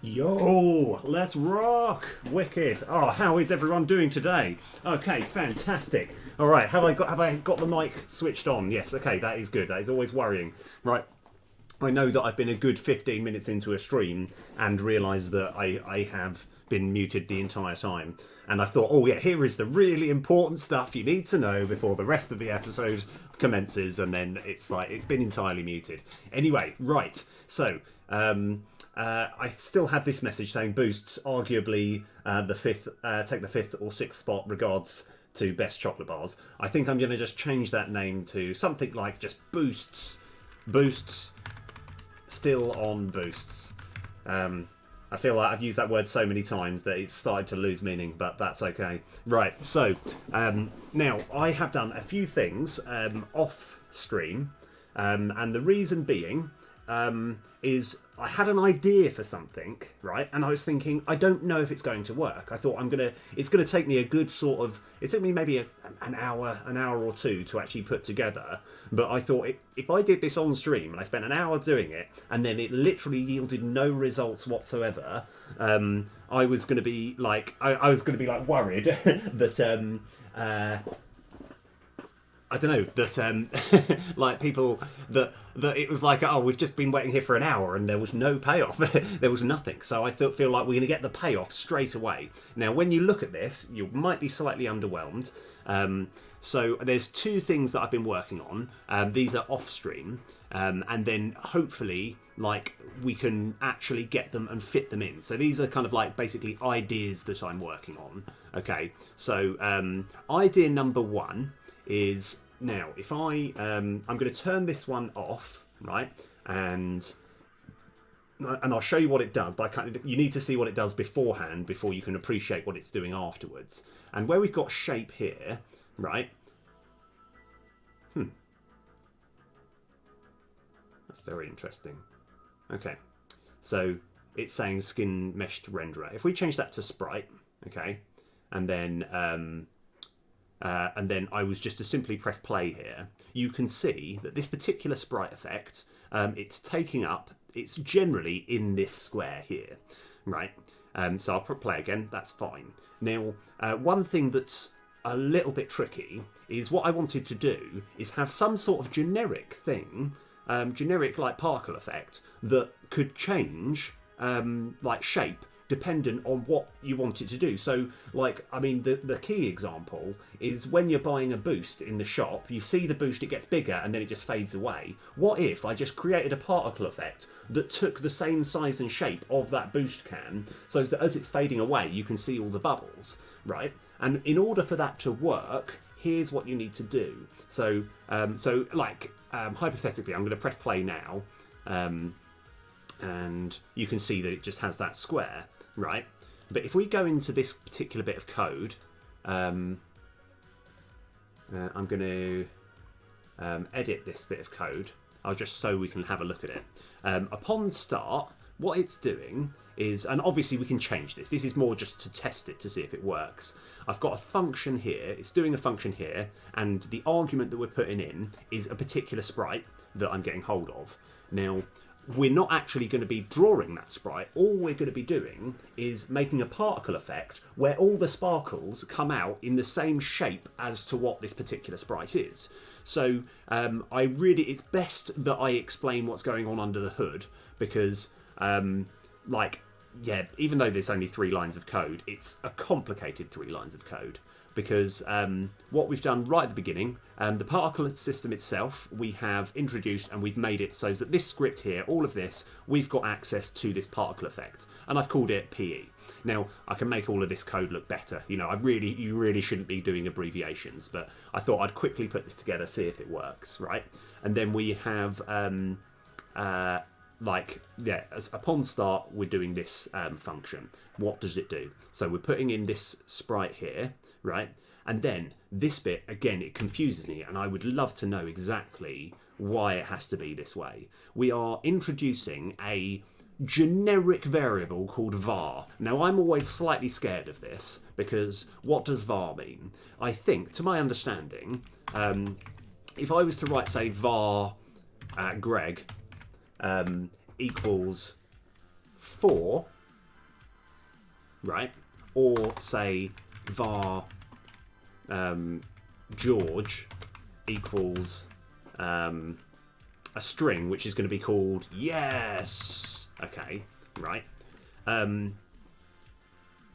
Yo, let's rock! Wicked. Oh, how is everyone doing today? Okay, fantastic. All right, have I got the mic switched on? Yes. Okay, that is good. That is always worrying. Right. I know that I've been a good 15 minutes into a stream and realised that I have been muted the entire time. And I thought, oh yeah, here is the really important stuff you need to know before the rest of the episode commences. And then it's like, it's been entirely muted. Anyway, right. So, I still had this message saying boosts, arguably take the fifth or sixth spot, regards to best chocolate bars. I think I'm going to just change that name to something like just boosts, still on boosts. I feel like I've used that word so many times that it's started to lose meaning, but that's okay. Right, so now I have done a few things off stream, and the reason being is I had an idea for something, right? And I was thinking, I don't know if it's going to work. I thought it's gonna take me a good sort of, it took me maybe an hour or two to actually put together. But I thought if I did this on stream and I spent an hour doing it and then it literally yielded no results whatsoever, I was gonna be like, I was gonna be like worried that I don't know, that like people that it was like, oh, we've just been waiting here for an hour and there was no payoff. There was nothing. So I feel like we're going to get the payoff straight away. Now, when you look at this, you might be slightly underwhelmed. So there's two things that I've been working on. These are off stream. And then hopefully, like, we can actually get them and fit them in. So these are kind of like basically ideas that I'm working on. Okay. So idea number one is, now if I'm going to turn this one off, right, and I'll show you what it does, but you need to see what it does beforehand before you can appreciate what it's doing afterwards. And where we've got shape here, right, that's very interesting. Okay, so it's saying skin meshed renderer. If we change that to sprite, okay, and then I was just to simply press play here, you can see that this particular sprite effect, it's generally in this square here, right? So I'll play again, that's fine. Now, one thing that's a little bit tricky is what I wanted to do is have some sort of generic thing, generic like particle effect, that could change like shape dependent on what you want it to do. So, like, I mean, the key example is when you're buying a boost in the shop, you see the boost, it gets bigger, and then it just fades away. What if I just created a particle effect that took the same size and shape of that boost can, so that as it's fading away, you can see all the bubbles, right? And in order for that to work, here's what you need to do. So, hypothetically, I'm going to press play now, and you can see that it just has that square. Right, but if we go into this particular bit of code, I'm going to edit this bit of code. I'll just so we can have a look at it. Upon start, what it's doing is, and obviously we can change this. This is more just to test it to see if it works. I've got a function here. It's doing a function here, and the argument that we're putting in is a particular sprite that I'm getting hold of. Now, we're not actually going to be drawing that sprite. All we're going to be doing is making a particle effect where all the sparkles come out in the same shape as to what this particular sprite is. So it's best that I explain what's going on under the hood, because even though there's only 3 lines of code, it's a complicated 3 lines of code. Because what we've done right at the beginning, the particle system itself, we have introduced and we've made it so that this script here, all of this, we've got access to this particle effect. And I've called it PE. Now, I can make all of this code look better. You know, you really shouldn't be doing abbreviations, but I thought I'd quickly put this together, see if it works, right? And then we have, upon start, we're doing this function. What does it do? So we're putting in this sprite here, right? And then this bit, again, it confuses me, and I would love to know exactly why it has to be this way. We are introducing a generic variable called var. Now, I'm always slightly scared of this, because what does var mean? I think, to my understanding, if I was to write, say, var Greg equals 4, right? Or say var George equals a string, which is going to be called yes. Okay, right.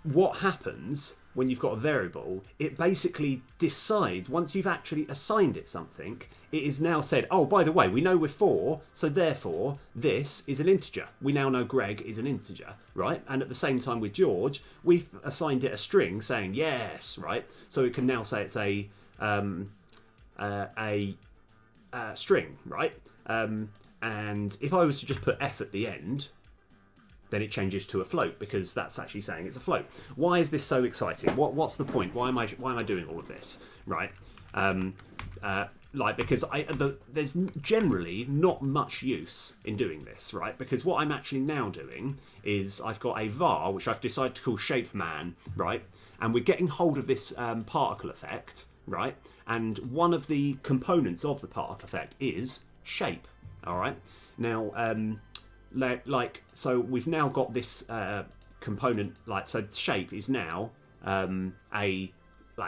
What happens when you've got a variable? It basically decides, once you've actually assigned it something, it is now said, oh, by the way, we know we're 4, so therefore this is an integer. We now know Greg is an integer, right? And at the same time with George, we've assigned it a string saying yes, right? So it can now say it's a string, right? And if I was to just put f at the end, then it changes to a float, because that's actually saying it's a float. Why is this so exciting? What's the point? Why am I doing all of this, right? Because there's generally not much use in doing this, right? Because what I'm actually now doing is I've got a var which I've decided to call shape man, right? And we're getting hold of this particle effect, right? And one of the components of the particle effect is shape. All right. Now, so we've now got this component. So shape is now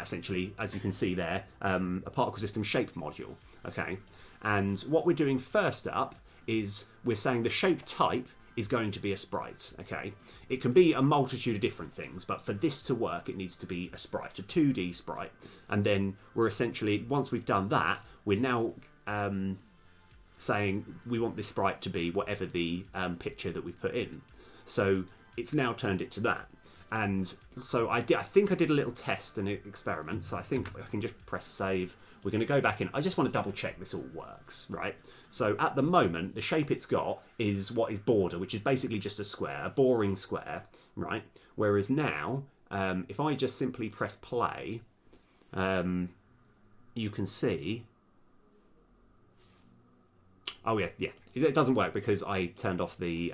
essentially, as you can see there, a particle system shape module. Okay. And what we're doing first up is we're saying the shape type is going to be a sprite. Okay. It can be a multitude of different things, but for this to work, it needs to be a sprite, a 2D sprite. And then we're essentially, once we've done that, we're now saying we want this sprite to be whatever the picture that we've put in. So it's now turned it to that. And so I think I did a little test and experiment. So I think I can just press save. We're going to go back in. I just want to double check this all works, right? So at the moment, the shape it's got is what is border, which is basically just a square, a boring square, right? Whereas now, if I just simply press play, you can see. Oh yeah. It doesn't work because I turned off the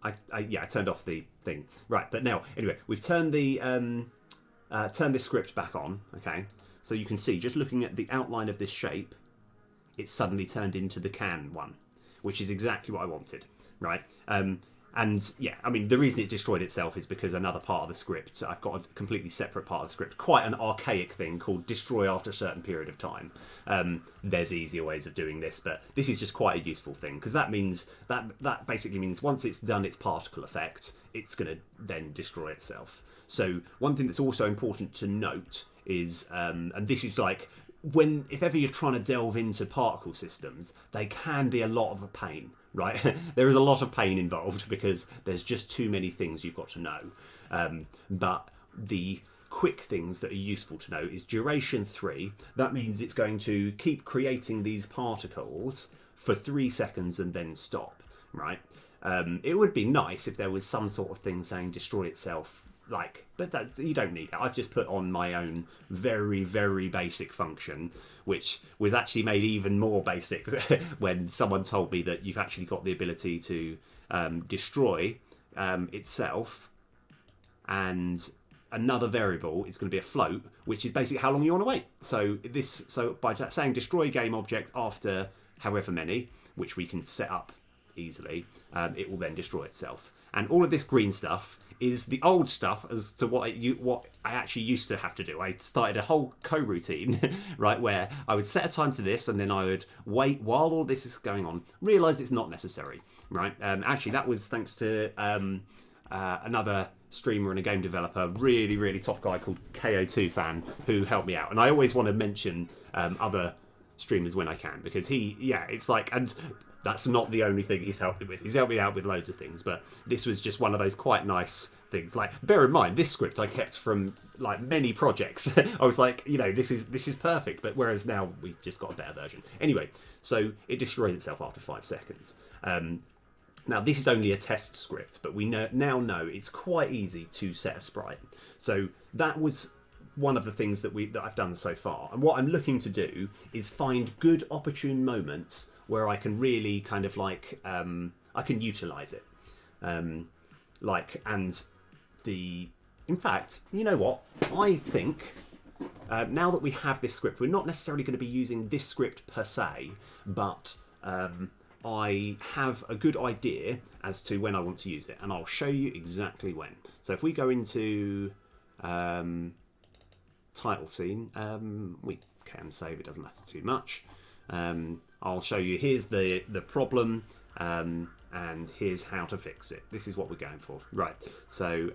I turned off the thing. Right, but now anyway, we've turned the turn this script back on. Okay, so you can see just looking at the outline of this shape, it's suddenly turned into the can one, which is exactly what I wanted. Right. And yeah, I mean, the reason it destroyed itself is because another part of the script, I've got a completely separate part of the script, quite an archaic thing called destroy after a certain period of time. There's easier ways of doing this, but this is just quite a useful thing, because that means that basically means once it's done its particle effect, it's going to then destroy itself. So one thing that's also important to note is, and this is like, if ever you're trying to delve into particle systems, they can be a lot of a pain, right? There is a lot of pain involved because there's just too many things you've got to know. But the quick things that are useful to know is duration 3. That means it's going to keep creating these particles for 3 seconds and then stop, right? It would be nice if there was some sort of thing saying destroy itself, but that you don't need it. I've just put on my own very, very basic function, which was actually made even more basic when someone told me that you've actually got the ability to destroy itself, and another variable is going to be a float, which is basically how long you want to wait. So by saying destroy game object after however many, which we can set up easily, it will then destroy itself. And all of this green stuff is the old stuff as to what I actually used to have to do. I started a whole coroutine, right, where I would set a time to this, and then I would wait while all this is going on, realise it's not necessary, right? Actually, that was thanks to another streamer and a game developer, really, really top guy called KO2 Fan, who helped me out. And I always want to mention other streamers when I can, because it's like, and that's not the only thing he's helped me with. He's helped me out with loads of things, but this was just one of those quite nice things. Like, bear in mind, this script I kept from like many projects. I was like, this is perfect. But whereas now we've just got a better version. Anyway, so it destroyed itself after 5 seconds. Now this is only a test script, but we now know it's quite easy to set a sprite. So that was one of the things that I've done so far. And what I'm looking to do is find good opportune moments where I can really kind of I can utilize it. In fact, you know what? I think now that we have this script, we're not necessarily going to be using this script per se, but I have a good idea as to when I want to use it, and I'll show you exactly when. So if we go into title scene, we can save, it doesn't matter too much. I'll show you, here's the problem, and here's how to fix it. This is what we're going for. Right, so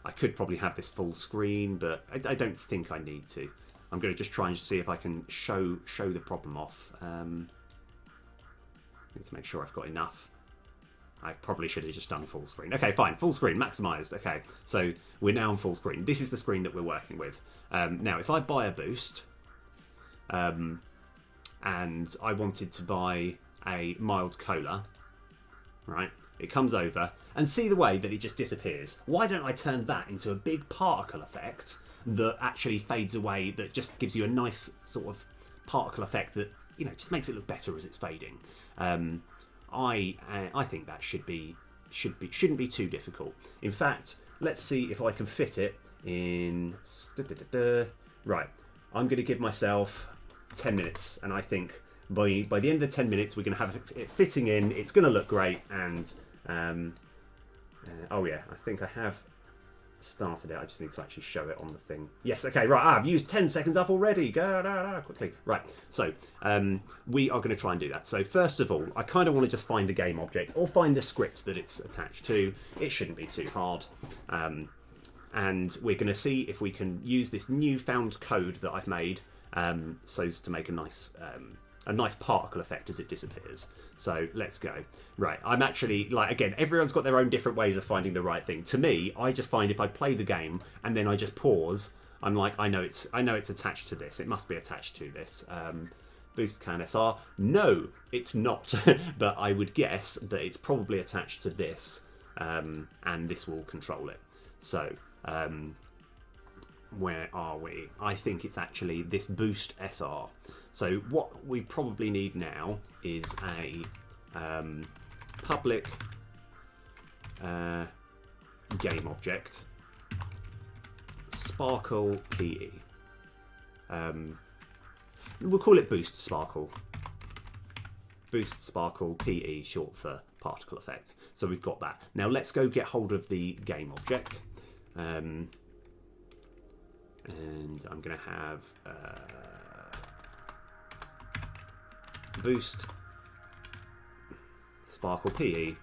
I could probably have this full screen, but I don't think I need to. I'm going to just try and see if I can show the problem off. Need to make sure I've got enough. I probably should have just done full screen. Okay, fine, full screen, maximised. Okay, so we're now on full screen. This is the screen that we're working with. Now, if I buy a boost, and I wanted to buy a mild cola, right? It comes over, and see the way that it just disappears. Why don't I turn that into a big particle effect that actually fades away, that just gives you a nice sort of particle effect that, you know, just makes it look better as it's fading. I think that shouldn't be too difficult. In fact, let's see if I can fit it in. Right, I'm going to give myself 10 minutes, and I think by the end of the 10 minutes we're going to have it fitting in. It's going to look great, and oh yeah, I think I have started it. I just need to actually show it on the thing. Yes, okay, right. I've used 10 seconds up already. Go quickly. Right, so we are going to try and do that. So first of all, I kind of want to just find the game object or find the script that it's attached to. It shouldn't be too hard. And we're going to see if we can use this newfound code that I've made so as to make a nice particle effect as it disappears. So let's go. Right, I'm actually, like, again, everyone's got their own different ways of finding the right thing. To me, I just find if I play the game and then I just pause, I'm like, I know it's attached to this. It must be attached to this. Boost can SR. No, it's not. But I would guess that it's probably attached to this, and this will control it. So where are we? I think it's actually this Boost SR. So what we probably need now is a public game object, Sparkle PE. We'll call it Boost Sparkle. Boost Sparkle PE, short for particle effect. So we've got that. Now let's go get hold of the game object. And I'm going to have Boost Sparkle PE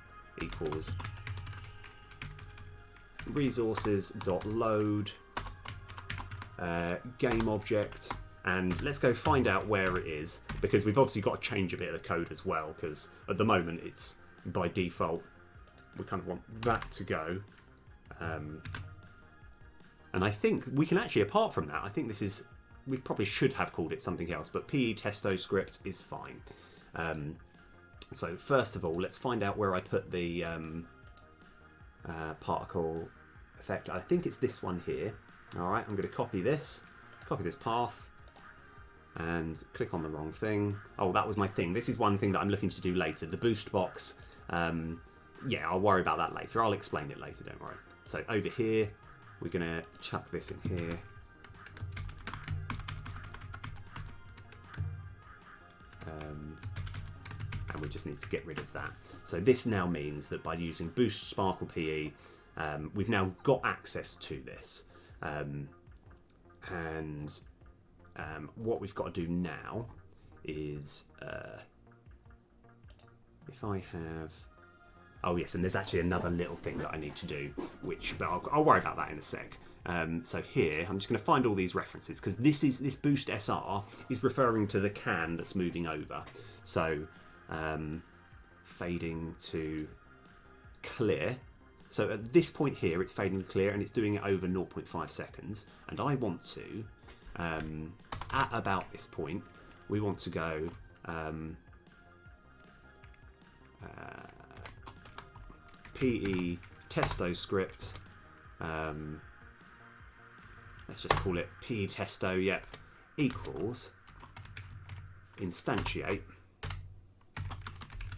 equals resources.load game object, and let's go find out where it is, because we've obviously got to change a bit of the code as well, because at the moment it's by default we kind of want that to go, and I think we can actually, apart from that, I think this is, we probably should have called it something else, but PE testo script is fine. So first of all, let's find out where I put the particle effect. I think it's this one here. All right, I'm going to copy this path, and click on the wrong thing. Oh, that was my thing. This is one thing that I'm looking to do later, the boost box. Yeah, I'll worry about that later. I'll explain it later, don't worry. So over here, we're going to chuck this in here. And we just need to get rid of that. So this now means that by using Boost Sparkle PE, we've now got access to this. What we've got to do now is, if I have, oh yes, and there's actually another little thing that I need to do, but I'll worry about that in a sec. So here, I'm just going to find all these references, because this Boost SR is referring to the can that's moving over. So fading to clear. So at this point here, it's fading to clear, and it's doing it over 0.5 seconds. And I want to, at about this point, we want to go PE testo script. Let's just call it PE testo, yep, equals instantiate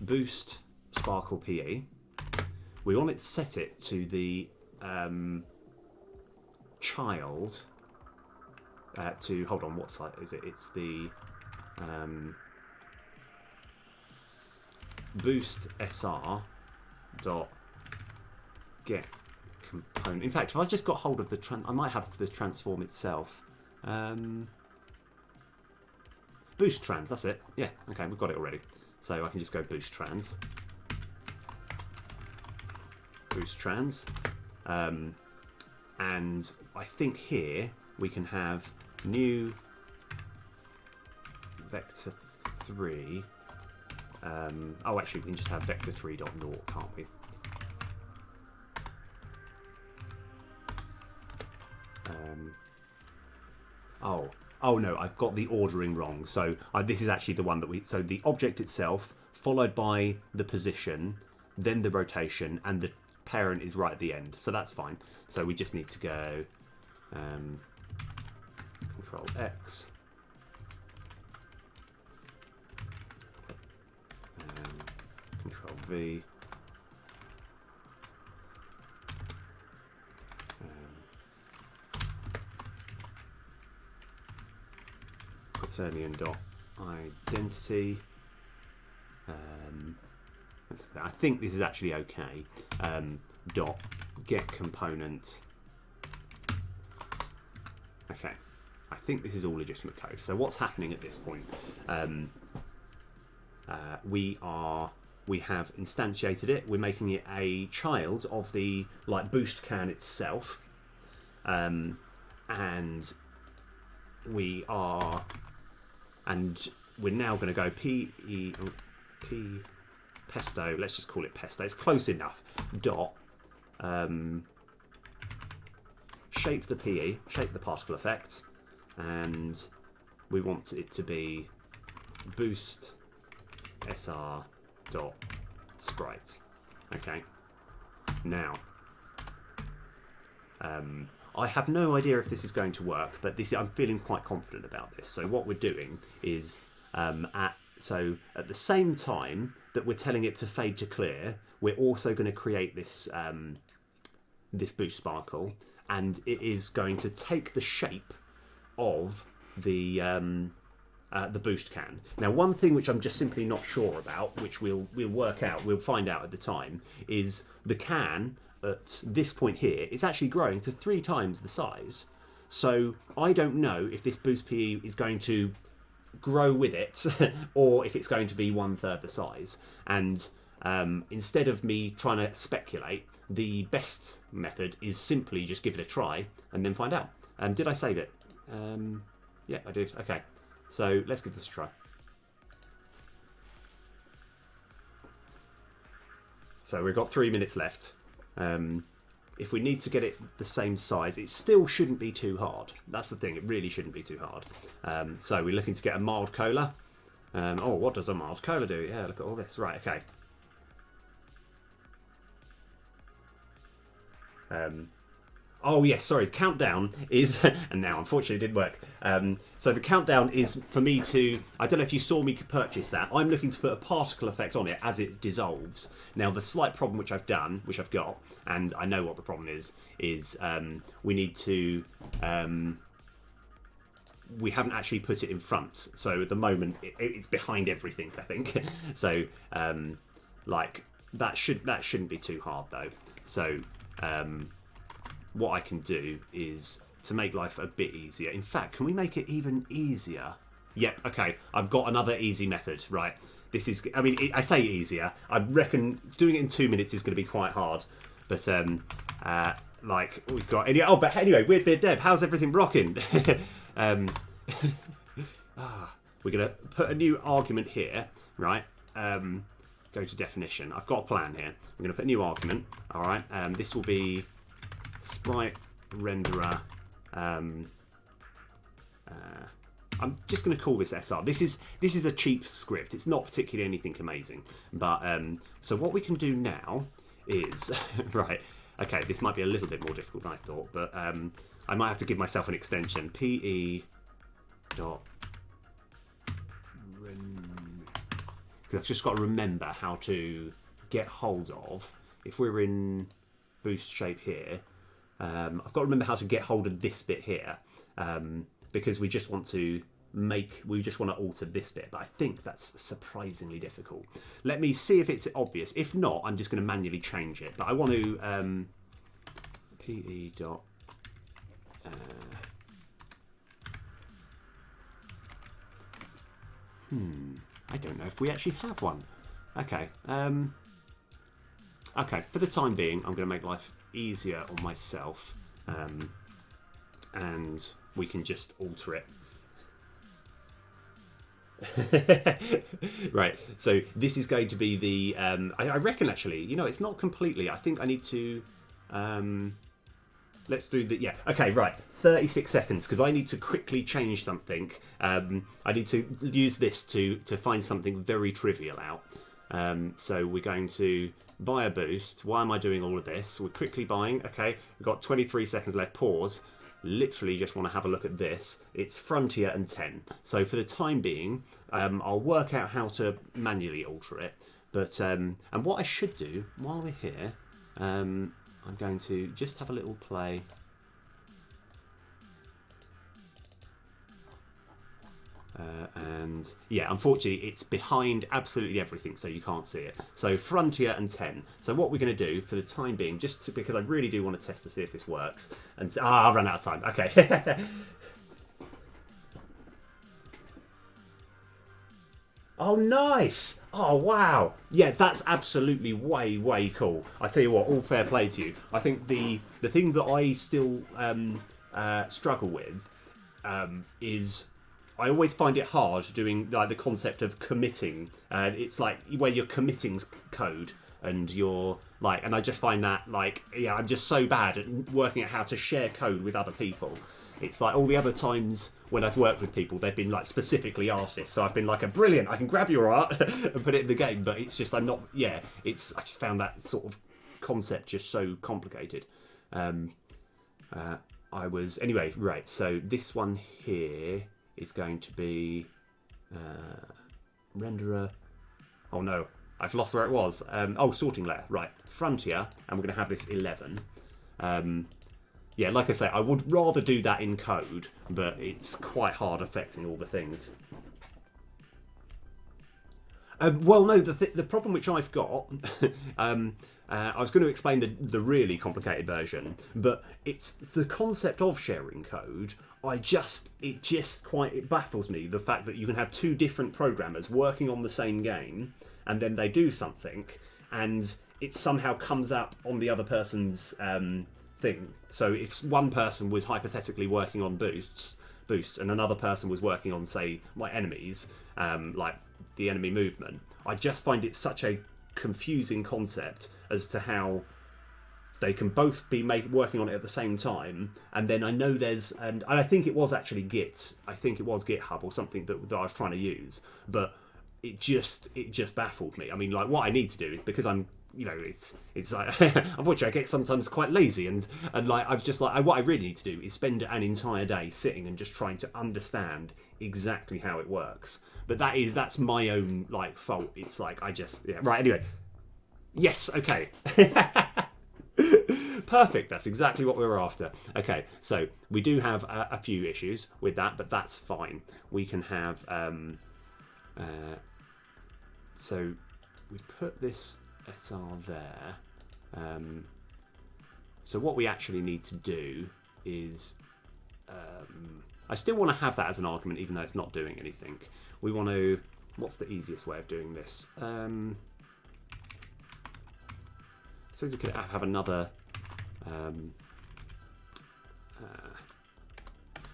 Boost Sparkle PE. We want it set it to the child, to, hold on, what site is it? It's the, boost SR dot get component. In fact, if I just got hold of the I might have the transform itself. Boost trans, that's it. Yeah, okay, we've got it already. So I can just go boost trans. Boost trans. And I think here we can have new vector 3. Oh, actually, we can just have vector 3.0, can't we? Oh no, I've got the ordering wrong. So this is actually the one that so the object itself, followed by the position, then the rotation, and the parent is right at the end. So that's fine. So we just need to go Control X. Control V. Quaternion dot identity. I think this is actually okay. Dot get component. Okay, I think this is all legitimate code. So what's happening at this point? We have instantiated it. We're making it a child of the boost can itself, and we're now going to go P pesto. Let's just call it pesto. It's close enough. Dot shape the PE, shape the particle effect, and we want it to be boost SR dot sprite. Okay. Now, I have no idea if this is going to work, but I'm feeling quite confident about this. So what we're doing is at the same time that we're telling it to fade to clear, we're also going to create this this boost sparkle, and it is going to take the shape of the boost can. Now, one thing which I'm just simply not sure about, which we'll work out, we'll find out at the time, is the can at this point here is actually growing to 3 times the size. So I don't know if this boost PE is going to grow with it or if it's going to be 1/3 the size. And instead of me trying to speculate, the best method is simply just give it a try and then find out. Did I save it? Yeah, I did. Okay, so let's give this a try. So we've got 3 minutes left. If we need to get it the same size, it still shouldn't be too hard. That's the thing, it really shouldn't be too hard. So we're looking to get a mild cola. Oh, what does a mild cola do? Yeah, look at all this. Right, okay. Oh yes, sorry, the countdown is, and now unfortunately it didn't work. So the countdown is for me to, I don't know if you saw me purchase that, I'm looking to put a particle effect on it as it dissolves. Now the slight problem which I've got, and I know what the problem is we need to, we haven't actually put it in front. So at the moment it's behind everything, I think. So that shouldn't be too hard though. So what I can do is to make life a bit easier. In fact, can we make it even easier? Yep, okay, I've got another easy method, right? This is, I mean, I say easier. I reckon doing it in 2 minutes is going to be quite hard. But, we've got, but anyway, Weird Beard Deb, how's everything rocking? We're going to put a new argument here, right? Go to definition. I've got a plan here. We're going to put a new argument, all right? This will be sprite renderer. I'm just going to call this SR. This is a cheap script. It's not particularly anything amazing. But so what we can do now is right. Okay, this might be a little bit more difficult than I thought, but I might have to give myself an extension. PE dot because I've just got to remember how to get hold of. If we're in boost shape here, I've got to remember how to get hold of this bit here, because we just want to we just want to alter this bit, but I think that's surprisingly difficult. Let me see if it's obvious. If not, I'm just going to manually change it. But I want to pe dot I don't know if we actually have one. Okay. Okay, for the time being, I'm going to make life easier on myself, and we can just alter it. Right, so this is going to be the I reckon actually, you know, it's not completely. I think I need to let's do the okay, right, 36 seconds, because I need to quickly change something. I need to use this to find something very trivial out. So we're going to buy a boost. Why am I doing all of this? We're quickly buying. Okay, we've got 23 seconds left. Pause. Literally just want to have a look at this. It's Frontier and 10. So for the time being, I'll work out how to manually alter it. But and what I should do while we're here, I'm going to just have a little play. And yeah, unfortunately, it's behind absolutely everything, so you can't see it. So Frontier and 10. So what we're going to do for the time being, because I really do want to test to see if this works. And I've run out of time. Okay. Oh, nice! Oh, wow! Yeah, that's absolutely way cool. I tell you what, all fair play to you. I think the thing that I still struggle with is I always find it hard doing like the concept of committing. It's like where you're committing code and you're like, and I just find that like, yeah, I'm just so bad at working out how to share code with other people. It's like all the other times when I've worked with people, they've been like specifically artists. So I've been like, brilliant, I can grab your art and put it in the game. But it's just, I'm not, yeah, I just found that sort of concept just so complicated. Anyway, right, so this one here is going to be renderer. Oh no, I've lost where it was. Sorting layer, right, Frontier, and we're going to have this 11. Yeah, like I say, I would rather do that in code, but it's quite hard affecting all the things. Well, no, the problem which I've got, I was going to explain the really complicated version, but it's the concept of sharing code. It baffles me, the fact that you can have two different programmers working on the same game, and then they do something, and it somehow comes up on the other person's thing. So if one person was hypothetically working on boosts, and another person was working on, say, my enemies, like the enemy movement, I just find it such a confusing concept as to how they can both be working on it at the same time. And then I know and I think it was actually Git. I think it was GitHub or something that I was trying to use, but it just baffled me. I mean, like, what I need to do is, because I'm, you know, it's like, unfortunately I get sometimes quite lazy, and like I've just like, what I really need to do is spend an entire day sitting and just trying to understand exactly how it works. But that's my own like fault. It's like right, anyway. Yes, okay. Perfect, that's exactly what we were after. Okay, so we do have a few issues with that, but that's fine. We can have so we put this SR there. So what we actually need to do is I still want to have that as an argument, even though it's not doing anything. We want to, what's the easiest way of doing this? I suppose we could have another,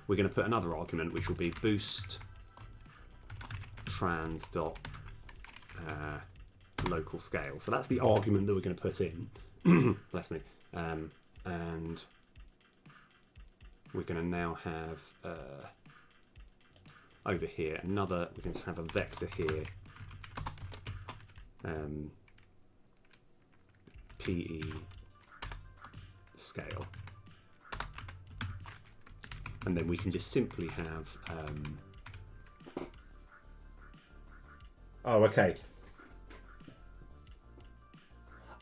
we're going to put another argument, which will be boost trans dot local scale. So that's the argument that we're going to put in. Bless me. And we're going to now have over here another, we can just have a vector here, PE scale, and then we can just simply have oh, okay.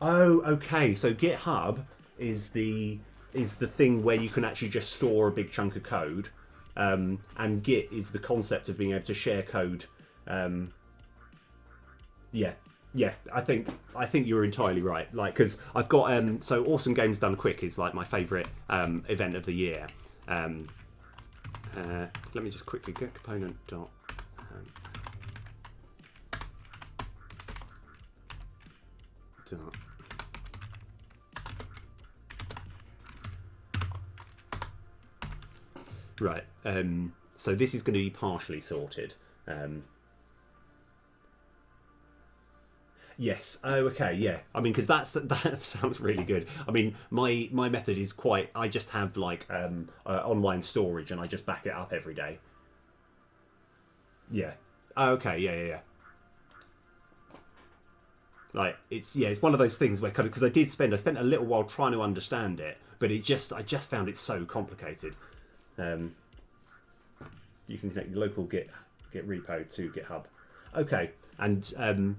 Oh, okay. So GitHub is the thing where you can actually just store a big chunk of code, and Git is the concept of being able to share code. Yeah, I think you're entirely right. Like, because I've got so Awesome Games Done Quick is like my favourite event of the year. Let me just quickly get component dot. Dot. Right. So this is going to be partially sorted. Yes. Oh, okay. Yeah. I mean, because that sounds really good. I mean, my method is quite. I just have like online storage, and I just back it up every day. Yeah. Oh, okay. Yeah. Like it's one of those things where kind of because I spent a little while trying to understand it, but I just found it so complicated. You can connect your local Git repo to GitHub. Okay. And and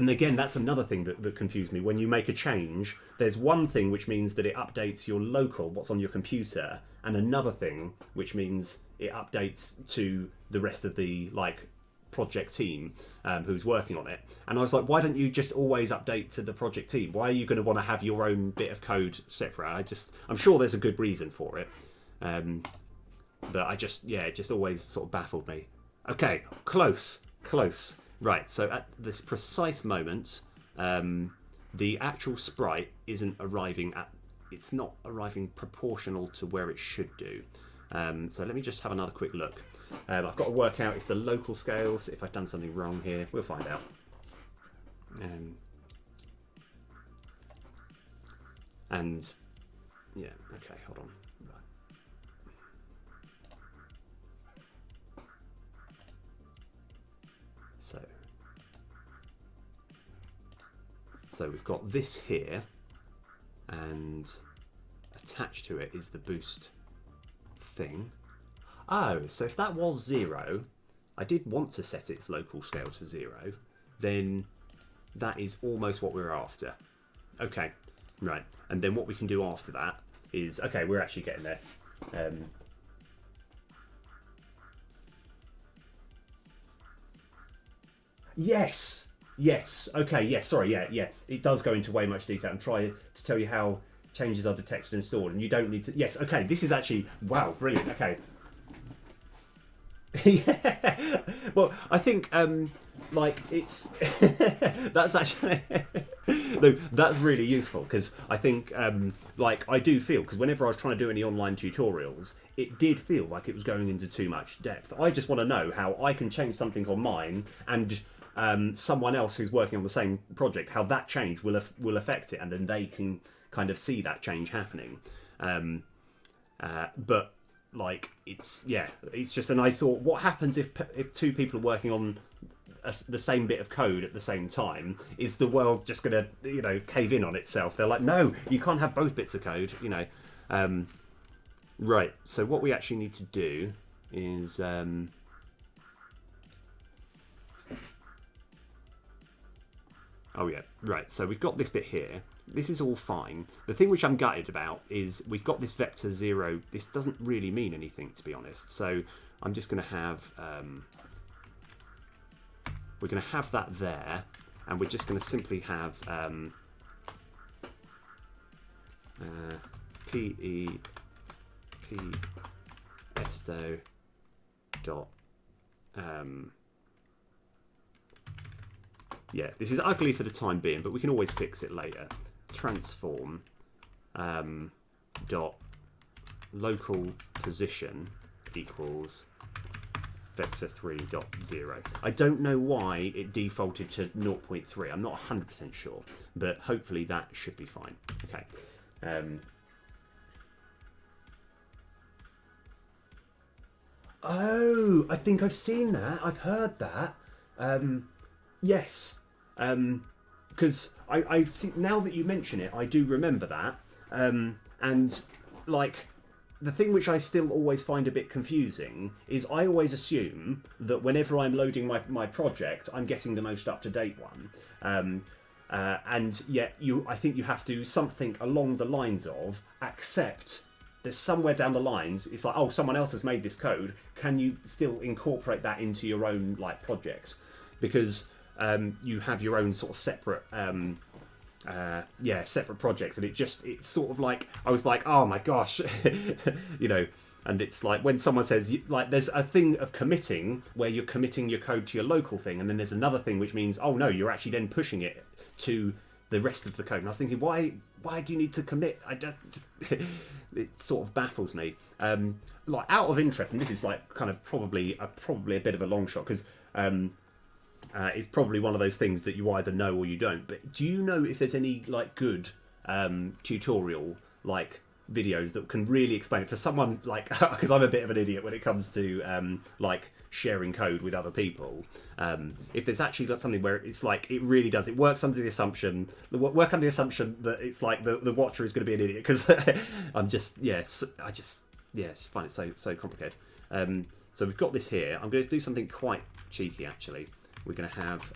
again, that's another thing that confused me. When you make a change, there's one thing which means that it updates your local, what's on your computer, and another thing which means it updates to the rest of the like project team who's working on it. And I was like, why don't you just always update to the project team? Why are you going to want to have your own bit of code separate? I'm sure there's a good reason for it, but it just always sort of baffled me. Okay, close. Right, so at this precise moment, the actual sprite isn't arriving it's not arriving proportional to where it should do. So let me just have another quick look. I've got to work out if the local scales, if I've done something wrong here. We'll find out. And yeah, okay, hold on. So we've got this here, and attached to it is the boost thing. Oh, so if that was 0, I did want to set its local scale to 0, then that is almost what we're after. Okay, right. And then what we can do after that is, okay, we're actually getting there. Yes. Okay. Yes. Sorry. Yeah. It does go into way much detail and try to tell you how changes are detected and stored, and you don't need to. Yes. Okay. This is actually wow, brilliant. Okay. Yeah. Well, I think like it's that's actually no, that's really useful because I think like I do feel because whenever I was trying to do any online tutorials, it did feel like it was going into too much depth. I just want to know how I can change something on mine and someone else who's working on the same project, how that change will affect it, and then they can kind of see that change happening. But like it's just, and I thought, what happens if two people are working on the same bit of code at the same time? Is the world just going to cave in on itself? They're like, no, you can't have both bits of code, right. So what we actually need to do is oh yeah, right, so we've got this bit here. This is all fine. The thing which I'm gutted about is we've got this vector 0. This doesn't really mean anything, to be honest. So I'm just going to have... we're going to have that there, and we're just going to simply have p esto dot... yeah, this is ugly for the time being, but we can always fix it later. Transform dot local position equals vector 3.0. I don't know why it defaulted to 0.3. I'm not 100% sure, but hopefully that should be fine. Okay. Oh, I think I've seen that. I've heard that. Yes. Because I see, now that you mention it, I do remember that. And like the thing which I still always find a bit confusing is I always assume that whenever I'm loading my project, I'm getting the most up-to-date one. And yet I think you have to something along the lines of accept there's somewhere down the lines, it's like, oh, someone else has made this code. Can you still incorporate that into your own like project? Because you have your own sort of separate separate projects, and it's sort of like, I was like, oh my gosh, you know. And it's like when someone says, like, there's a thing of committing where you're committing your code to your local thing, and then there's another thing which means, oh no, you're actually then pushing it to the rest of the code. And I was thinking, why do you need to commit? I don't just it sort of baffles me. Like, out of interest, and this is like kind of probably a bit of a long shot, because it's probably one of those things that you either know or you don't. But do you know if there's any like good tutorial like videos that can really explain it for someone like, because I'm a bit of an idiot when it comes to like sharing code with other people, if there's actually got something where it's like it really does, it works under the assumption that it's like the watcher is going to be an idiot, because I'm just I just find it so complicated. So we've got this here. I'm going to do something quite cheeky actually. We're going to have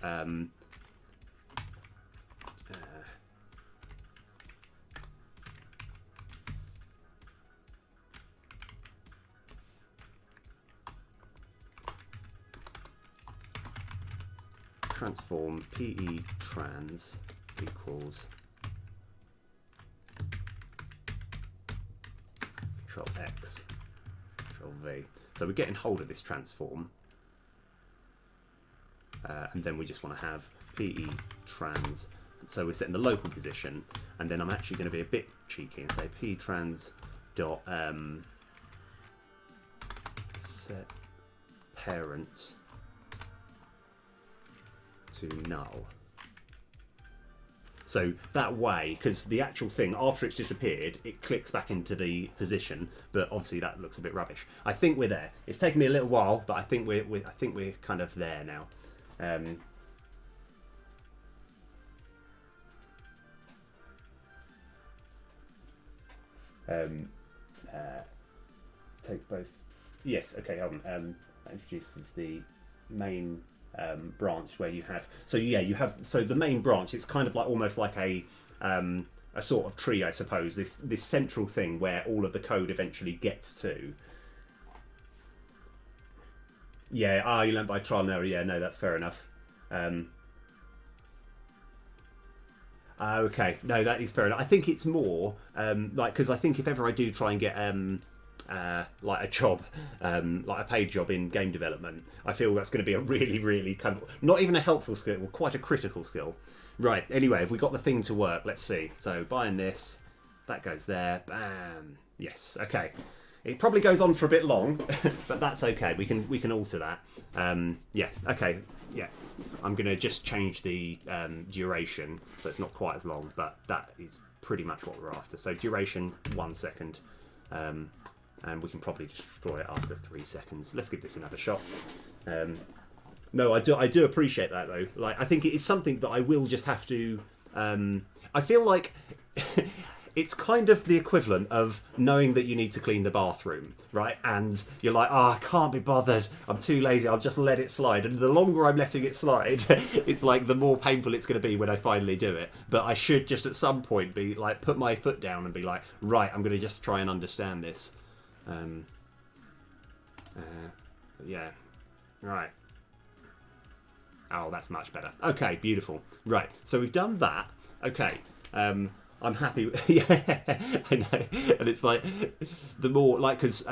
transform PE trans equals Control X, Control V. So we're getting hold of this transform, and then we just want to have PE trans. So we're setting the local position, and then I'm actually going to be a bit cheeky and say PE trans dot set parent to null. So that way, because the actual thing, after it's disappeared, it clicks back into the position, but obviously that looks a bit rubbish. I think we're there. It's taken me a little while, but I think we're kind of there now. Takes both. Yes. Okay. Hold on. That introduces the main branch where you have, so the main branch, it's kind of like almost like a sort of tree, I suppose, this central thing where all of the code eventually gets to. You learn by trial and error. No, that's fair enough. Okay, no, that is fair enough. I think it's more like, because I think if ever I do try and get like a job, like a paid job in game development, I feel that's going to be a really, really kind of, not even a helpful skill, quite a critical skill. Right, anyway, have we got the thing to work? Let's see. So buying this, that goes there, bam. Yes, okay. It probably goes on for a bit long, but that's okay. We can alter that. Okay, yeah. I'm going to just change the duration so it's not quite as long, but that is pretty much what we're after. So duration 1 second. And we can probably destroy it after 3 seconds. Let's give this another shot. No, I do appreciate that though. Like, I think it's something that I will just have to. I feel like it's kind of the equivalent of knowing that you need to clean the bathroom, right? And you're like, I can't be bothered. I'm too lazy. I'll just let it slide. And the longer I'm letting it slide, it's like the more painful it's going to be when I finally do it. But I should just at some point be like, put my foot down and be like, right, I'm going to just try and understand this. Yeah, right. Oh, that's much better. Okay, beautiful. Right, so we've done that. Okay, I'm happy. Yeah, I know. And it's like, the more, like, because,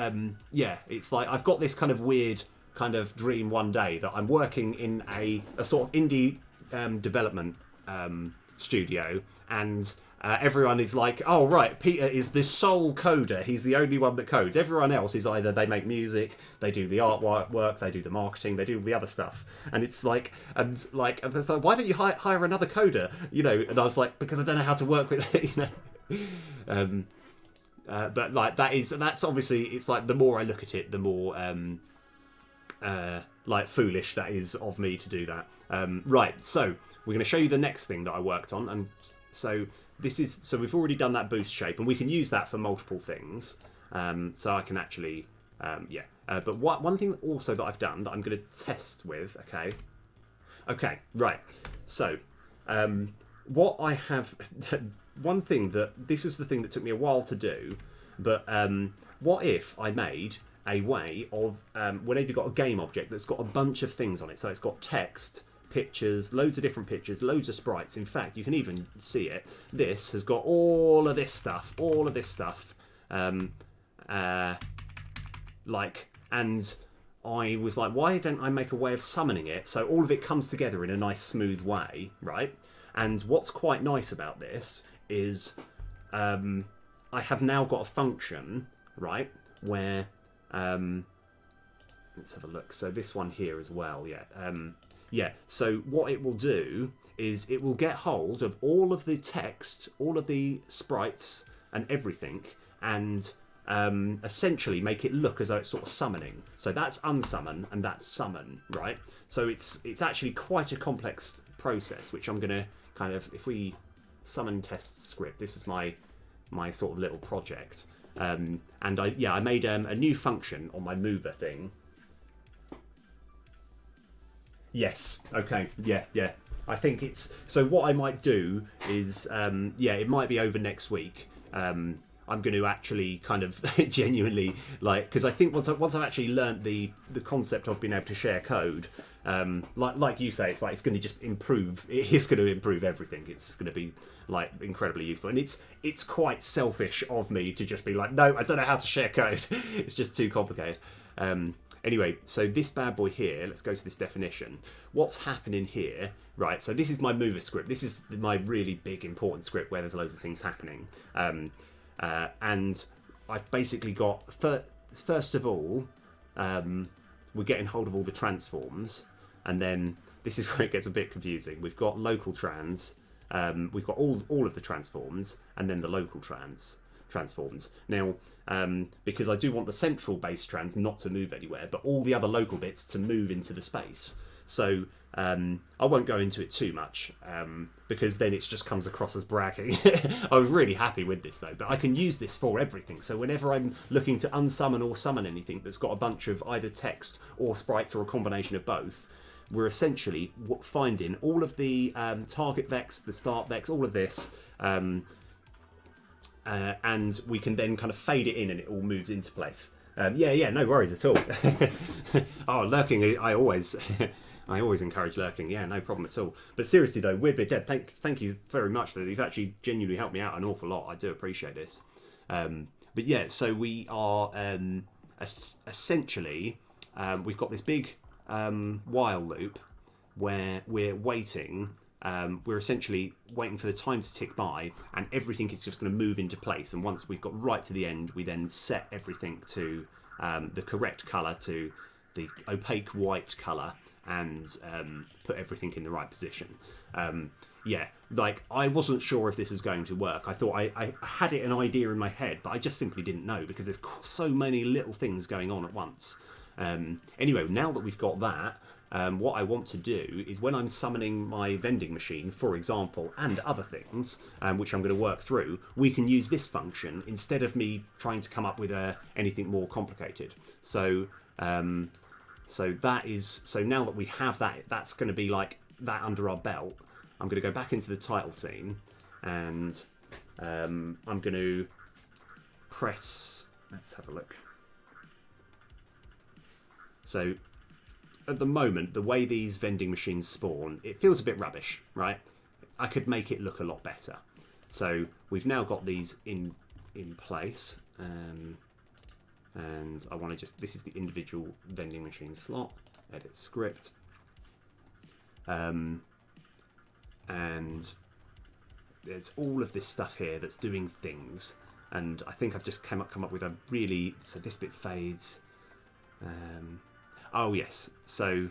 it's like, I've got this kind of weird kind of dream one day that I'm working in a sort of indie development studio, and everyone is like, oh right, Peter is the sole coder, he's the only one that codes. Everyone else is either they make music, they do the artwork, they do the marketing, they do the other stuff. And it's like, and it's like, why don't you hire another coder, you know? And I was like, because I don't know how to work with it, you know. But like, that's obviously, it's like, the more I look at it, the more like foolish that is of me to do that. Right, so we're going to show you the next thing that I worked on. And so we've already done that boost shape, and we can use that for multiple things. So I can actually, but one thing also that I've done that I'm going to test with, okay, right. So what I have, one thing that, this was the thing that took me a while to do, But what if I made a way of whenever you've got a game object that's got a bunch of things on it, so it's got text, pictures, loads of different pictures, loads of sprites. In fact, you can even see it. This has got all of this stuff, and I was like, why don't I make a way of summoning it so all of it comes together in a nice smooth way, right? And what's quite nice about this is I have now got a function, right, where let's have a look. So this one here as well, yeah. So what it will do is it will get hold of all of the text, all of the sprites and everything, and essentially make it look as though it's sort of summoning. So that's unsummon and that's summon, right? So it's actually quite a complex process, which I'm going to kind of, if we summon test script, this is my sort of little project. And I made a new function on my mover thing. Yes. Okay. Yeah. I think it's so. What I might do is, it might be over next week. I'm going to actually kind of genuinely because I think once I've actually learnt the concept of being able to share code, like you say, it's going to just improve. It's going to improve everything. It's going to be incredibly useful, and it's quite selfish of me to just be like, no, I don't know how to share code. It's just too complicated. Anyway, so this bad boy here, let's go to this definition. What's happening here, right? So this is my mover script. This is my really big, important script where there's loads of things happening. And I've basically got, first of all, we're getting hold of all the transforms. And then this is where it gets a bit confusing. We've got local trans, we've got all of the transforms, and then the local transforms. Now, because I do want the central base trans not to move anywhere, but all the other local bits to move into the space. So I won't go into it too much, because then it just comes across as bragging. I was really happy with this though, but I can use this for everything. So whenever I'm looking to unsummon or summon anything that's got a bunch of either text or sprites or a combination of both, we're essentially finding all of the target vex, the start vex, all of this, and we can then kind of fade it in and it all moves into place. No worries at all. Oh, lurking, I always encourage lurking. Yeah, no problem at all. But seriously though, Weird Bit Dead, thank you very much though. You've actually genuinely helped me out an awful lot. I do appreciate this. But yeah, so we are essentially, we've got this big while loop where we're waiting. We're essentially waiting for the time to tick by, and everything is just going to move into place. And once we've got right to the end, we then set everything to the correct colour, to the opaque white colour, and put everything in the right position. I wasn't sure if this is going to work. I thought I had an idea in my head, but I just simply didn't know because there's so many little things going on at once. Anyway, now that we've got that, what I want to do is when I'm summoning my vending machine, for example, and other things, which I'm going to work through, we can use this function instead of me trying to come up with anything more complicated. So now that we have that, that's going to be like that under our belt. I'm going to go back into the title scene, and I'm going to press. Let's have a look. So at the moment, the way these vending machines spawn, it feels a bit rubbish, right? I could make it look a lot better. So we've now got these in place, and I want to this is the individual vending machine slot, edit script, and there's all of this stuff here that's doing things, and I think I've just come up with so this bit fades. Oh yes, so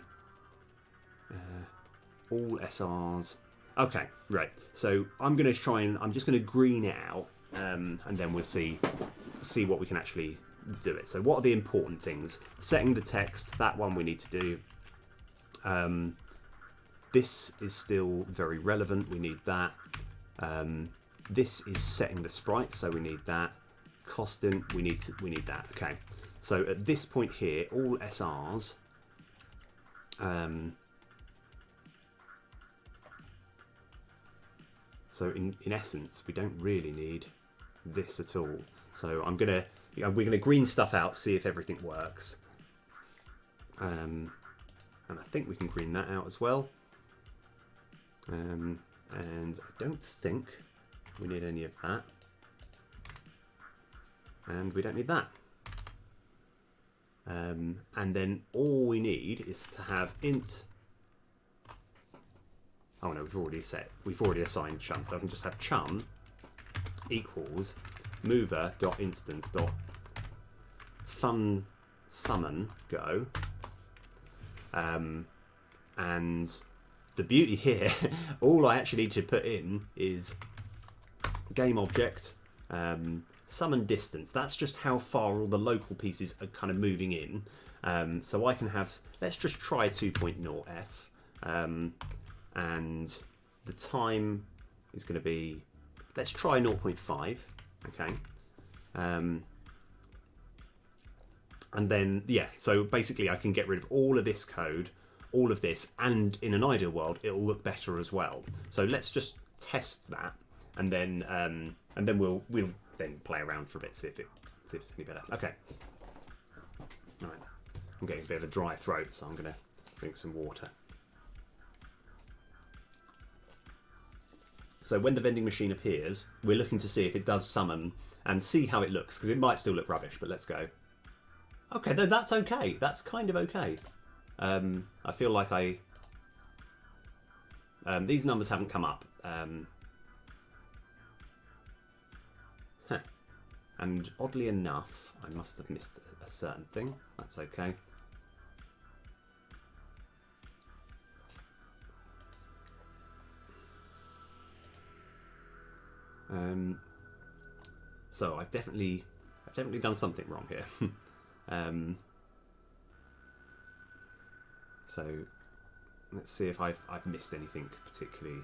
all SRs. Okay, right. So I'm going to I'm just going to green it out, and then we'll see what we can actually do it. So what are the important things? Setting the text, that one we need to do. This is still very relevant, we need that. This is setting the sprites, so we need that. Costing, we need that. Okay. So at this point here, all SRs, so in essence, we don't really need this at all. So we're gonna green stuff out, see if everything works. And I think we can green that out as well. And I don't think we need any of that. And we don't need that. And then all we need is to have int. Oh no, we've already assigned chum, so I can just have chum equals mover.instance.fun summon go. And the beauty here, all I actually need to put in is game object, summon distance. That's just how far all the local pieces are kind of moving in. So I can have, let's just try 2.0f. And the time is going to be, let's try 0.5. Okay. And then, yeah, so basically I can get rid of all of this code, all of this, and in an ideal world, it'll look better as well. So let's just test that, and then we'll then play around for a bit, see if it's any better. Okay. All right. I'm getting a bit of a dry throat, so I'm going to drink some water. So when the vending machine appears, we're looking to see if it does summon and see how it looks, because it might still look rubbish, but let's go. Okay, that's okay. That's kind of okay. I feel like these numbers haven't come up. And oddly enough, I must have missed a certain thing. That's okay. So I've definitely done something wrong here. So let's see if I've missed anything particularly.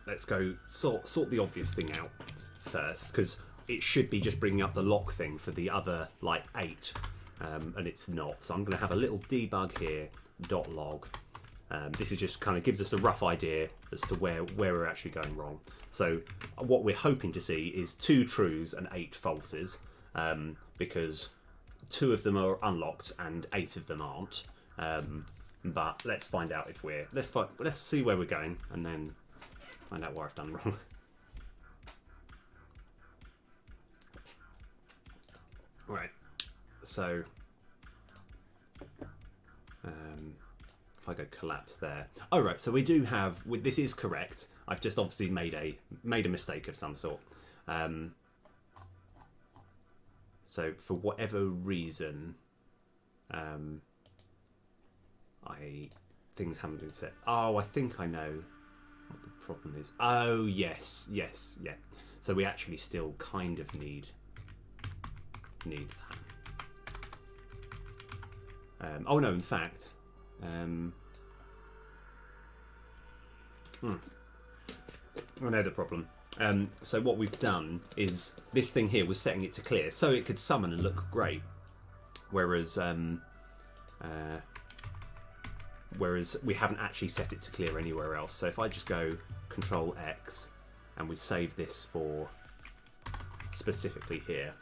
Let's go sort the obvious thing out first, because it should be just bringing up the lock thing for the other like 8, and it's not. So I'm going to have a little debug here .log. This is just kind of gives us a rough idea as to where we're actually going wrong. So what we're hoping to see is 2 trues and 8 falses, because 2 of them are unlocked and 8 of them aren't. But let's find out if let's see where we're going and then find out what I've done wrong. Right. So if I go collapse there. Oh right, so we do have, this is correct. I've just obviously made a mistake of some sort. So for whatever reason, things haven't been set. Oh, I think I know what the problem is. Oh yes, yeah. So we actually still kind of need that. Oh no, in fact, I know the problem. So what we've done is this thing here was setting it to clear, so it could summon and look great. Whereas we haven't actually set it to clear anywhere else. So if I just go Control X and we save this for specifically here,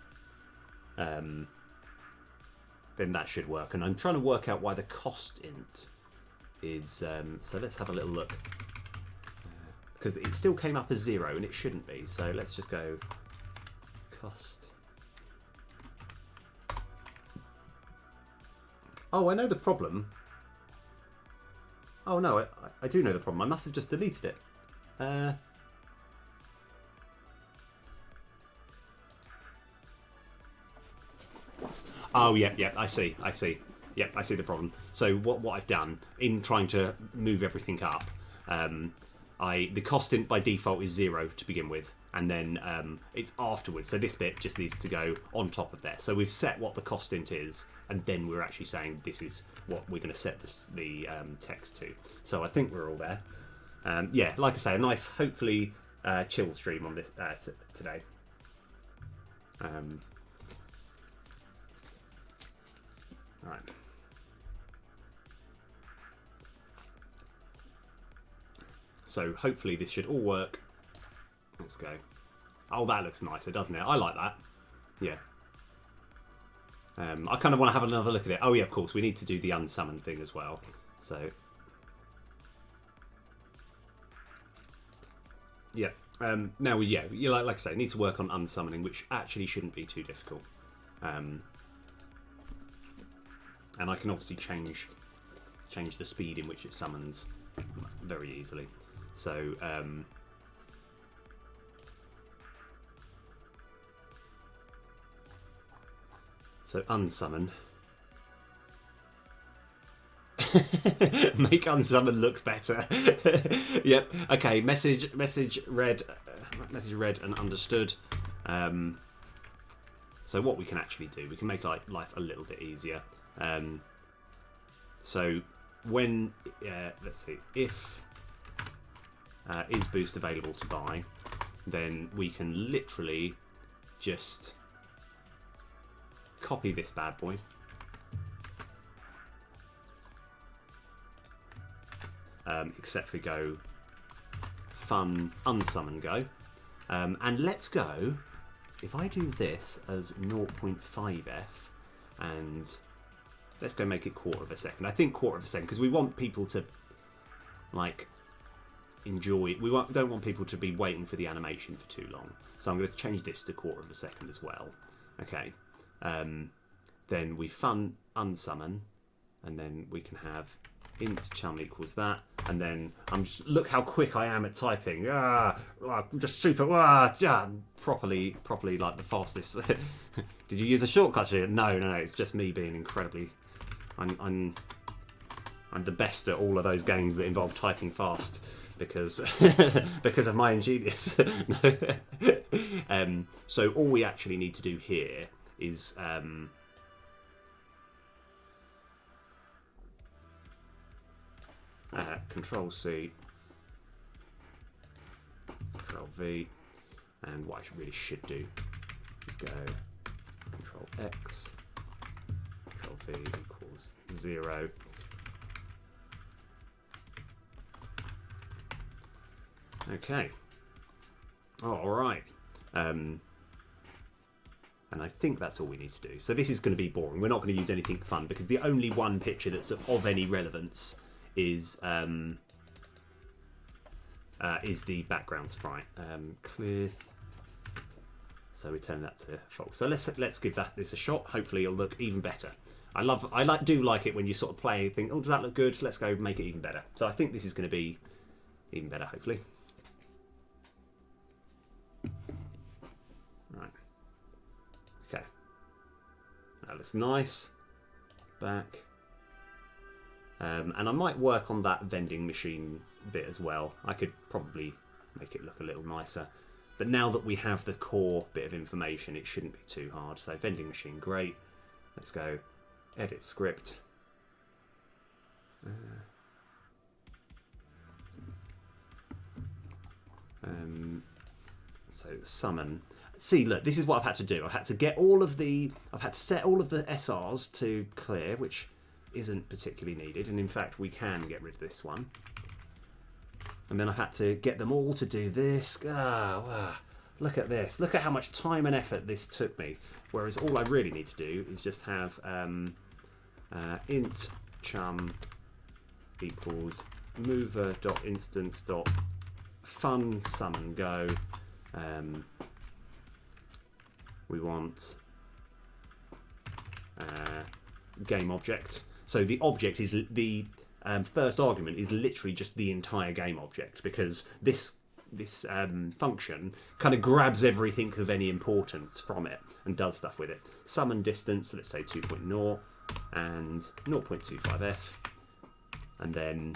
then that should work. And I'm trying to work out why the cost int is, so let's have a little look. Because it still came up as 0 and it shouldn't be. So let's just go cost. Oh, I know the problem. Oh no, I do know the problem. I must have just deleted it. Oh, yeah, I see. Yep, I see the problem. So what I've done in trying to move everything up, the cost int by default is 0 to begin with, and then it's afterwards. So this bit just needs to go on top of there. So we've set what the cost int is, and then we're actually saying this is what we're going to set the text to. So I think we're all there. Yeah, like I say, a nice, hopefully chill stream on this today. Right. So hopefully this should all work. Let's go. Oh, that looks nicer, doesn't it? I like that. Yeah. I kind of want to have another look at it. Oh yeah, of course, we need to do the unsummon thing as well. So, yeah. Now, yeah, you like I say, need to work on unsummoning, which actually shouldn't be too difficult. And I can obviously change the speed in which it summons very easily. So, unsummon. Make unsummon look better. Yep. Okay. Message read and understood. So what we can actually do, we can make life a little bit easier. So when let's see, if is boost available to buy, then we can literally just copy this bad boy. Except for go fun unsummon go. And let's go, if I do this as 0.5f and let's go make it quarter of a second. I think quarter of a second because we want people to like enjoy. Don't want people to be waiting for the animation for too long. So I'm going to change this to quarter of a second as well. Okay. Then we fun unsummon, and then we can have int chum equals that, and then look how quick I am at typing. Just super. Properly like the fastest. Did you use a shortcut here? No. It's just me being incredibly. I'm the best at all of those games that involve typing fast because of my ingenious. So all we actually need to do here is Control C, Control V, and what I really should do is go Control X, Control V equals 0. Okay. Oh, all right. And I think that's all we need to do. So this is going to be boring. We're not going to use anything fun because the only one picture that's of any relevance is the background sprite. Clear. So we turn that to false. So let's give this a shot. Hopefully it'll look even better. I do like it when you sort of play and think, oh, does that look good? Let's go make it even better. So I think this is going to be even better, hopefully. Right. Okay. That looks nice. Back. And I might work on that vending machine bit as well. I could probably make it look a little nicer. But now that we have the core bit of information, it shouldn't be too hard. So vending machine, great. Let's go edit script. So summon. See, look, this is what I've had to do. I've had to set all of the SRs to clear, which isn't particularly needed, and in fact we can get rid of this one. And then I had to get them all to do this. Wow. Look at this. Look at how much time and effort this took me. Whereas all I really need to do is just have int chum equals mover.instance.fun summon go. We want game object. So the object is the first argument is literally just the entire game object, because this function kind of grabs everything of any importance from it and does stuff with it. Summon distance, let's say 2.0 and 0.25f, and then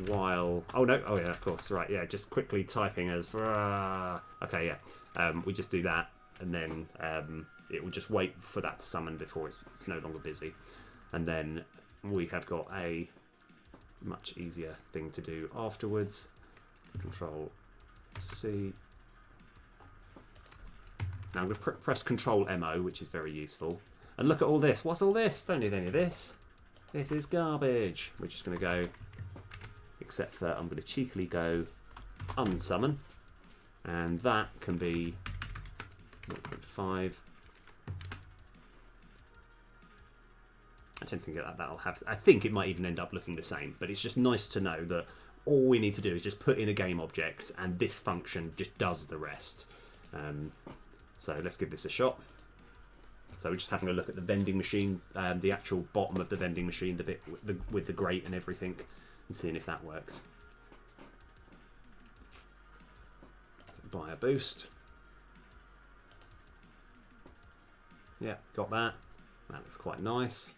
while yeah, of course, right, yeah, just quickly typing as okay, yeah, we just do that, and then it will just wait for that to summon before it's no longer busy. And then we have got a much easier thing to do afterwards. Control C. Now I'm going to press Control MO, which is very useful. And look at all this. What's all this? Don't need any of this. This is garbage. We're just going to go except for I'm going to cheekily go unsummon, and that can be 0.5. I don't think that'll have. I think it might even end up looking the same, but it's just nice to know that all we need to do is just put in a game object, and this function just does the rest. So let's give this a shot. So we're just having a look at the vending machine, the actual bottom of the vending machine, the bit with the grate and everything, and seeing if that works. So buy a boost. Yeah, got that. That looks quite nice.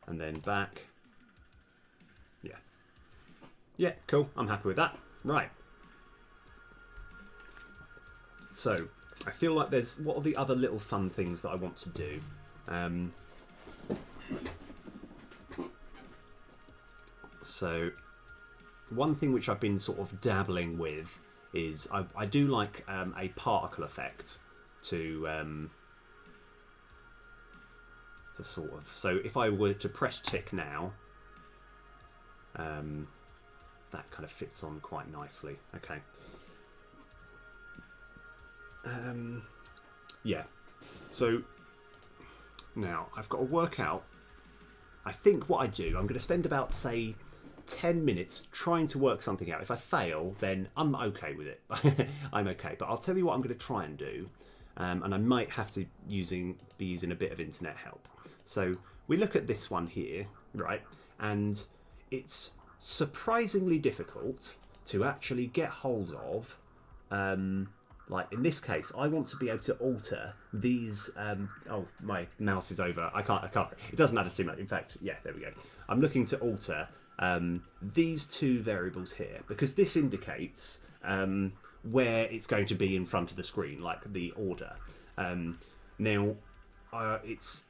And then back. Yeah. Yeah, cool. I'm happy with that. Right. So, I feel like there's... What are the other little fun things that I want to do? So, one thing which I've been sort of dabbling with is I do like a particle effect to sort of... So, if I were to press tick now, that kind of fits on quite nicely. Okay. Yeah. So now I've got to work out. I think what I do, I'm going to spend about, say, 10 minutes trying to work something out. If I fail, then I'm okay with it. I'm okay. But I'll tell you what I'm going to try and do, and I might have to be using a bit of internet help. So we look at this one here, right? And it's surprisingly difficult to actually get hold of. Like in this case, I want to be able to alter these. Oh, my mouse is over. I can't. It doesn't matter too much. In fact, yeah, there we go. I'm looking to alter these two variables here because this indicates where it's going to be in front of the screen, like the order. Now, it's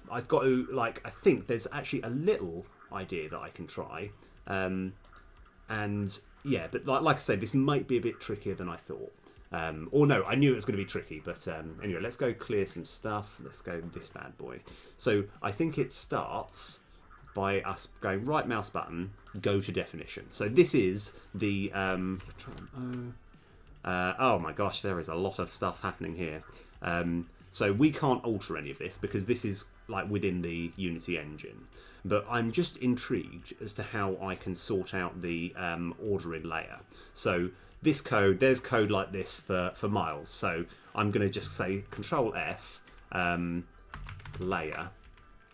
I've got to I think there's actually a little idea that I can try, and. Yeah, but like I said, this might be a bit trickier than I thought. Or no, I knew it was going to be tricky, but anyway, let's go clear some stuff. Let's go this bad boy. So I think it starts by us going right mouse button, go to definition. So this is the... oh my gosh, there is a lot of stuff happening here. So we can't alter any of this because this is like within the Unity engine. But I'm just intrigued as to how I can sort out the ordering layer. So this code, there's code like this for miles. So I'm going to just say Control F, layer.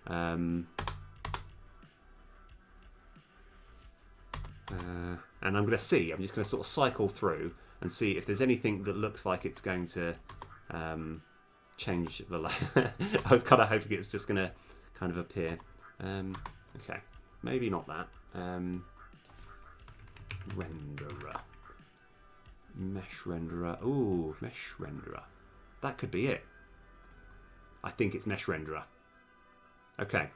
And I'm going to see, I'm just going to sort of cycle through and see if there's anything that looks like it's going to change the layer. I was kind of hoping it's just going to kind of appear. Okay, maybe not that. Renderer. Mesh renderer. Ooh, mesh renderer. That could be it. I think it's mesh renderer. Okay.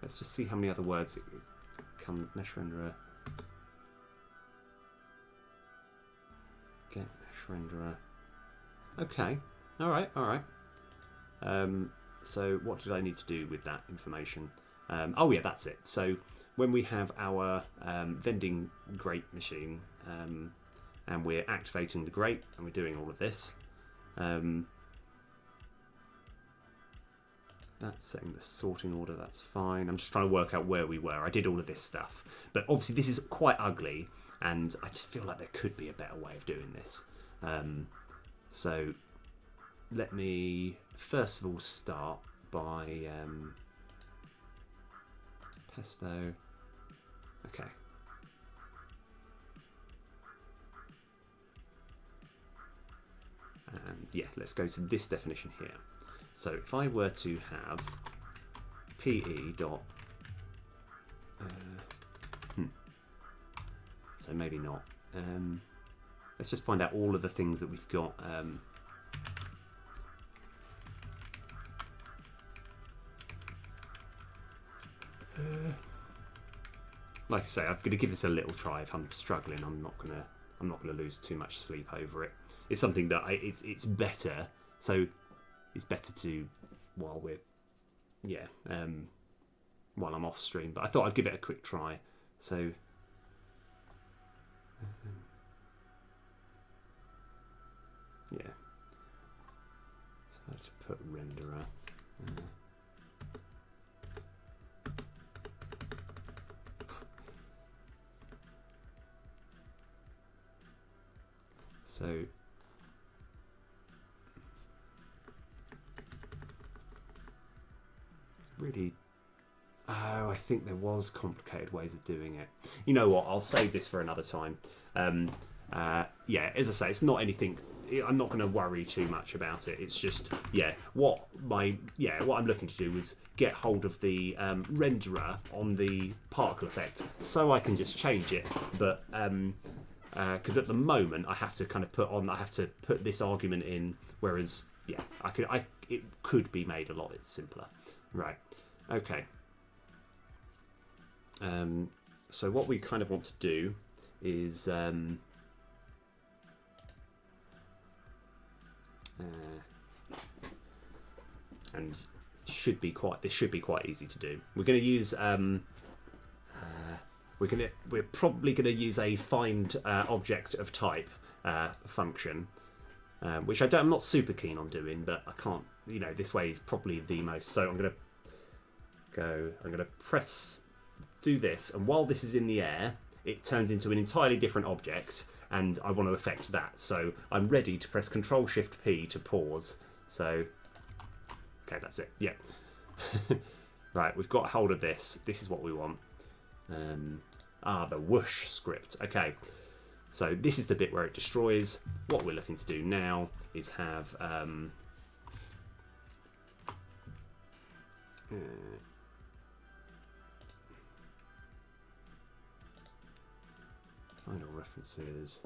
Let's just see how many other words it come. Mesh renderer. Get mesh renderer. Okay. All right. All right. So what did I need to do with that information? Oh yeah, that's it. So when we have our vending grate machine and we're activating the grate and we're doing all of this, that's setting the sorting order, that's fine. I'm just trying to work out where we were. I did all of this stuff. But obviously this is quite ugly and I just feel like there could be a better way of doing this. So let me first of all start by pesto. Okay. And yeah, let's go to this definition here. So if I were to have pe dot, so maybe not. Let's just find out all of the things that we've got. Like I say, I'm going to give this a little try. If I'm struggling, I'm not going to lose too much sleep over it. It's something that it's better. So it's better to, while we're yeah, while I'm off stream. But I thought I'd give it a quick try. So. Yeah. So I have to put renderer. So it's really. Oh, I think there was complicated ways of doing it. You know what? I'll save this for another time. Yeah, as I say, it's not anything. I'm not going to worry too much about it. It's just, yeah, what I'm looking to do is get hold of the renderer on the particle effect, so I can just change it. But because at the moment I have to kind of put this argument in, whereas yeah, it could be made a lot simpler. Right. Okay. So what we kind of want to do is and this should be quite easy to do. We're going to use we're probably going to use a find object of type function, which I'm not super keen on doing, but I can't. You know, this way is probably the most. So I'm going to do this, and while this is in the air, it turns into an entirely different object, and I want to affect that. So I'm ready to press Control-Shift-P to pause. So, okay, that's it. Yeah. Right, we've got hold of this. This is what we want. The whoosh script. Okay, so this is the bit where it destroys. What we're looking to do now is have final references.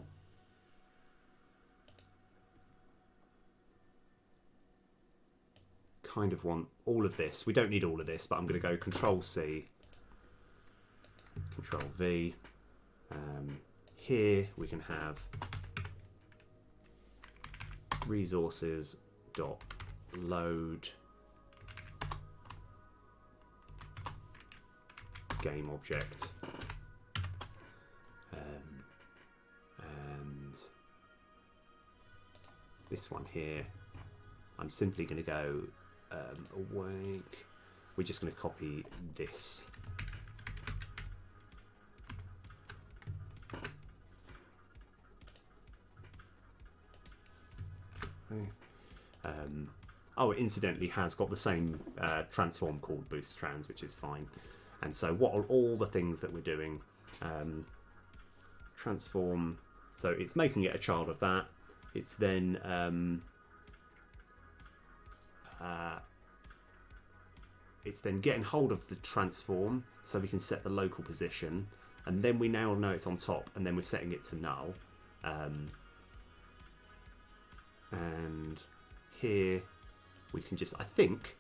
Kind of want all of this. We don't need all of this, but I'm going to go Control-C, Control-V. Here we can have resources dot load game object, and this one here, I'm simply going to go awake. We're just going to copy this. It incidentally has got the same transform called Boost Trans, which is fine. And so what are all the things that we're doing? Transform, so it's making it a child of that. It's then getting hold of the transform, so we can set the local position, and then we now know it's on top, and then we're setting it to null. And here we can just, I think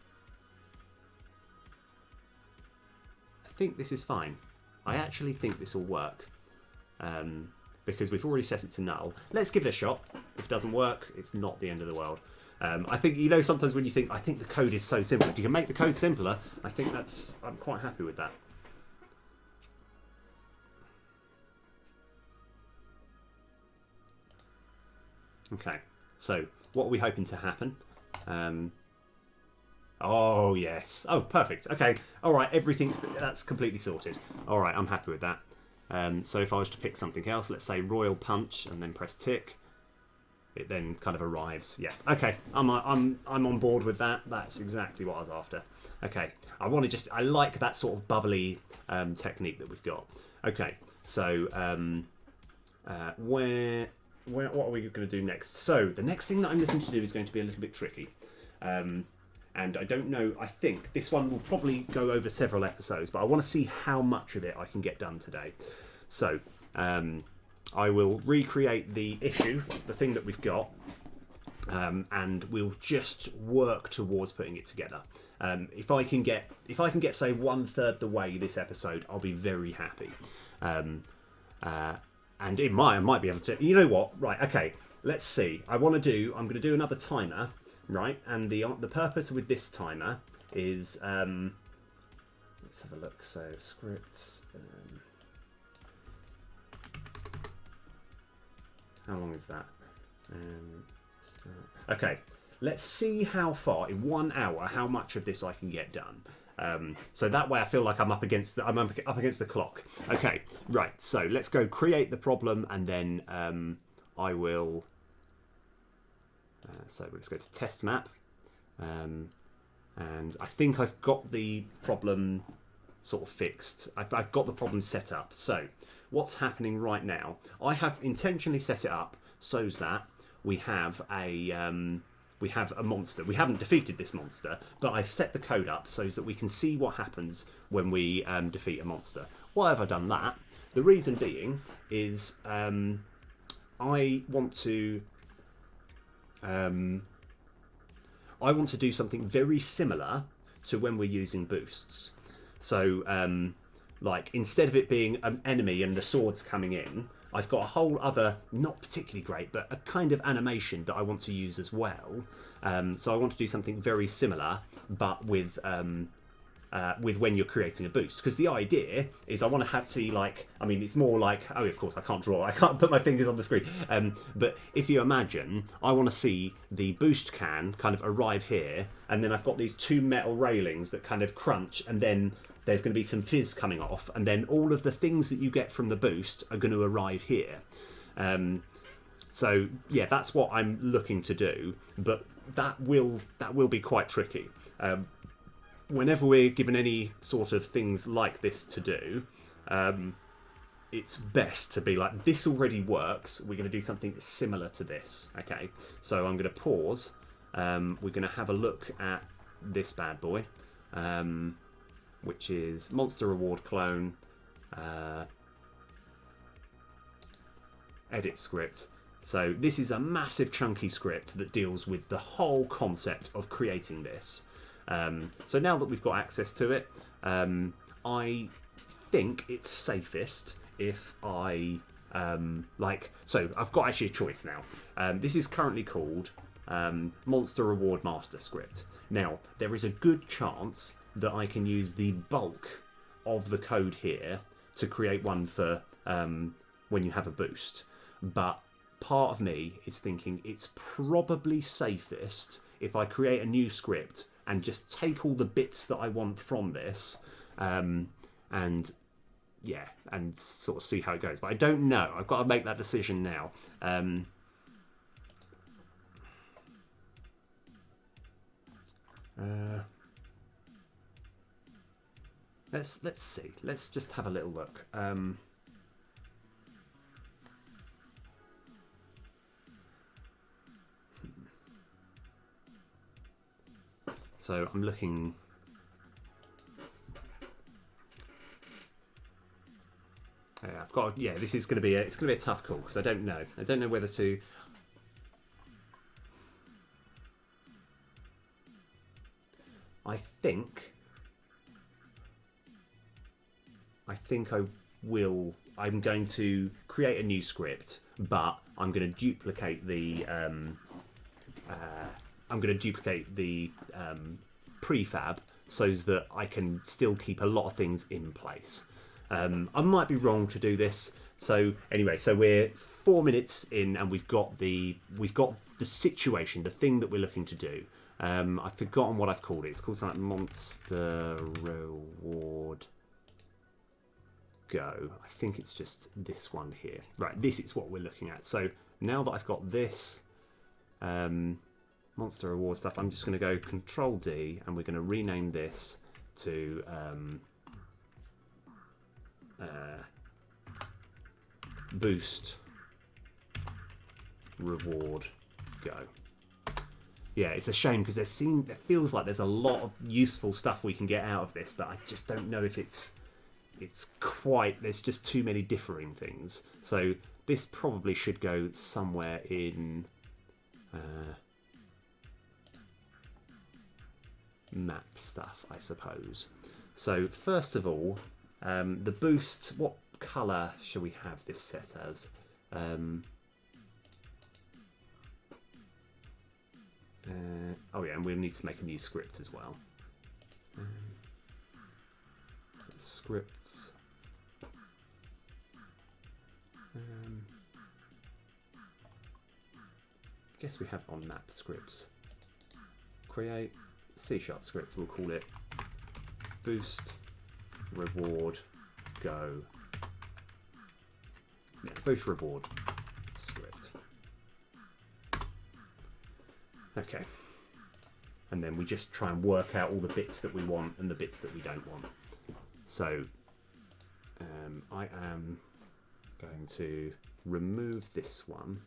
this is fine. I actually think this will work, because we've already set it to null. Let's give it a shot. If it doesn't work, it's not the end of the world. I think, you know, sometimes when you think, I think the code is so simple, if you can make the code simpler, I think I'm quite happy with that. Okay, so what are we hoping to happen? Oh, yes. Oh, perfect. Okay. All right. That's completely sorted. All right. I'm happy with that. So if I was to pick something else, let's say Royal Punch, and then press tick, it then kind of arrives. Yeah. Okay. I'm on board with that. That's exactly what I was after. Okay. I like that sort of bubbly technique that we've got. Okay. So what are we going to do next? So the next thing that I'm looking to do is going to be a little bit tricky. And I don't know, I think this one will probably go over several episodes, but I want to see how much of it I can get done today. So I will recreate the issue, the thing that we've got, and we'll just work towards putting it together. If I can get say 1/3 the way this episode, I'll be very happy. And I might be able to, you know what, right, okay, let's see. I'm going to do another timer. Right, and the purpose with this timer is let's have a look. So scripts. How long is that? Okay, let's see how far in 1 hour how much of this I can get done. So that way I feel like I'm up against the clock. Okay, right. So let's go create the problem, and then I will. So let's go to test map, and I think I've got the problem sort of fixed. I've got the problem set up. So what's happening right now? I have intentionally set it up so that we have a monster. We haven't defeated this monster, but I've set the code up so that we can see what happens when we defeat a monster. Why have I done that? The reason being is I want to do something very similar to when we're using boosts. So, like, instead of it being an enemy and the swords coming in, I've got a whole other, not particularly great, but a kind of animation that I want to use as well. So I want to do something very similar, but with when you're creating a boost. Because the idea is I want to see, like, I mean, it's more like, oh, of course, I can't draw. I can't put my fingers on the screen. But if you imagine, I want to see the boost can kind of arrive here, and then I've got these two metal railings that kind of crunch, and then there's going to be some fizz coming off, and then all of the things that you get from the boost are going to arrive here. So yeah, that's what I'm looking to do, but that will be quite tricky. Whenever we're given any sort of things like this to do, it's best to be like, this already works, we're going to do something similar to this. Okay, so I'm going to pause. We're going to have a look at this bad boy. Which is Monster Reward Clone, edit script. So this is a massive chunky script that deals with the whole concept of creating this. So now that we've got access to it, I think it's safest if I, so I've got actually a choice now. This is currently called Monster Reward Master Script. Now, there is a good chance that I can use the bulk of the code here to create one for when you have a boost. But part of me is thinking it's probably safest if I create a new script and just take all the bits that I want from this and sort of see how it goes. But I don't know. I've got to make that decision now. Let's see. Let's just have a little look. So I'm looking. I've got. Yeah, this is going to be it's going to be a tough call because I don't know. I don't know whether to. I think I will. I'm going to create a new script, but I'm going to duplicate the. I'm going to duplicate the prefab so that I can still keep a lot of things in place. I might be wrong to do this. So anyway, so we're 4 minutes in, and we've got the situation, the thing that we're looking to do. I've forgotten what I've called it. It's called something like Monster Reward Go. I think it's just this one here. Right, this is what we're looking at. So now that I've got this Monster Reward stuff, I'm just going to go Control D, and we're going to rename this to Boost Reward Go. Yeah, it's a shame because it feels like there's a lot of useful stuff we can get out of this, but I just don't know if it's quite. There's just too many differing things. So this probably should go somewhere in map stuff, I suppose. So first of all, the boost. What colour shall we have this set as? Oh yeah, and we'll need to make a new script as well. scripts. Guess we have on map scripts. Create C# script. We'll call it boost reward go. Yeah, boost reward script. Okay. And then we just try and work out all the bits that we want and the bits that we don't want. So I am going to remove this one.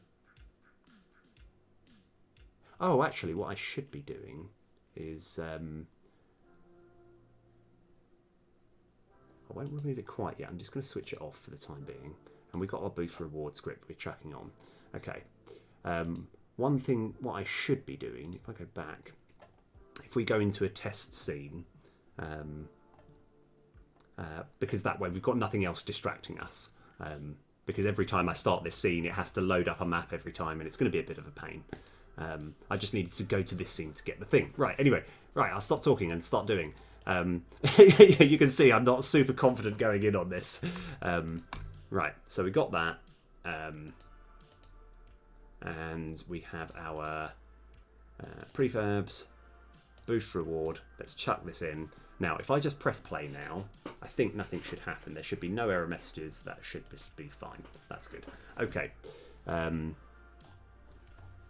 Oh, actually, what I should be doing is I won't remove it quite yet. I'm just going to switch it off for the time being. And we've got our boost reward script we're tracking on. Okay. One thing, what I should be doing, if I go back, if we go into a test scene, because that way we've got nothing else distracting us. Because every time I start this scene, it has to load up a map every time, and it's going to be a bit of a pain. I just needed to go to this scene to get the thing. Right, anyway, right, I'll stop talking and start doing. You can see I'm not super confident going in on this. Right, so we got that. And we have our prefabs, boost reward. Let's chuck this in. Now, if I just press play now, I think nothing should happen. There should be no error messages. That should be fine. That's good. Okay.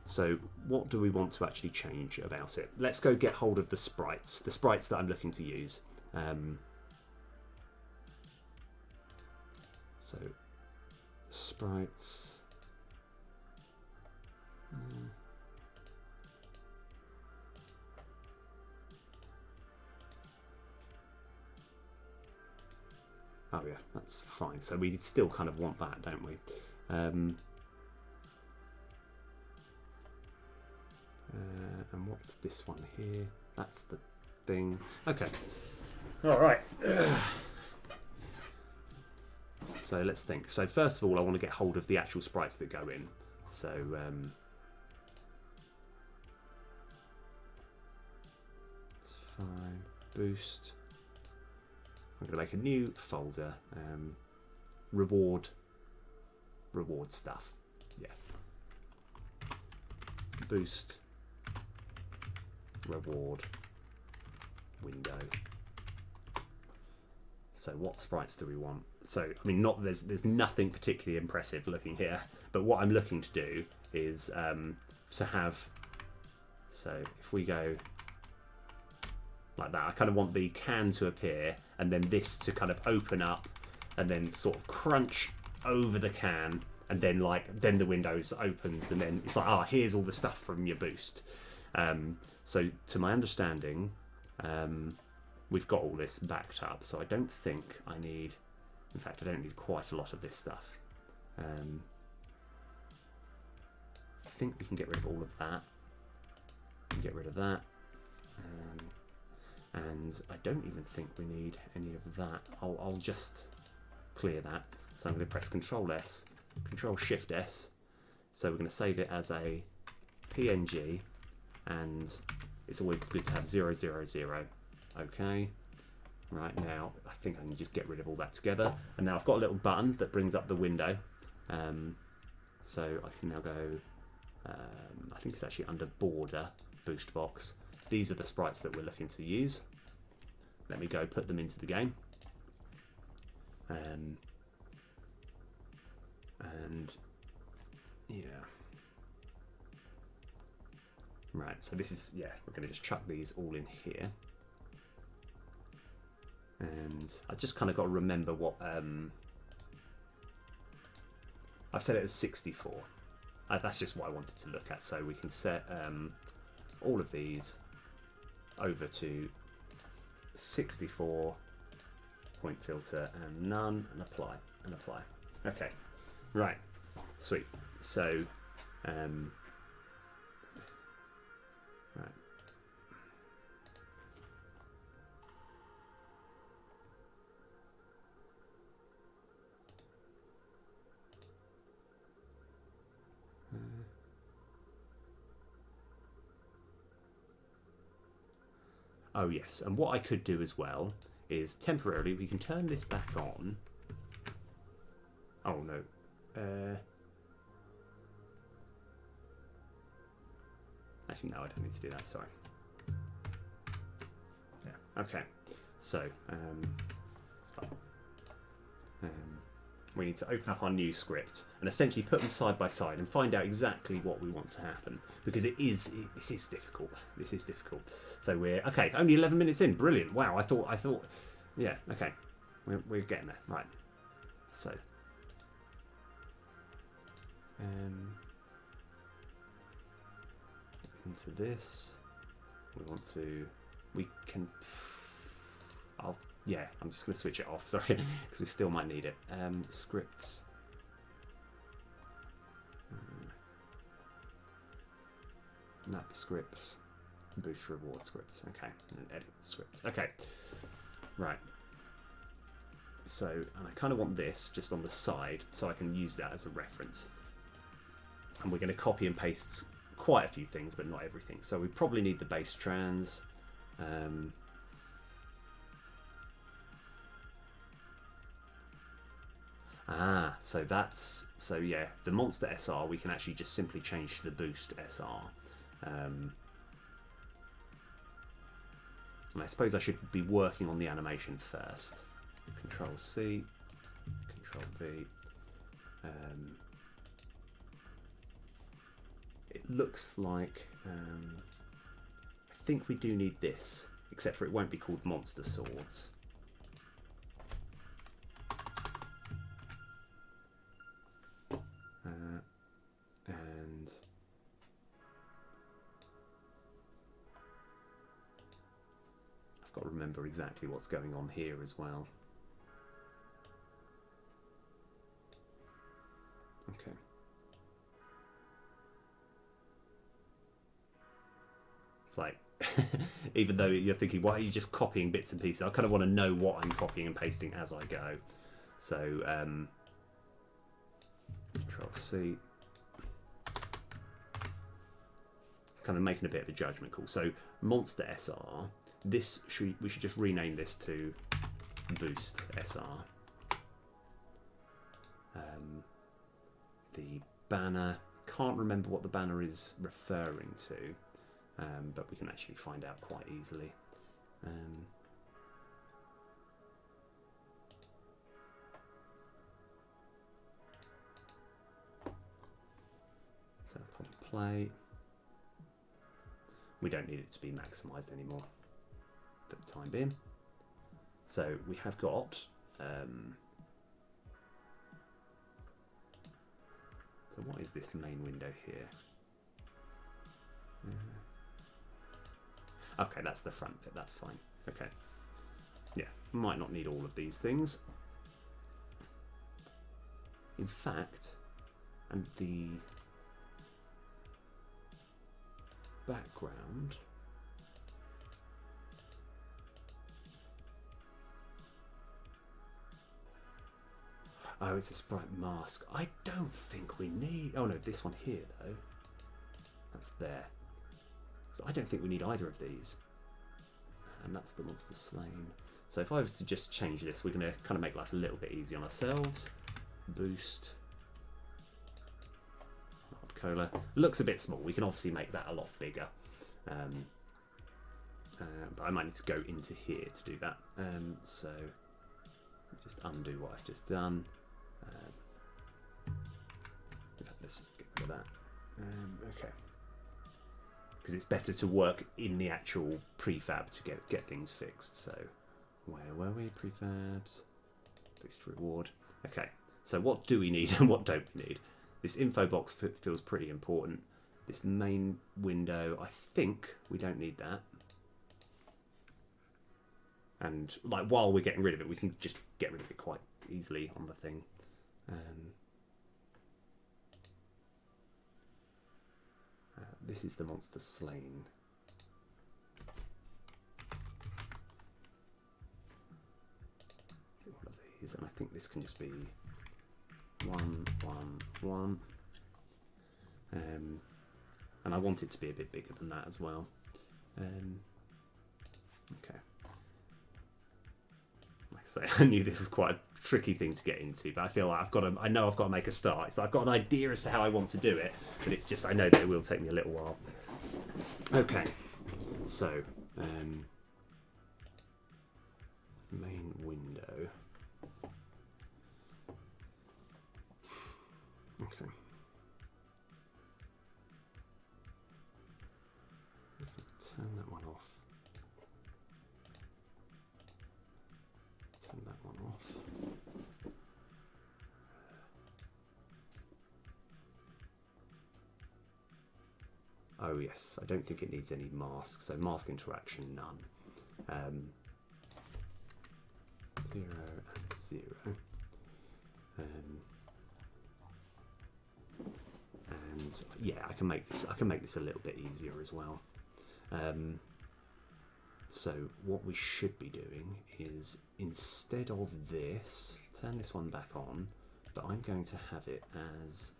So what do we want to actually change about it? Let's go get hold of the sprites that I'm looking to use. So sprites. Oh yeah, that's fine. So we still kind of want that, don't we? And what's this one here? That's the thing. Okay. All right. So let's think. So first of all, I want to get hold of the actual sprites that go in. So it's fine. Boost. I'm going to make a new folder. Reward stuff. Yeah. Boost. Reward. Window. So what sprites do we want? So I mean, there's nothing particularly impressive looking here, but what I'm looking to do is to have. So if we go like that, I kind of want the can to appear, and then this to kind of open up, and then sort of crunch over the can, and then then the windows opens, and then it's like, here's all the stuff from your boost. So to my understanding, we've got all this backed up, so I don't think I need. In fact, I don't need quite a lot of this stuff. I think we can get rid of all of that. Get rid of that. And I don't even think we need any of that. I'll just clear that. So I'm going to press Control S, Control Shift S. So we're going to save it as a PNG, and it's always good to have 000. Okay. Right, now I think I can just get rid of all that together. And now I've got a little button that brings up the window. So I can now go, I think it's actually under Border, Boost Box. These are the sprites that we're looking to use. Let me go put them into the game. And yeah. Right, so this is, yeah, we're going to just chuck these all in here. And I just kind of got to remember what I set it as 64. That's just what I wanted to look at. So we can set all of these over to 64, point filter, and none, and apply, and apply. Okay, right, sweet. So, right. Oh yes, and what I could do as well is temporarily we can turn this back on. Oh no. Actually, no, I don't need to do that. Sorry. Yeah. Okay. So it's fine. We need to open up our new script and essentially put them side by side and find out exactly what we want to happen, because this is difficult. This is difficult. So we're okay. Only 11 minutes in. Brilliant. Wow. I thought. Yeah. Okay. We're getting there. Right. So. Into this. We can. Yeah, I'm just going to switch it off, sorry, because we still might need it. Scripts. Map scripts. Boost reward scripts. Okay, and edit scripts. Okay, right. So, and I kind of want this just on the side, so I can use that as a reference. And we're going to copy and paste quite a few things, but not everything. So we probably need the base trans. So yeah, the monster SR we can actually just simply change to the boost SR. And I suppose I should be working on the animation first. Control C, Control V. It looks like I think we do need this, except for it won't be called monster swords. And I've got to remember exactly what's going on here as well. Okay. It's like, even though you're thinking, why are you just copying bits and pieces? I kind of want to know what I'm copying and pasting as I go. So, Control C. Kind of making a bit of a judgment call. So, Monster SR. We should just rename this to Boost SR. The banner. Can't remember what the banner is referring to, but we can actually find out quite easily. So upon play, we don't need it to be maximized anymore for the time being. So we have got so what is this main window here? Okay, that's the front bit, that's fine. Okay. Yeah, might not need all of these things. In fact, and the background. Oh, it's a sprite mask. I don't think we need... Oh no, this one here though. That's there. So I don't think we need either of these. And that's the monster slain. So if I was to just change this, we're going to kind of make life a little bit easy on ourselves. Boost. Hard cola. Looks a bit small. We can obviously make that a lot bigger. But I might need to go into here to do that. So just undo what I've just done. Let's just get rid of that. Okay. Because it's better to work in the actual prefab to get things fixed. So where were we? Prefabs. Boost reward. Okay. So what do we need and what don't we need? This info box feels pretty important. This main window, I think we don't need that. And like while we're getting rid of it, we can just get rid of it quite easily on the thing. This is the monster slain. One of these, and I think this can just be 1, 1, 1. And I want it to be a bit bigger than that as well. Okay. So I knew this was quite a tricky thing to get into, but I feel like I know I've got to make a start. So I've got an idea as to how I want to do it, but it's just, I know that it will take me a little while. Okay, so, main window. Okay. Turn that one off. Turn that one off. Oh yes, I don't think it needs any masks, so mask interaction, none. 0 and 0. And yeah, I can make this a little bit easier as well. So what we should be doing is, instead of this, turn this one back on, but I'm going to have it as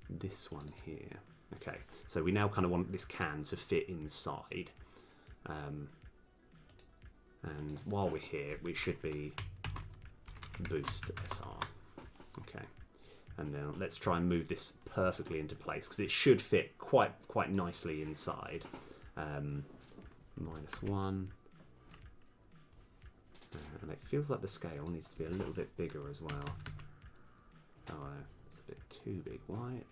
this one here. Okay, so we now kind of want this can to fit inside. And while we're here, we should be boost SR. Okay, and then let's try and move this perfectly into place, because it should fit quite nicely inside. -1. And it feels like the scale needs to be a little bit bigger as well. Oh, it's a bit too big. Why?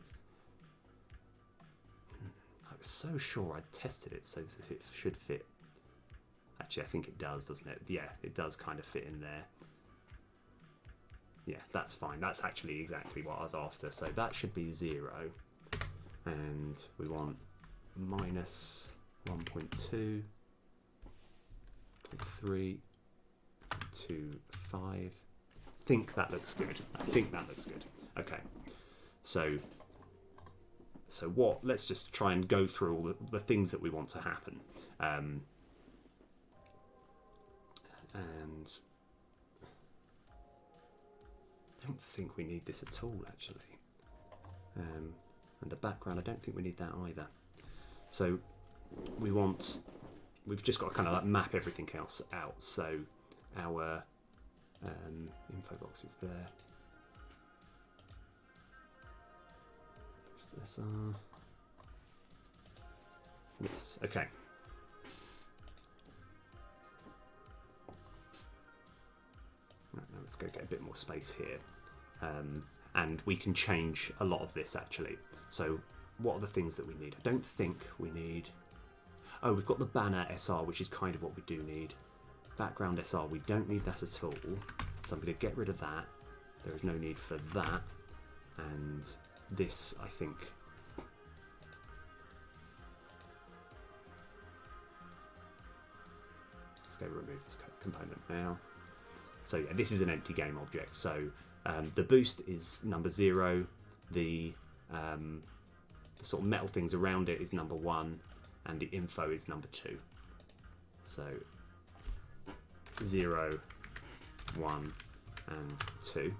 I was so sure I'd tested it so that it should fit. Actually, I think it does, doesn't it? Yeah, it does kind of fit in there. Yeah, that's fine. That's actually exactly what I was after. So that should be 0. And we want -1.2, 3, 2, 5. I think that looks good. Okay. So what? Let's just try and go through all the things that we want to happen. And I don't think we need this at all, actually. And the background, I don't think we need that either. So we've just got to kind of like map everything else out. So our info box is there. Yes, okay. Right, now let's go get a bit more space here. And we can change a lot of this actually. So what are the things that we need? I don't think we need... Oh, we've got the banner SR, which is kind of what we do need. Background SR, we don't need that at all. So I'm going to get rid of that. There is no need for that. And this, I think... Let's go remove this component now. So yeah, this is an empty game object. So the boost is number 0. The sort of metal things around it is number 1. And the info is number 2. So 0, 1, and 2.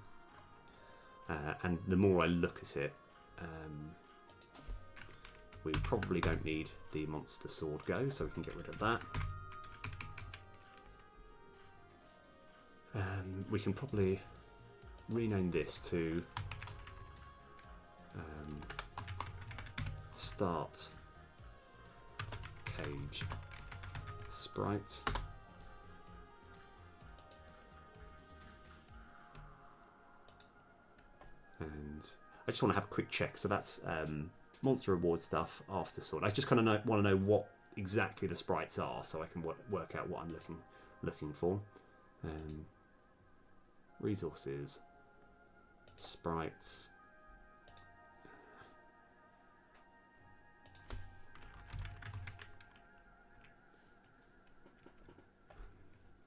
And the more I look at it, we probably don't need the monster sword go, so we can get rid of that. We can probably rename this to start cage sprite. And I just want to have a quick check. So that's monster reward stuff after sword. I just kind of want to know what exactly the sprites are, so I can work out what I'm looking for. Resources, sprites.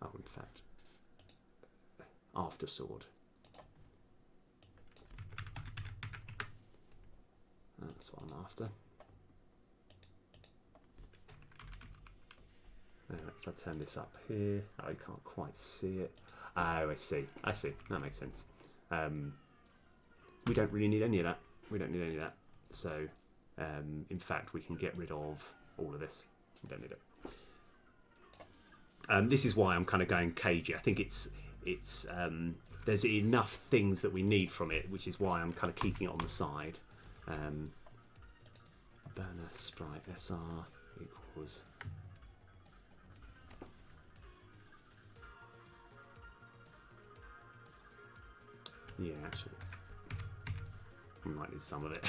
Oh, in fact, after sword. That's what I'm after. If I turn this up here, I can't quite see it. Oh, I see. That makes sense. We don't really need any of that. So, in fact, we can get rid of all of this. We don't need it. This is why I'm kind of going cagey. I think it's there's enough things that we need from it, which is why I'm kind of keeping it on the side. Burner sprite SR equals. Yeah, actually, we might need some of it.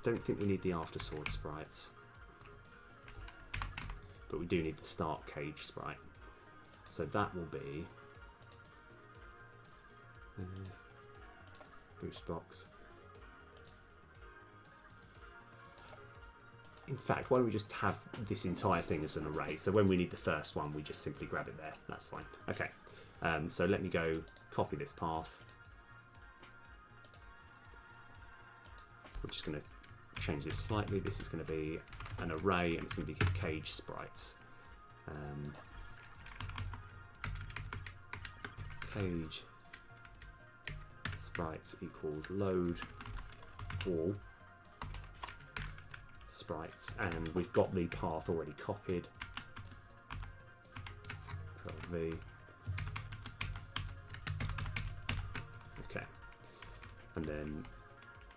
Don't think we need the after sword sprites, but we do need the start cage sprite. So that will be boost box. In fact, why don't we just have this entire thing as an array? So when we need the first one, we just simply grab it there. That's fine. Okay. So let me go copy this path. We're just going to change this slightly. This is going to be an array, and it's going to be cage sprites. Cage sprites equals load all sprites, and we've got the path already copied. Control V. Okay, and then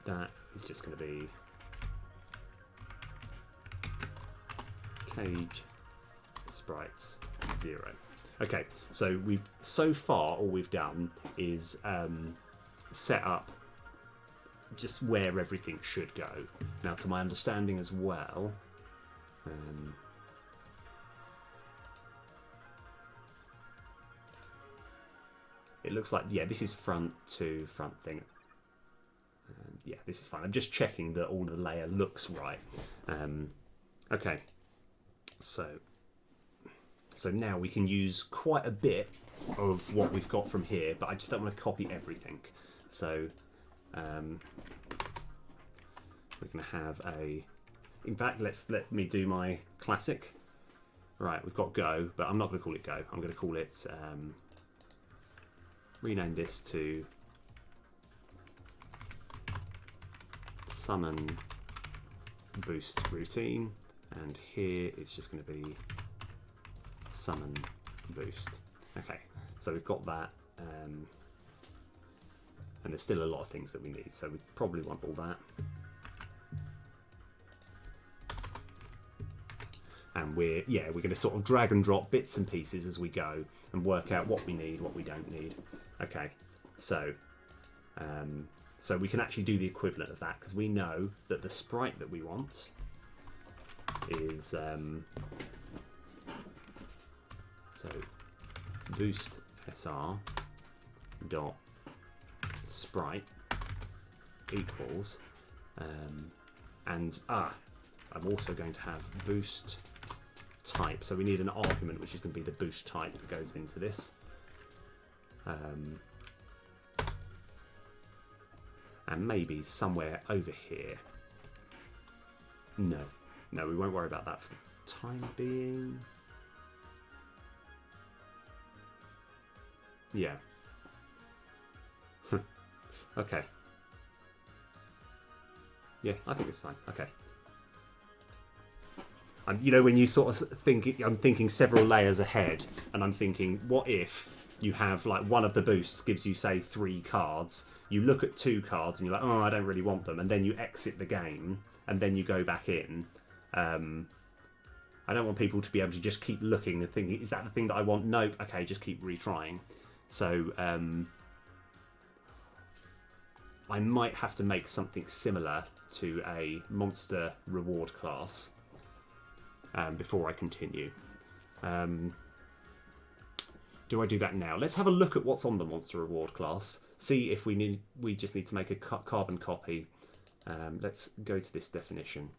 that is just going to be cage sprites 0. Okay, so so far all we've done is set up just where everything should go. Now, to my understanding as well, it looks like, yeah, this is front to front thing. Yeah, this is fine. I'm just checking that all the layer looks right. Okay, so now we can use quite a bit of what we've got from here, but I just don't want to copy everything. So we're going to have a. In fact, let me do my classic. Right, we've got go, but I'm not going to call it go. I'm going to call it. Rename this to summon boost routine, and here it's just going to be summon boost. Okay, so we've got that, and there's still a lot of things that we need, so we probably want all that. And we're going to sort of drag and drop bits and pieces as we go and work out what we need, what we don't need. Okay, so so we can actually do the equivalent of that, because we know that the sprite that we want is so boost SR dot sprite equals and I'm also going to have boost type, so we need an argument which is going to be the boost type that goes into this. And maybe somewhere over here. No, we won't worry about that for the time being. Yeah. Okay. Yeah, I think it's fine. Okay. You know, when you sort of think, I'm thinking several layers ahead, and I'm thinking, what if you have, like, one of the boosts gives you, say, 3 cards, you look at 2 cards and you're like, oh, I don't really want them, and then you exit the game, and then you go back in. I don't want people to be able to just keep looking and thinking, is that the thing that I want? Nope, okay, just keep retrying. So, I might have to make something similar to a monster reward class before I continue. Do I do that now? Let's have a look at what's on the monster reward class. See if we just need to make a carbon copy. Let's go to this definition.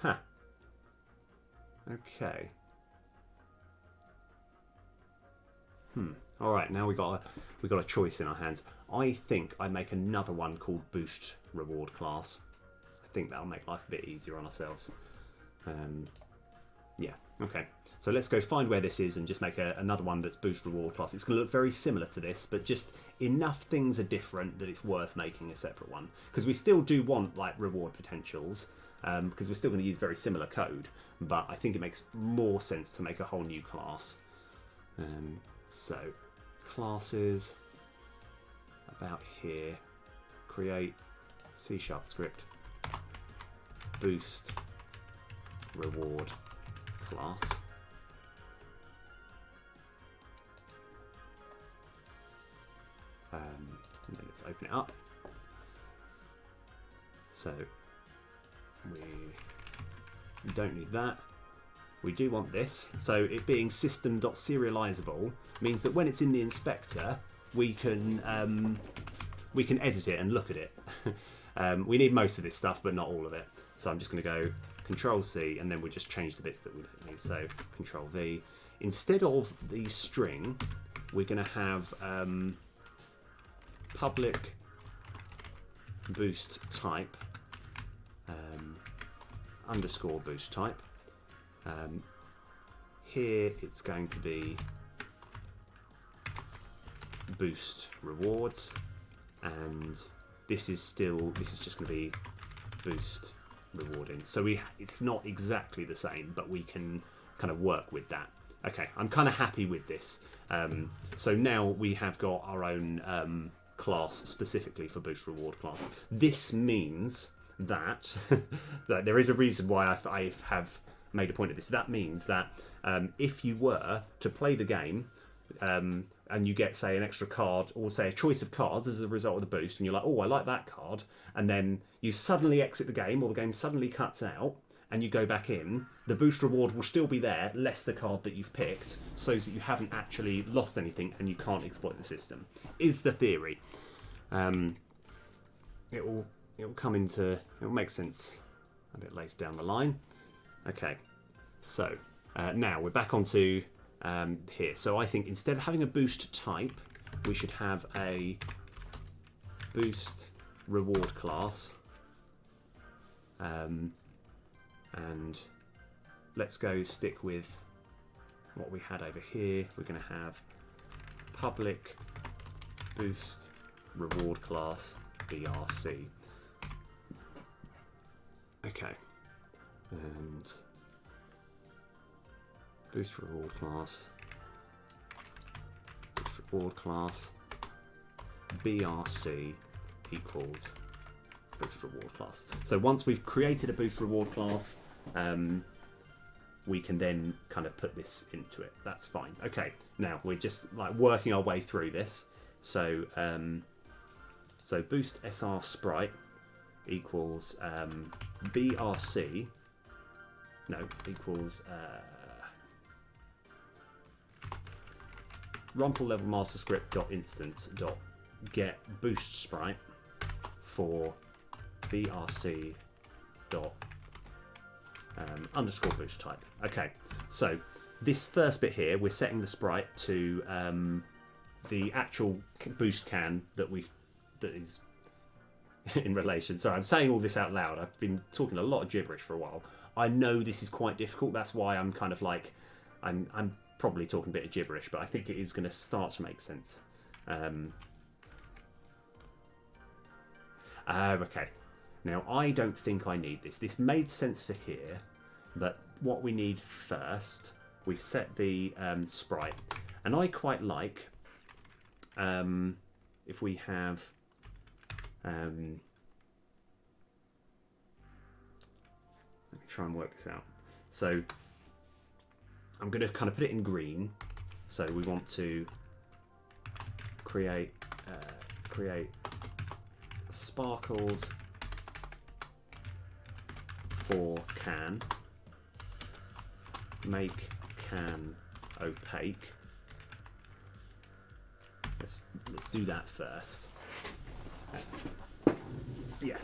Huh. Okay. All right, now we got a choice in our hands. I think I make another one called Boost Reward Class. I think that'll make life a bit easier on ourselves. Yeah. Okay. So let's go find where this is and just make another one that's boost reward class. It's going to look very similar to this, but just enough things are different that it's worth making a separate one. Because we still do want like reward potentials, because we're still going to use very similar code, but I think it makes more sense to make a whole new class. So classes, about here, create C# script boost reward class. And then let's open it up. So we don't need that. We do want this. So it being system.serializable means that when it's in the inspector, we can edit it and look at it. We need most of this stuff, but not all of it. So I'm just going to go Control C, and then we'll just change the bits that we don't need. So Control V. Instead of the string, we're going to have public boost type underscore boost type. Here it's going to be boost rewards, and this is just going to be boost rewarding. So it's not exactly the same, but we can kind of work with that. Okay, I'm kind of happy with this. So now we have got our own class specifically for boost reward class. This means that that there is a reason why I have made a point of this. That means that if you were to play the game and you get, say, an extra card or, say, a choice of cards as a result of the boost, and you're like, oh, I like that card, and then you suddenly exit the game, or the game suddenly cuts out, and you go back in, the boost reward will still be there, less the card that you've picked, so that you haven't actually lost anything and you can't exploit the system, is the theory. It will make sense a bit later down the line. Okay, so now we're back onto here. So I think instead of having a boost type, we should have a boost reward class. And let's go stick with what we had over here. We're going to have public boost reward class BRC. Okay. And boost reward class BRC equals boost reward class. So once we've created a boost reward class, we can then kind of put this into it. That's fine. Okay, now we're just like working our way through this. So so boost SR sprite equals BRC. No, equals Rumpel level master script dot instance dot get boost sprite for BRC dot underscore boost type. Okay, so this first bit here, we're setting the sprite to the actual boost can that is in relation. Sorry, I'm saying all this out loud. I've been talking a lot of gibberish for a while. I know this is quite difficult. That's why I'm kind of like I'm probably talking a bit of gibberish, but I think it is going to start to make sense. Okay. Now, I don't think I need this. This made sense for here, but what we need first, we set the sprite. And I quite like if we have let me try and work this out. So I'm going to kind of put it in green. So we want to create sparkles for can, make can opaque. Let's do that first. Yeah.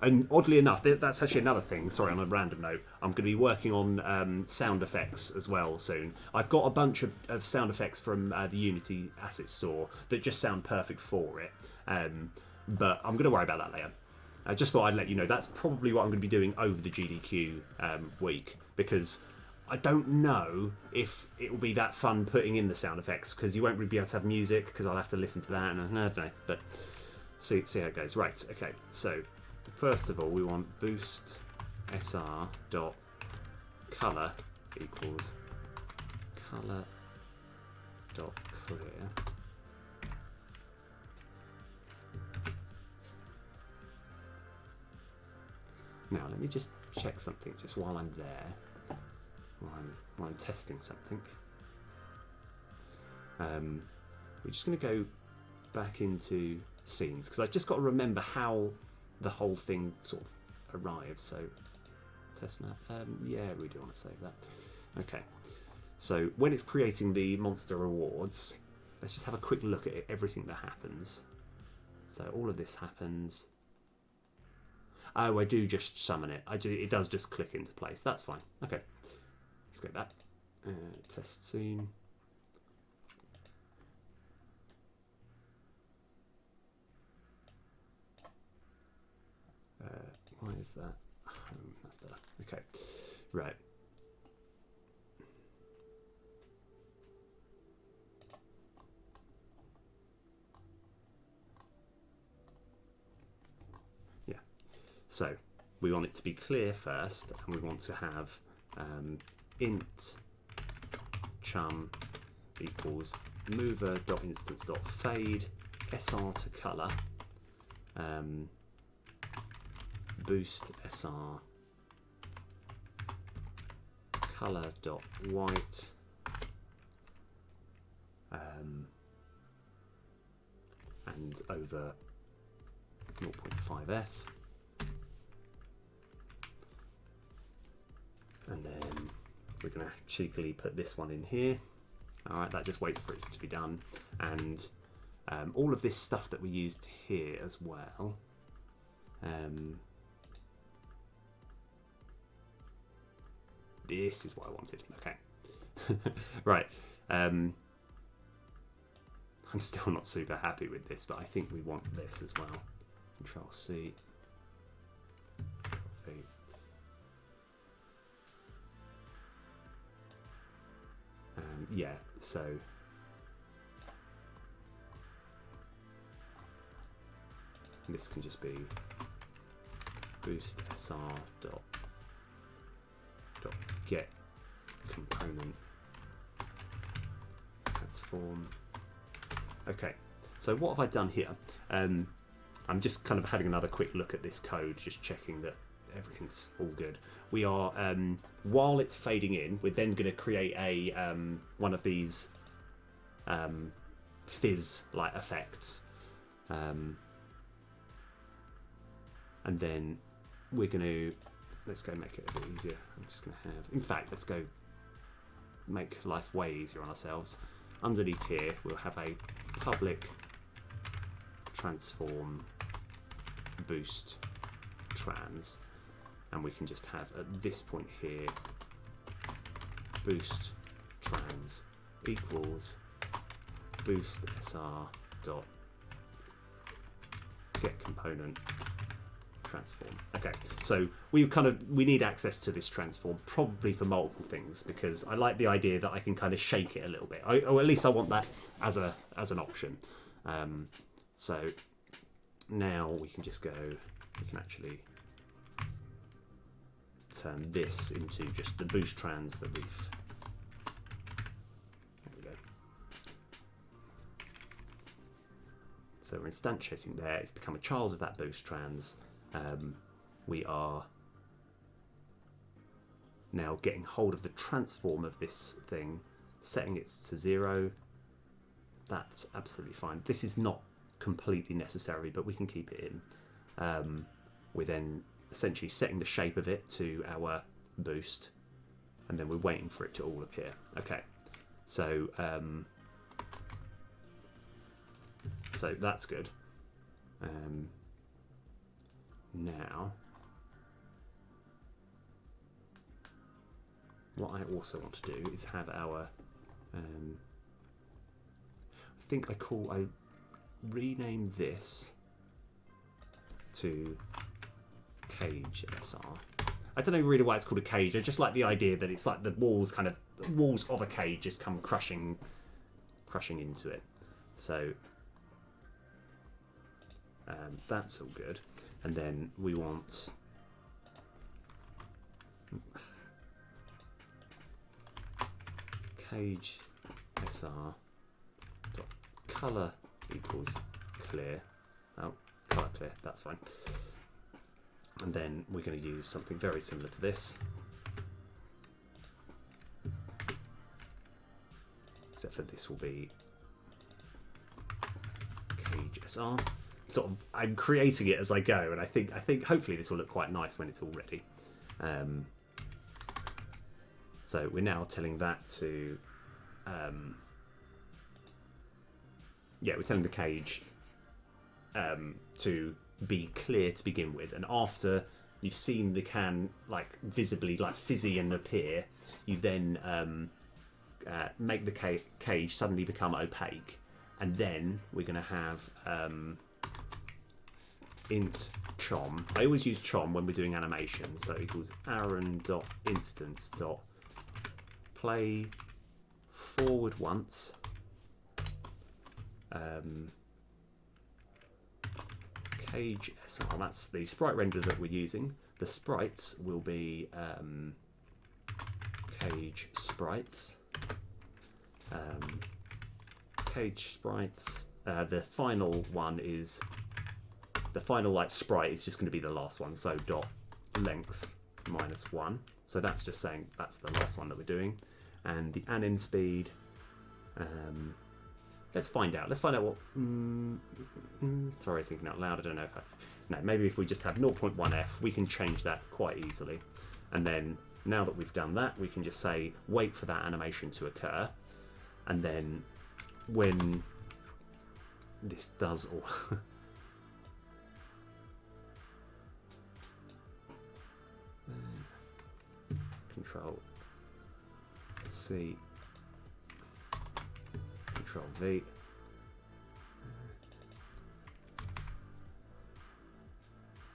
And oddly enough, that's actually another thing. Sorry, on a random note, I'm going to be working on sound effects as well soon. I've got a bunch of sound effects from the Unity asset store that just sound perfect for it, but I'm going to worry about that later. I just thought I'd let you know that's probably what I'm going to be doing over the GDQ week, because I don't know if it will be that fun putting in the sound effects, because you won't really be able to have music, because I'll have to listen to that, and I don't know, but see how it goes. Right, okay, so first of all we want boost SR dot color equals color dot clear. Now let me just check something just while I'm there, while I'm testing something. We're just going to go back into scenes, because I've just got to remember how the whole thing sort of arrives. So test map, yeah, we do want to save that. Okay, so when it's creating the monster rewards, let's just have a quick look at everything that happens. So all of this happens. Oh, I do just summon it. It does just click into place. That's fine. Okay, let's go back. Test scene. Why is that? That's better. Okay, right. Yeah. So we want it to be clear first, and we want to have int chum equals mover.instance.fade SR to color, boost SR color.white, and over 0.5f, and then we're going to cheekily put this one in here. Alright, that just waits for it to be done, and all of this stuff that we used here as well. This is what I wanted. Okay. Right. I'm still not super happy with this, but I think we want this as well. Control C. Control V. Yeah, so this can just be boost SR dot get component transform. Okay, so what have I done here? I'm just kind of having another quick look at this code, just checking that everything's all good. We are, while it's fading in, we're then going to create a one of these fizz-like effects, and then we're going to, let's go make it a bit easier. I'm just going to have, in fact, let's go make life way easier on ourselves. Underneath here, we'll have a public transform boost trans, and we can just have at this point here boost trans equals boost SR dot get component transform. Okay, so we need access to this transform probably for multiple things, because I like the idea that I can kind of shake it a little bit, or at least I want that as an option. So now we can just go, we can actually turn this into just the boost trans that we've, there we go. So we're instantiating there, it's become a child of that boost trans. We are now getting hold of the transform of this thing, setting it to 0. That's absolutely fine. This is not completely necessary, but we can keep it in. We're then essentially setting the shape of it to our boost, and then we're waiting for it to all appear. Okay, so so that's good. Now, what I also want to do is have our, I think I rename this to cage SR. I don't know really why it's called a cage. I just like the idea that it's like the walls of a cage just come crushing into it. So that's all good. And then we want cage SR dot color equals clear. Oh, color clear, that's fine. And then we're going to use something very similar to this, except for this will be cage SR. I'm creating it as I go, and I think hopefully this will look quite nice when it's all ready. So we're now telling that to, we're telling the cage to be clear to begin with, and after you've seen the can like visibly like fizzy and appear, you then make the cage suddenly become opaque, and then we're going to have int chom. I always use chom when we're doing animation, so equals aaron.instance.play forward once, cage SR, that's the sprite renderer that we're using. The sprites will be cage sprites, cage sprites. The final one is the final like sprite is just going to be the last one, so dot length -1. So that's just saying that's the last one that we're doing. And the anim speed, let's find out what sorry, thinking out loud. I don't know if maybe if we just have 0.1f, we can change that quite easily. And then now that we've done that, we can just say wait for that animation to occur, and then when this does all Control C, Control V.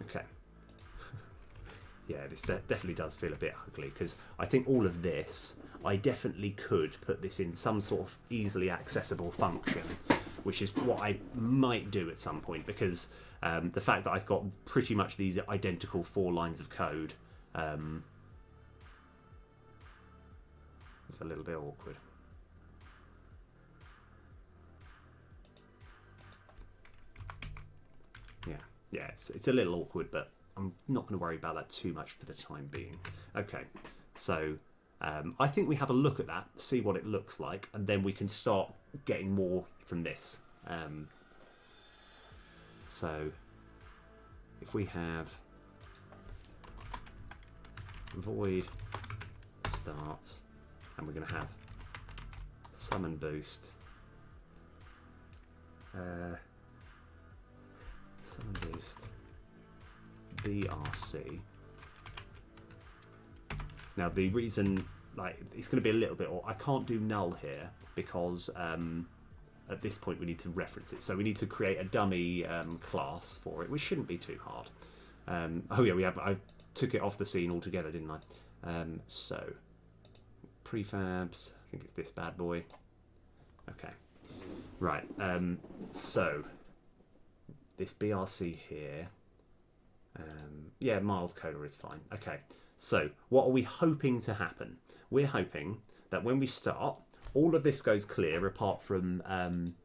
Okay. Yeah, this definitely does feel a bit ugly, because I think all of this, I definitely could put this in some sort of easily accessible function, which is what I might do at some point, because the fact that I've got pretty much these identical 4 lines of code, it's a little bit awkward. Yeah, it's a little awkward, but I'm not going to worry about that too much for the time being. Okay, so I think we have a look at that, see what it looks like, and then we can start getting more from this. So if we have void start, and we're going to have summon boost, summon boost BRC. Now the reason, like, it's going to be a little bit, or I can't do null here because at this point we need to reference it, so we need to create a dummy class for it, which shouldn't be too hard. Oh yeah, I took it off the scene altogether, didn't I? So prefabs, I think it's this bad boy. Okay, right. So this BRC here, yeah, mild coda is fine. Okay, so what are we hoping to happen? We're hoping that when we start, all of this goes clear apart from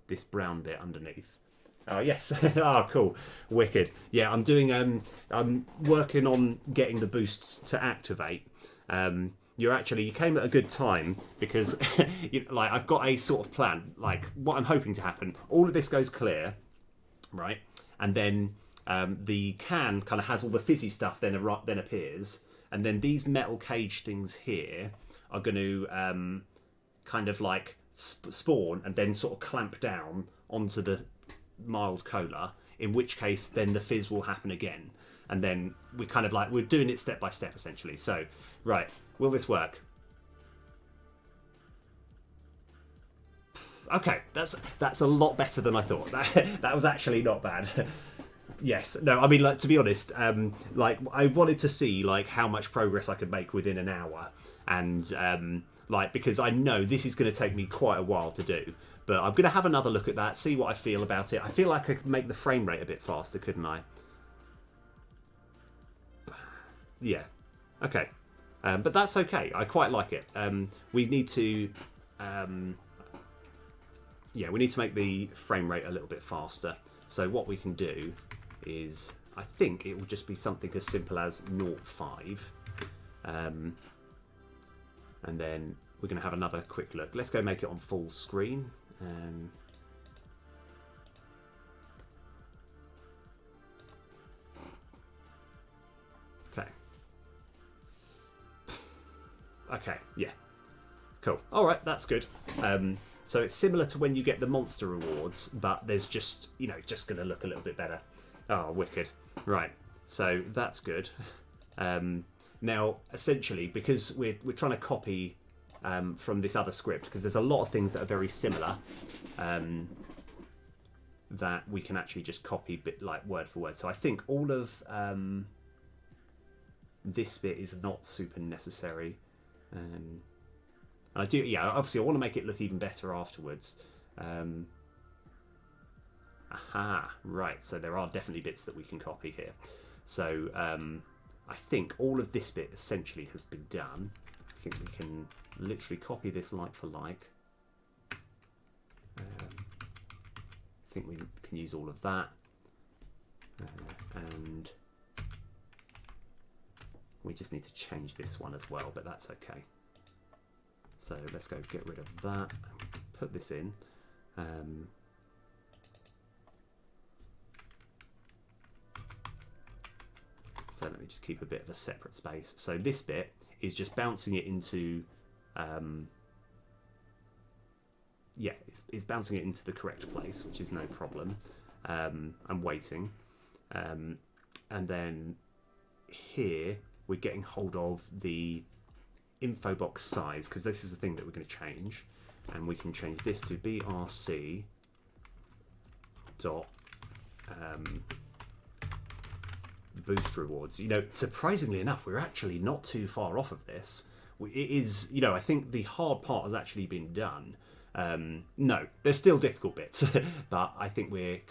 this brown bit underneath. Oh yes. Oh cool, wicked. Yeah, I'm doing I'm working on getting the boost to activate. You came at a good time, because like I've got a sort of plan, like what I'm hoping to happen. All of this goes clear, right? And then the can kind of has all the fizzy stuff then appears, and then these metal cage things here are going to kind of like spawn and then sort of clamp down onto the mild cola, in which case then the fizz will happen again, and then we're kind of like, we're doing it step by step essentially. So right, will this work? Okay, that's a lot better than I thought. That was actually not bad. Yes. No, I mean, like, to be honest, like, I wanted to see, like, how much progress I could make within an hour. And, like, because I know this is going to take me quite a while to do. But I'm going to have another look at that, see what I feel about it. I feel like I could make the frame rate a bit faster, couldn't I? Yeah. Okay. But that's okay. I quite like it. We need to... yeah, we need to make the frame rate a little bit faster. So what we can do is, I think it will just be something as simple as 0.5. And then we're going to have another quick look. Let's go make it on full screen. Okay. Okay, yeah. Cool. All right, that's good. So it's similar to when you get the monster rewards, but there's just, you know, just going to look a little bit better. Oh, wicked. Right, so that's good. Now, essentially, because we're trying to copy from this other script, because there's a lot of things that are very similar, that we can actually just copy bit like word for word. So I think all of this bit is not super necessary. And I do, yeah, obviously I want to make it look even better afterwards. Aha, right, so there are definitely bits that we can copy here. So I think all of this bit essentially has been done. I think we can literally copy this like for like. I think we can use all of that. And we just need to change this one as well, but that's okay. So let's go get rid of that, put this in. So let me just keep a bit of a separate space. So this bit is just bouncing it into, yeah, it's bouncing it into the correct place, which is no problem. I'm waiting. And then here we're getting hold of the info box size, because this is the thing that we're going to change, and we can change this to brc dot boost rewards. You know, surprisingly enough, we're actually not too far off of this. It is, you know, I think the hard part has actually been done. No, there's still difficult bits, but I think we're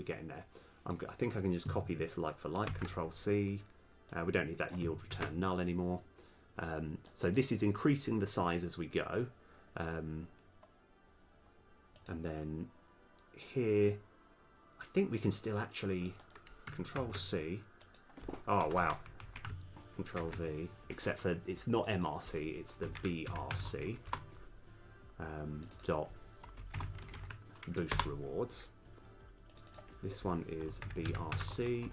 getting there. I think I can just copy this like for like, Control C. We don't need that yield return null anymore. So this is increasing the size as we go. And then here, I think we can still actually Control C. Oh, wow. Control V, except for it's not MRC, it's the BRC. Dot boost rewards. This one is BRC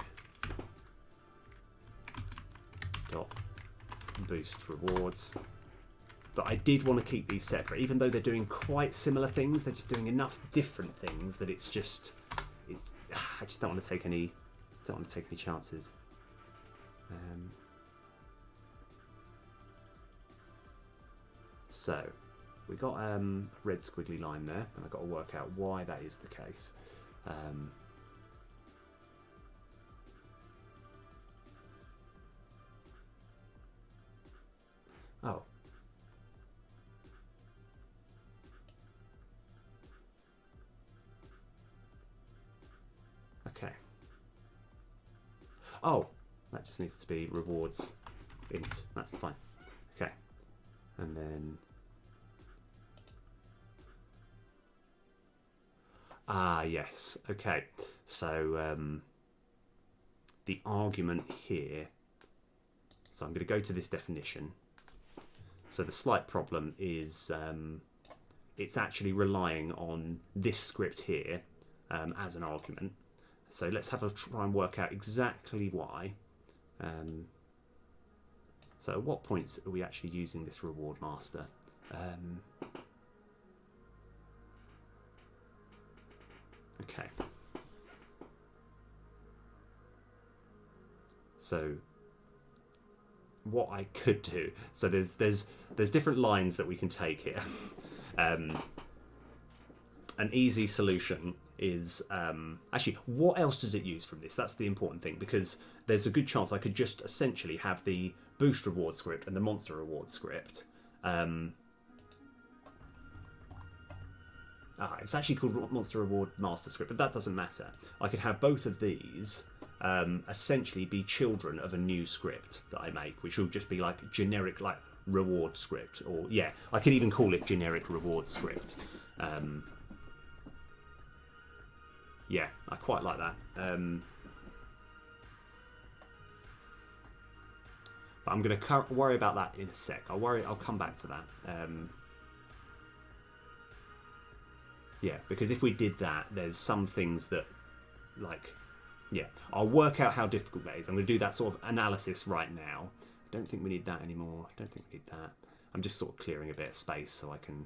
dot boost rewards. But I did want to keep these separate, even though they're doing quite similar things. They're just doing enough different things that it's just, I just don't want to take any chances. So we got a red squiggly line there, and I've got to work out why that is the case. Oh. Okay. Oh, that just needs to be rewards int. That's fine. Okay. And then... Ah, yes. Okay. So the argument here... So I'm going to go to this definition. So the slight problem is it's actually relying on this script here as an argument. So let's have a try and work out exactly why. So at what points are we actually using this reward master? Okay. So what I could do, so there's different lines that we can take here. An easy solution is actually, what else does it use from this? That's the important thing, because there's a good chance I could just essentially have the boost reward script and the monster reward script. It's actually called monster reward master script, but that doesn't matter. I could have both of these essentially be children of a new script that I make, which will just be like generic, like reward script, or yeah, I could even call it generic reward script. Yeah, I quite like that. But I'm going to worry about that in a sec. I'll come back to that. Yeah, because if we did that, there's some things that, like, yeah, I'll work out how difficult that is. I'm going to do that sort of analysis right now. I don't think we need that anymore. I don't think we need that. I'm just sort of clearing a bit of space so I can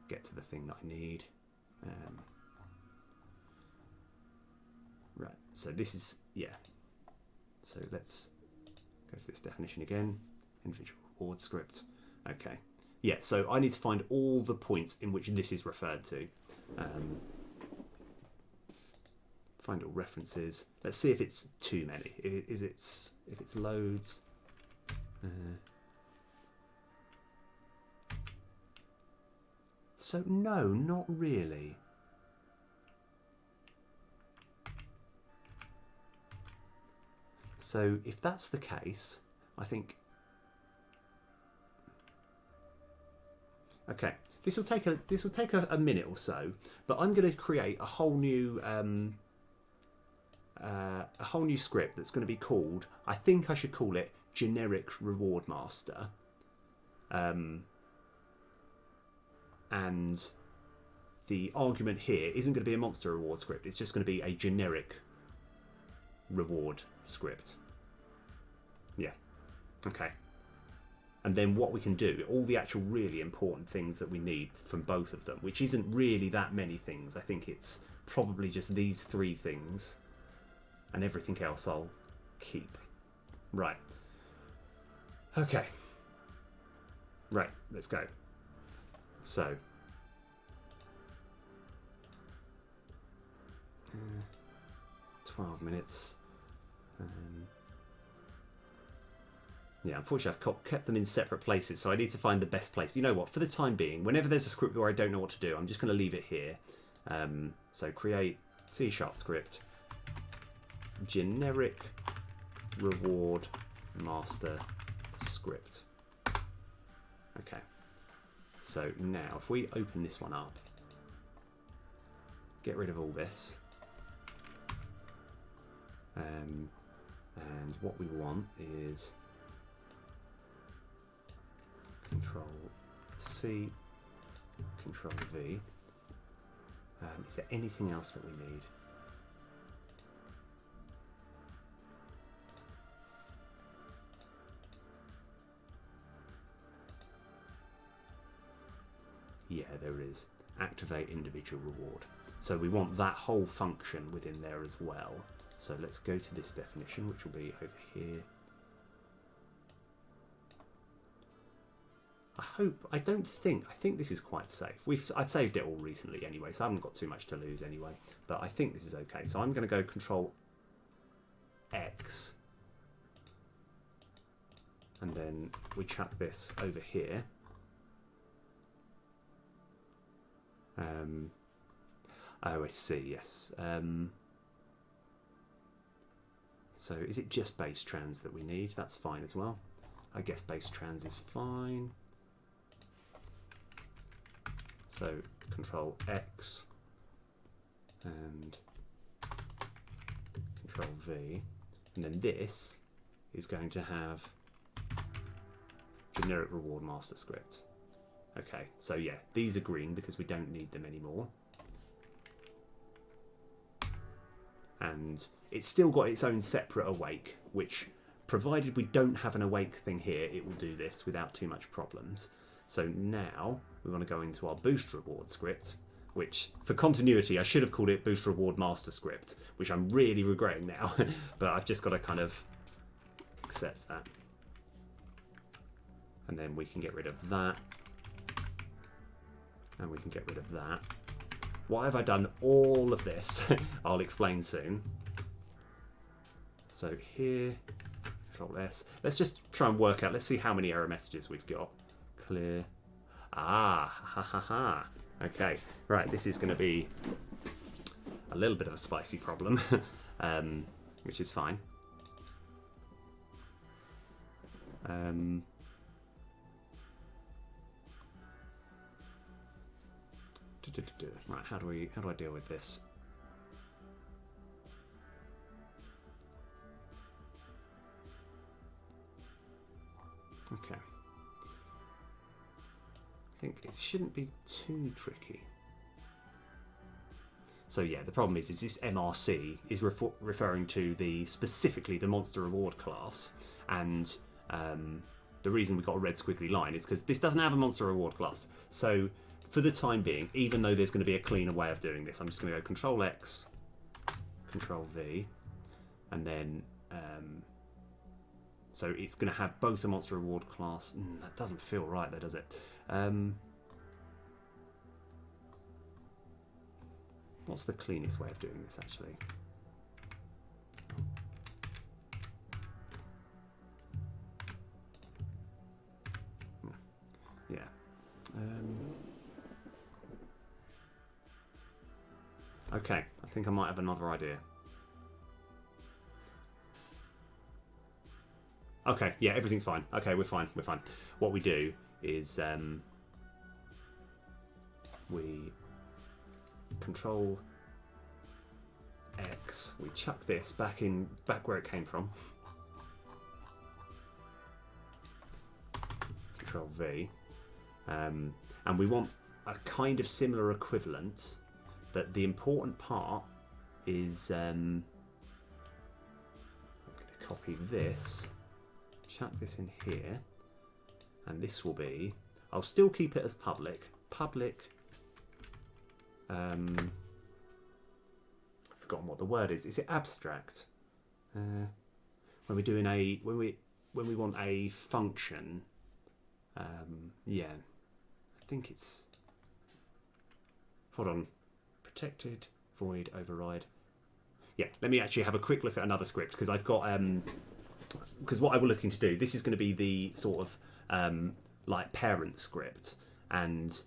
get to the thing that I need. Right, so this is, yeah. So let's go to this definition again. Individual reward script. Okay. Yeah, so I need to find all the points in which this is referred to. Find all references. Let's see if it's too many. If it's loads. So no, not really. So if that's the case, I think. Okay. This will take a minute or so, but I'm going to create a whole new script that's going to be called. I think I should call it generic reward master, and the argument here isn't going to be a monster reward script. It's just going to be a generic reward script. Yeah. Okay. And then what we can do, all the actual really important things that we need from both of them, which isn't really that many things. I think it's probably just these 3 things, and everything else I'll keep. Right. Okay. Right, let's go. So. 12 minutes. Yeah, unfortunately I've kept them in separate places, so I need to find the best place. You know what, for the time being, whenever there's a script where I don't know what to do, I'm just going to leave it here. So create C# script, generic reward master script. Okay, so now if we open this one up, get rid of all this, and what we want is Control C, Control V. Is there anything else that we need? Yeah, there is. Activate individual reward. So we want that whole function within there as well. So let's go to this definition, which will be over here. I think this is quite safe. I've saved it all recently anyway, so I haven't got too much to lose anyway. But I think this is okay. So I'm going to go Control X, and then we chuck this over here. Oh, I see. Yes. So is it just base trans that we need? That's fine as well. I guess base trans is fine. So Control X and Control V, and then this is going to have generic reward master script. Okay, so yeah, these are green because we don't need them anymore. And it's still got its own separate awake, which, provided we don't have an awake thing here, it will do this without too much problems. So now we want to go into our boost reward script, which for continuity I should have called it boost reward master script, which I'm really regretting now, but I've just got to kind of accept that. And then we can get rid of that, and we can get rid of that, Why have I done all of this? I'll explain soon. So here, Control S. Let's just try and work out. Let's see how many error messages we've got. Clear. Ah, ha ha ha. Okay, right. This is going to be a little bit of a spicy problem, which is fine. Right, how do I deal with this? Okay. I think it shouldn't be too tricky. So yeah, the problem is this MRC is referring to specifically the monster reward class, and the reason we got a red squiggly line is because this doesn't have a monster reward class. So for the time being, even though there's going to be a cleaner way of doing this, I'm just going to go Control X, Control V, and then so it's going to have both a monster reward class. That doesn't feel right, though, does it? What's the cleanest way of doing this, actually? Yeah. Okay, I think I might have another idea. Okay, yeah, everything's fine. Okay, we're fine. What we do is we Control X, we chuck this back where it came from. Control V, and we want a kind of similar equivalent, but the important part is I'm going to copy this, chuck this in here, and this will be, I'll still keep it as public. I've forgotten what the word is. Is it abstract? When we're doing when we want a function, yeah, I think it's. Hold on, protected void override. Yeah, let me actually have a quick look at another script because I've got because what I was looking to do. This is going to be the sort of like parent script, and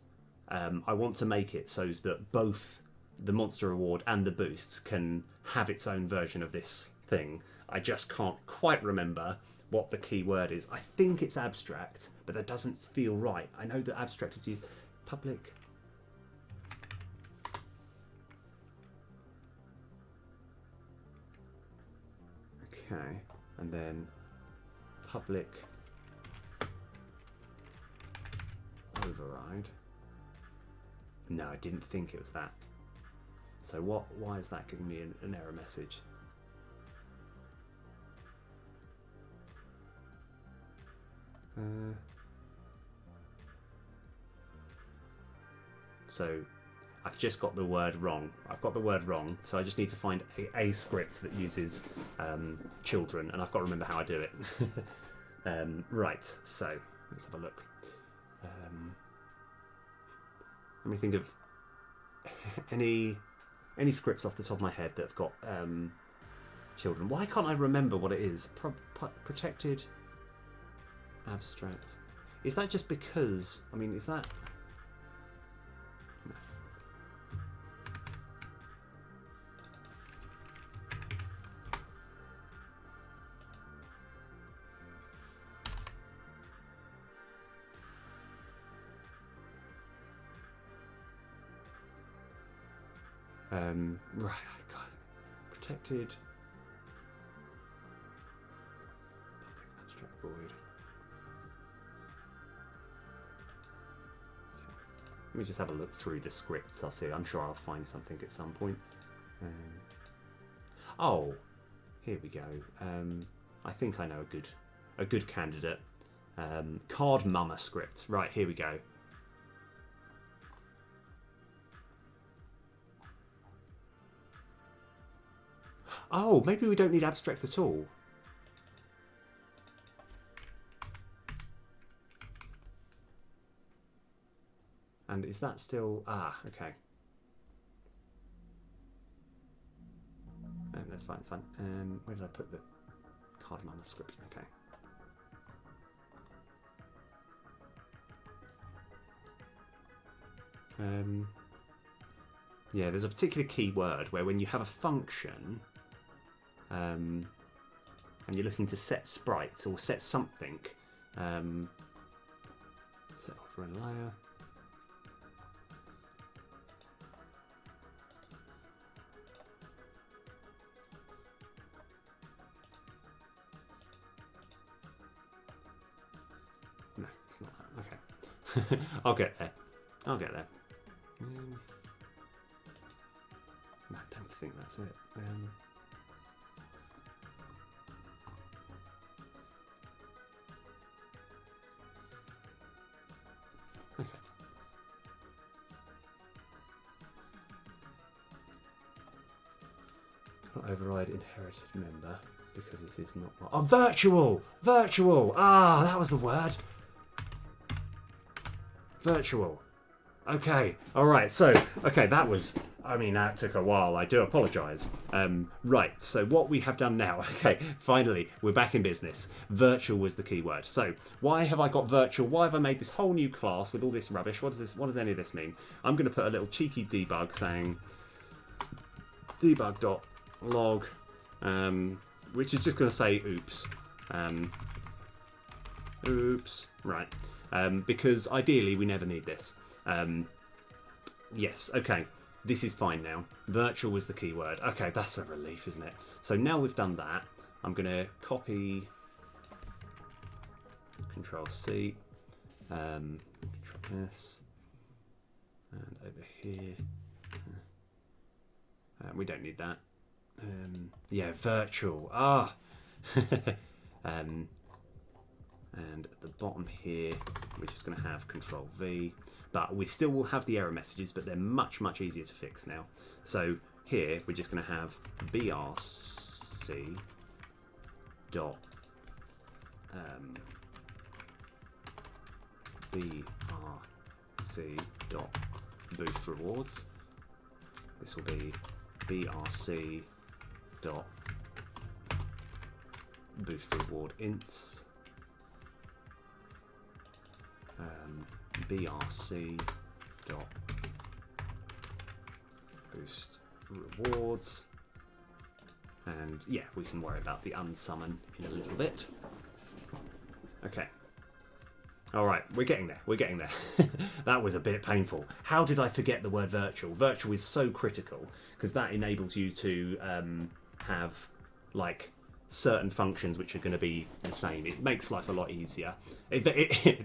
I want to make it so that both the monster reward and the boosts can have its own version of this thing. I just can't quite remember what the key word is. I think it's abstract, but that doesn't feel right. I know that abstract is used public. Okay, and then public override. No, I didn't think it was that. So why is that giving me an error message? So I've just got the word wrong. So I just need to find a script that uses children, and I've got to remember how I do it. Right, so let's have a look. Let me think of any scripts off the top of my head that have got children. Why can't I remember what it is? Protected abstract. Is that just because? I mean, is that? Right, I got it. Protected public abstract void. Let me just have a look through the scripts. I'll see. I'm sure I'll find something at some point. Oh, here we go. I think I know a good candidate. Card Mama script. Right, here we go. Oh, maybe we don't need abstract at all. And is that still... Ah, okay. That's fine. It's fine. Where did I put the cardamom script? Okay. Yeah, there's a particular keyword where when you have a function, and you're looking to set sprites or set something, set order and layer. No, it's not that. Okay. I'll get there. I'll get there. No, I don't think that's it. Okay. Cannot override inherited member because it is not. Oh, virtual! Virtual! Ah, that was the word. Virtual. Okay, alright, so, okay, that was, I mean, that took a while, I do apologise. Right, so what we have done now, okay, finally, we're back in business. Virtual was the key word. So, why have I got virtual? Why have I made this whole new class with all this rubbish? What does any of this mean? I'm going to put a little cheeky debug saying debug.log, which is just going to say oops. Oops, right. Because ideally we never need this. Yes, okay, this is fine now. Virtual was the keyword. Okay, that's a relief, isn't it? So now we've done that, I'm going to copy, Control C, Control S, and over here. We don't need that. Yeah, virtual. Ah. And at the bottom here, we're just going to have Control V. But we still will have the error messages, but they're much, much easier to fix now. So here, we're just going to have BRC dot BRC dot boost rewards. This will be BRC dot boost reward ints. BRC dot boost rewards, and yeah, we can worry about the unsummon in a little bit. Okay, all right, we're getting there. We're getting there. That was a bit painful. How did I forget the word virtual? Virtual is so critical because that enables you to have like certain functions which are going to be the same. It makes life a lot easier. It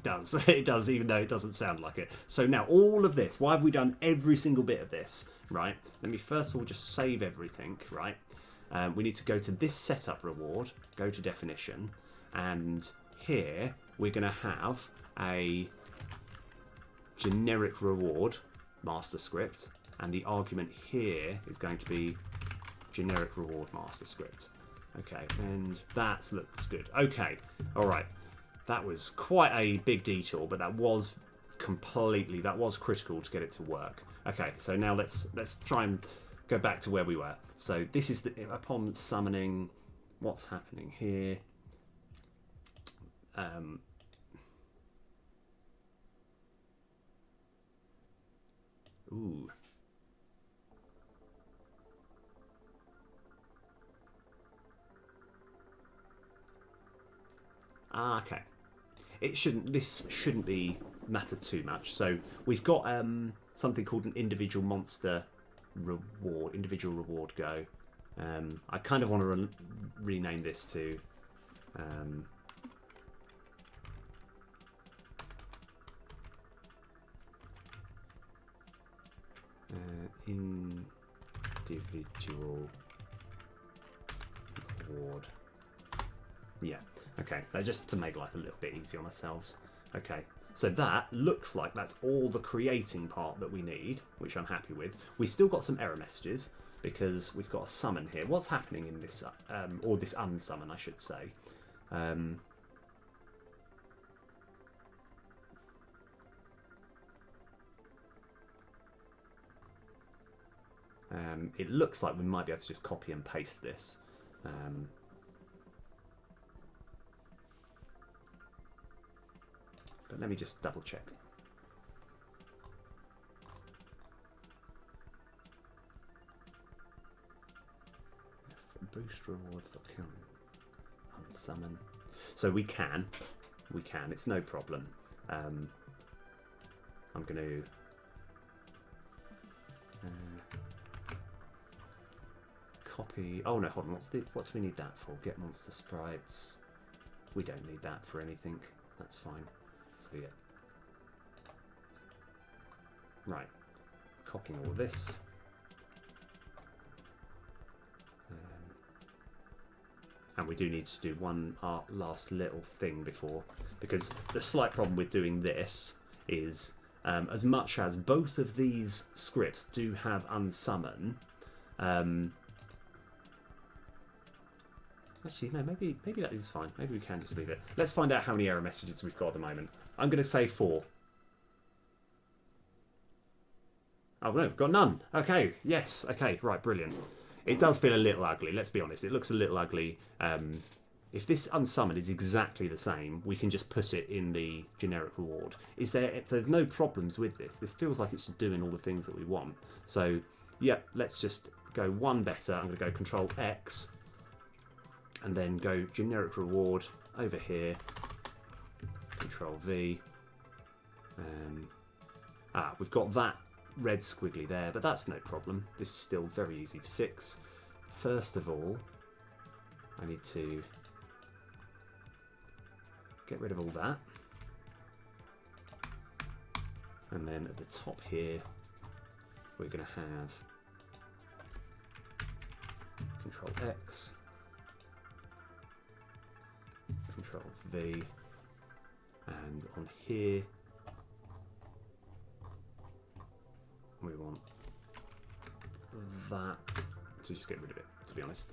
does. It does, even though it doesn't sound like it. So now all of this, why have we done every single bit of this, right? Let me first of all just save everything, right? We need to go to this setup reward, go to definition, and here we're going to have a generic reward master script, and the argument here is going to be generic reward master script. Okay, and that looks good. Okay, all right. That was quite a big detour, but that was critical to get it to work. Okay, so now let's try and go back to where we were. So this is upon summoning, what's happening here? Ooh. Ah, okay. This shouldn't be matter too much. So we've got something called an individual monster reward, individual reward go. I kind of want to rename this to individual reward. Yeah. Okay, just to make life a little bit easier on ourselves. Okay, so that looks like that's all the creating part that we need, which I'm happy with. We've still got some error messages because we've got a summon here. What's happening in this, or this unsummon, I should say? It looks like we might be able to just copy and paste this. But let me just double check. Boost rewards that count. Unsummon. So we can. It's no problem. I'm going to copy. Oh no, hold on. What do we need that for? Get monster sprites. We don't need that for anything. That's fine. So yeah. Right. Copying all this. And we do need to do one last little thing before, because the slight problem with doing this is as much as both of these scripts do have unsummon, actually no, maybe that is fine. Maybe we can just leave it. Let's find out how many error messages we've got at the moment. I'm going to say 4. Oh no, got none. Okay, yes, okay, right, brilliant. It does feel a little ugly, let's be honest. It looks a little ugly. If this unsummon is exactly the same, we can just put it in the generic reward. There's no problems with this. This feels like it's just doing all the things that we want. So, yeah, let's just go one better. I'm going to go Control X and then go generic reward over here. Control V. We've got that red squiggly there, but that's no problem. This is still very easy to fix. First of all, I need to get rid of all that. And then at the top here, we're going to have Control X, Control V, and on here, we want that to just get rid of it, to be honest.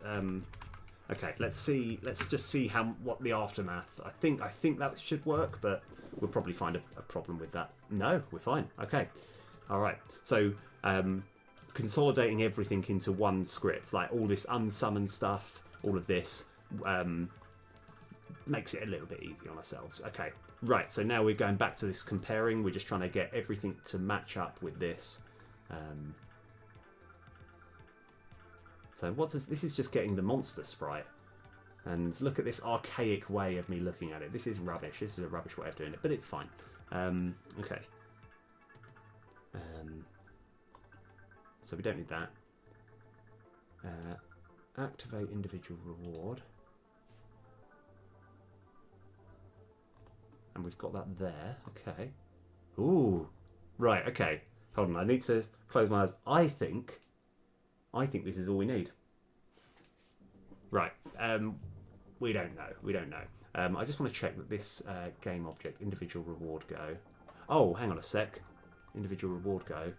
Okay, let's just see what the aftermath. I think that should work, but we'll probably find a problem with that. No, we're fine. Okay, all right. So consolidating everything into one script, like all this unsummoned stuff, all of this, makes it a little bit easier on ourselves. Okay, right. So now we're going back to this comparing. We're just trying to get everything to match up with this. So this is just getting the monster sprite, and look at this archaic way of me looking at it. This is rubbish. This is a rubbish way of doing it, but it's fine. Okay. So we don't need that. Activate individual reward, and we've got that there. Okay. Ooh. Right. Okay. Hold on. I need to close my eyes. I think this is all we need. Right. We don't know. I just want to check that this game object, individual reward go. Oh, hang on a sec. Individual reward go.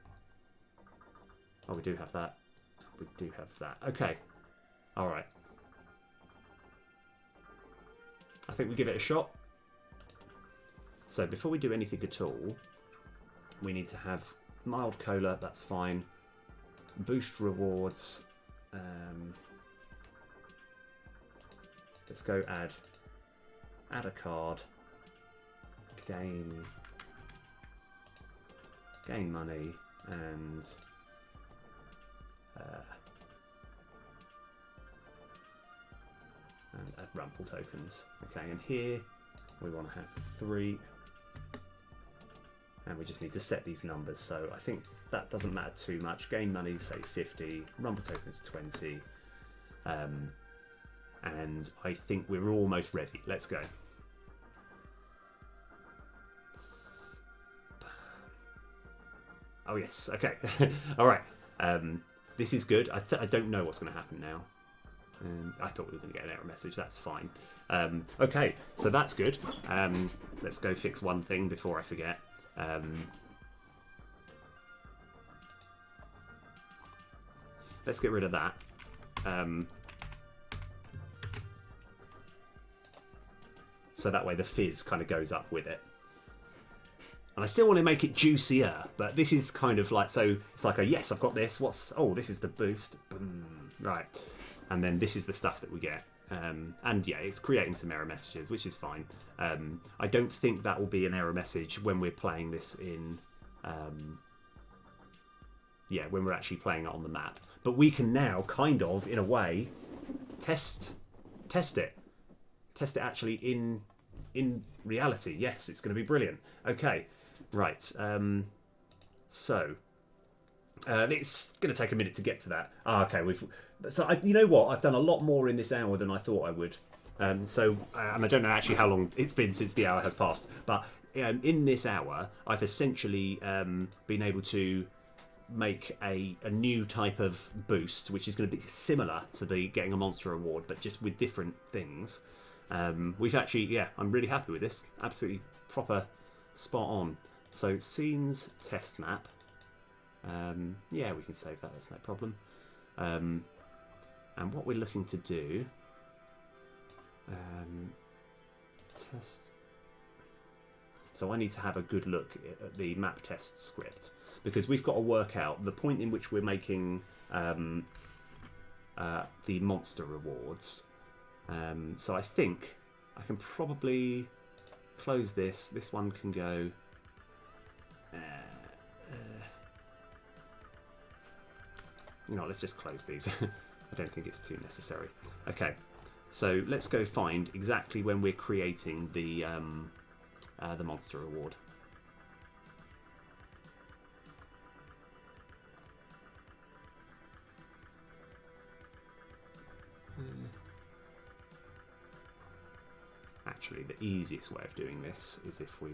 Oh, we do have that. We do have that. Okay. All right. I think we give it a shot. So before we do anything at all, we need to have mild cola. That's fine. Boost rewards. Let's go add a card. Gain money and add Rumple tokens. Okay, and here we want to have 3. And we just need to set these numbers, so I think that doesn't matter too much. Gain money, say 50, Rumble tokens 20, and I think we're almost ready. Let's go. Oh yes, okay. All right, this is good. I don't know what's going to happen now. I thought we were going to get an error message. That's fine. Okay, so that's good. Let's go fix one thing before I forget. Let's get rid of that. So that way the fizz kind of goes up with it. And I still want to make it juicier, but this is kind of like, so it's like a, yes, I've got this. Oh, this is the boost. Boom. Right. And then this is the stuff that we get. And yeah, it's creating some error messages, which is fine. I don't think that will be an error message when we're playing this in, when we're actually playing it on the map. But we can now kind of, in a way, test it actually in reality. Yes, it's going to be brilliant. Okay, right. So it's going to take a minute to get to that. Okay, you know what? I've done a lot more in this hour than I thought I would. And I don't know actually how long it's been since the hour has passed, but in this hour, I've essentially been able to make a new type of boost, which is going to be similar to the getting a monster award, but just with different things. We've actually, I'm really happy with this. Absolutely proper, spot on. So scenes test map. We can save that. That's no problem. And what we're looking to do, test. So I need to have a good look at the map test script, because we've got to work out the point in which we're making the monster rewards. So I think I can probably close this. This one can go. Let's just close these. I don't think it's too necessary. Okay, so let's go find exactly when we're creating the monster reward. Actually, the easiest way of doing this is if we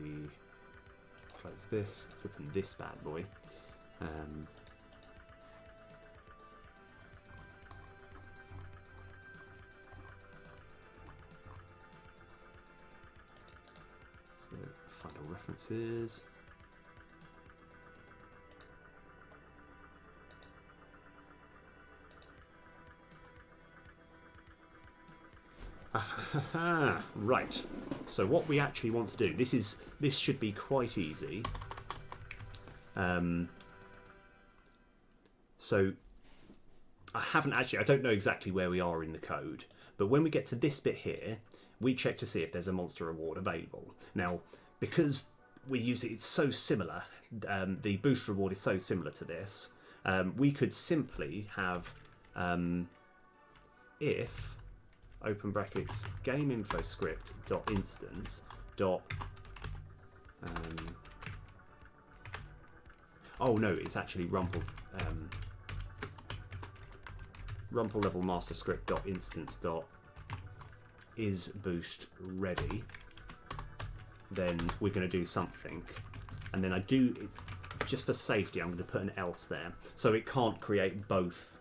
close this, open this bad boy. So find our references. Right. So what we actually want to do, this should be quite easy. So I don't know exactly where we are in the code, but when we get to this bit here, we check to see if there's a monster reward available. Now, because it's so similar, the boost reward is so similar to this, we could simply have if open brackets game info script dot instance dot oh no, it's actually rumple level master script dot instance dot is boost ready. Then we're going to do something, and then it's just for safety, I'm going to put an else there, so it can't create both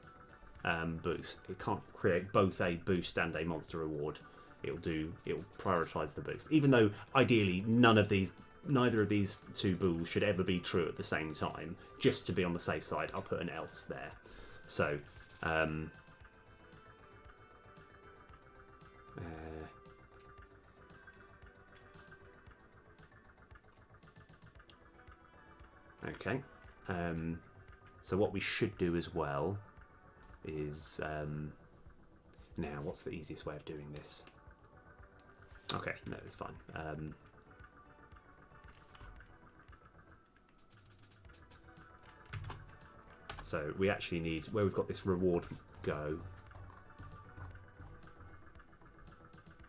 boost. It can't create both a boost and a monster reward. It'll prioritize the boost, even though ideally neither of these two bools should ever be true at the same time. Just to be on the safe side, I'll put an else there. So okay, so what we should do as well is now what's the easiest way of doing this? Okay, no, it's fine. So we actually need, where we've got this reward go,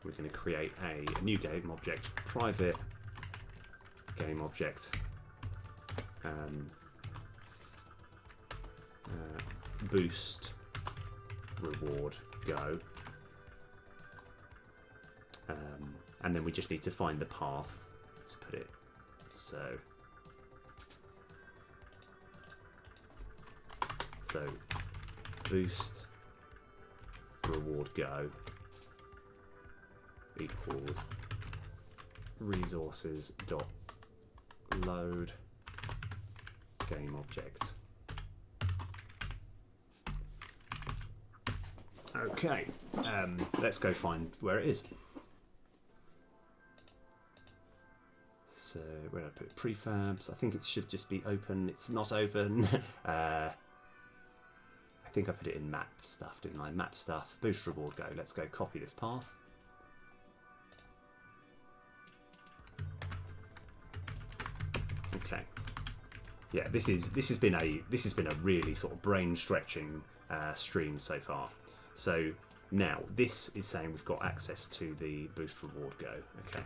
we're going to create a new game object, private game object, boost reward go, and then we just need to find the path to put it. So boost reward go equals resources dot load game object. Okay, let's go find where it is. So where do I put prefabs? I think it should just be open. It's not open. I think I put it in map stuff, didn't I? Map stuff, boost reward go. Let's go copy this path. Okay. Yeah, this has been a really sort of brain stretching stream so far. So now this is saying we've got access to the boost reward go. Okay.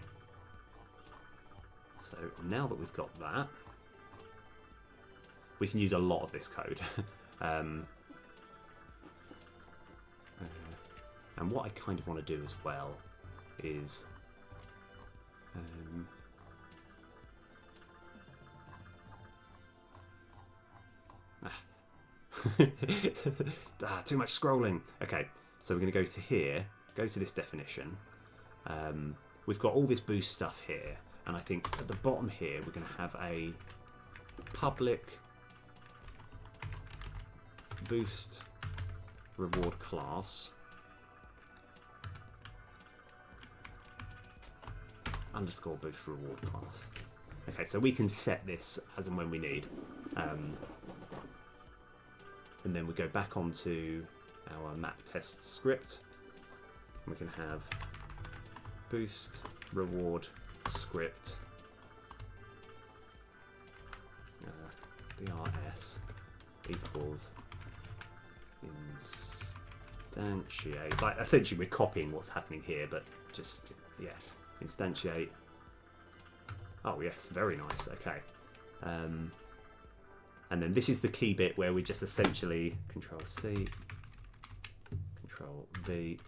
So now that we've got that, we can use a lot of this code. And what I kind of want to do as well is too much scrolling. Okay, so we're going to go to here, go to this definition. We've got all this boost stuff here, and I think at the bottom here we're going to have a public boost reward class underscore boost reward class. Okay, so we can set this as and when we need. And then we go back onto our map test script. And we can have boost reward script BRS equals instantiate. Like essentially we're copying what's happening here, but just yeah, instantiate. Oh yes, very nice. Okay. And then this is the key bit where we just essentially Control C, Control V.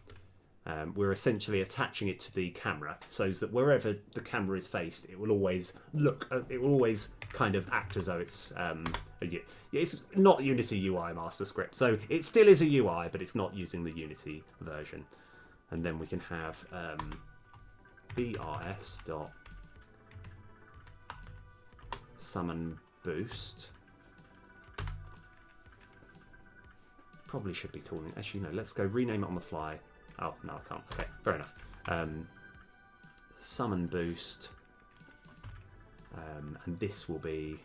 We're essentially attaching it to the camera so that wherever the camera is faced, it will always look. It will always kind of act as though it's it's not Unity UI master script. So it still is a UI, but it's not using the Unity version. And then we can have BRS dot summon boost. Probably should be calling. Actually, no. Let's go rename it on the fly. Oh no, I can't. Okay, fair enough. Summon boost, and this will be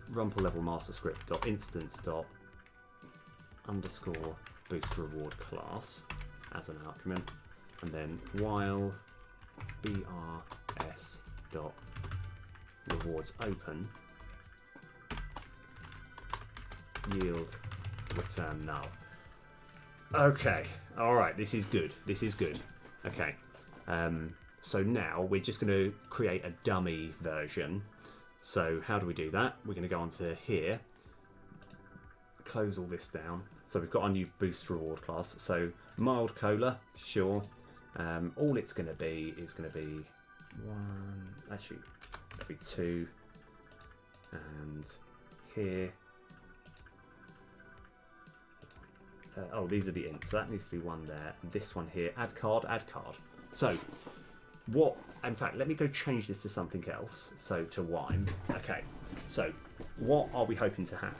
rumple level master script dot instance dot underscore boost reward class as an argument, and then while BRS dot rewards open yield return null. Okay, all right, this is good. This is good. Okay, so now we're just going to create a dummy version. So how do we do that? We're going to go onto here, close all this down. So we've got our new boost reward class. So mild cola, sure. All it's going to be is going to be one. Actually, that'll be two. And here. Oh, these are the ints, so that needs to be one there. And this one here, add card, add card. So, what, in fact, let me go change this to something else. So, to Wime. Okay, so, what are we hoping to have?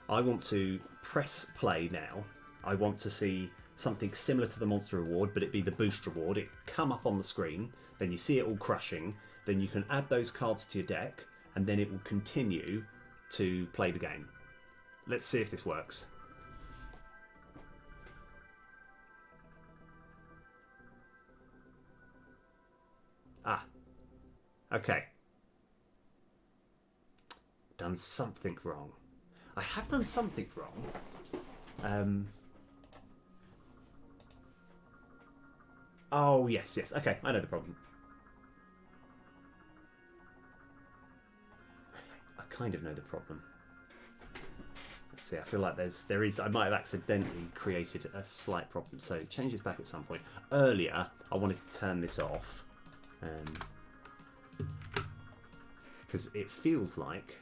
I want to press play now. I want to see something similar to the monster reward, but it be the boost reward. It come up on the screen, then you see it all crushing, then you can add those cards to your deck, and then it will continue to play the game. Let's see if this works. Ah, okay. Done something wrong. I have done something wrong. Oh, yes, yes. Okay, I know the problem. I kind of know the problem. Let's see, I feel like I might have accidentally created a slight problem. So change this back at some point. Earlier, I wanted to turn this off. Because it feels like...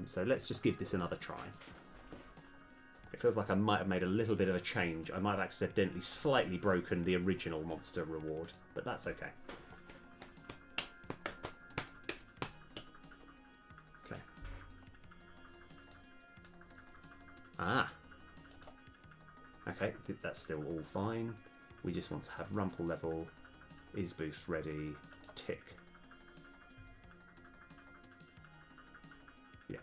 so let's just give this another try. It feels like I might have made a little bit of a change. I might have accidentally slightly broken the original monster reward, but that's okay. Okay. Ah. Okay, that's still all fine. We just want to have rumple level, is boost ready, tick. Yeah.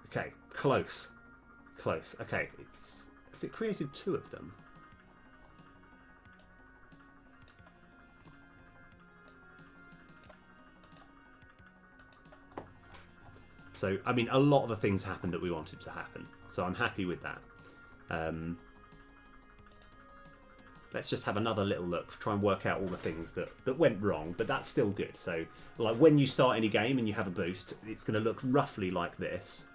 Okay, close. Close. Okay, has it created 2 of them? So, I mean, a lot of the things happened that we wanted to happen. So I'm happy with that. Let's just have another little look, try and work out all the things that went wrong, but that's still good. So, like, when you start any game and you have a boost, it's going to look roughly like this.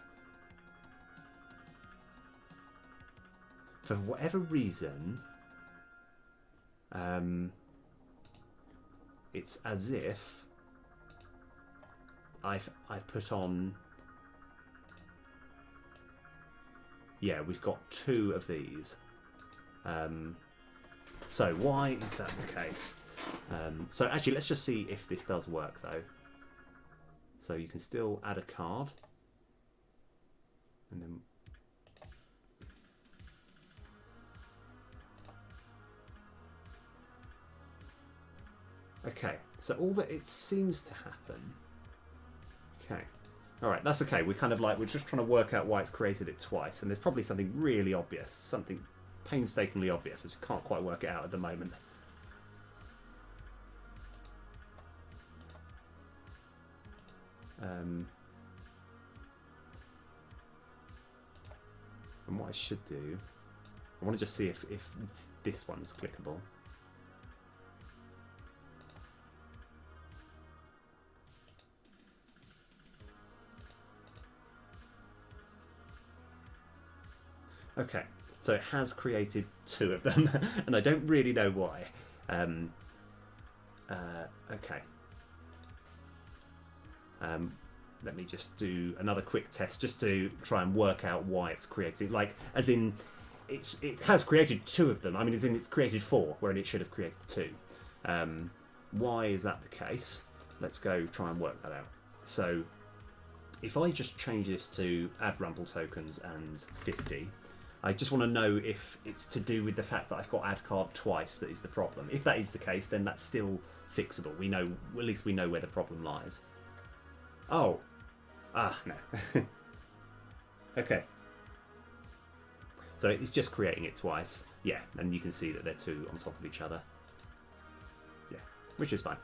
For whatever reason, it's as if I've put on... Yeah, we've got 2 of these. So why is that the case? So actually, let's just see if this does work, though. So you can still add a card. And then... Okay, so all that it seems to happen... Okay. Alright, that's okay. We're kind of like, we're just trying to work out why it's created it twice. And there's probably something really obvious. Something painstakingly obvious. I just can't quite work it out at the moment. And what I should do... I want to just see if this one's clickable. Okay, so it has created 2 of them, and I don't really know why. Okay. Let me just do another quick test, just to try and work out why it's created. Like, as in, it has created 2 of them. I mean, as in, it's created 4, when it should have created 2. Why is that the case? Let's go try and work that out. So, if I just change this to add rumble tokens and 50, I just want to know if it's to do with the fact that I've got add card twice that is the problem. If that is the case, then that's still fixable. We know, at least we know where the problem lies. Oh. Ah, no. Okay. So it's just creating it twice. Yeah, and you can see that they're 2 on top of each other. Yeah, which is fine.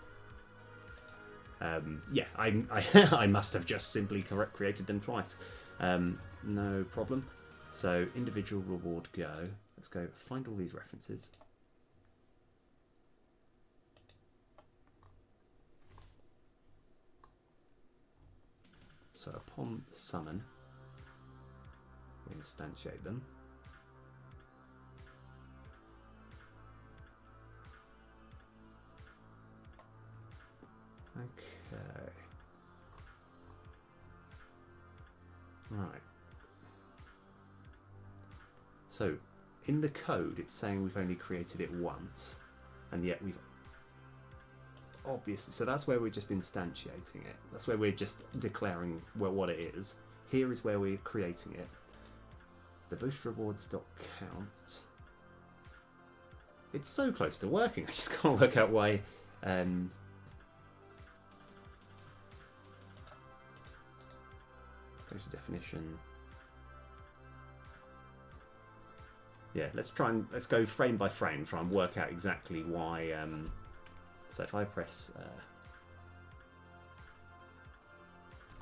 Yeah, I must have just simply created them twice. No problem. So, individual reward go. Let's go find all these references. So, upon summon, we instantiate them. Okay. Right. So, in the code, it's saying we've only created it once, and yet we've obviously... So that's where we're just instantiating it. That's where we're just declaring what it is. Here is where we're creating it. The boost rewards.count. It's so close to working, I just can't work out why... Go to definition... Yeah, let's go frame by frame, try and work out exactly why. So if I press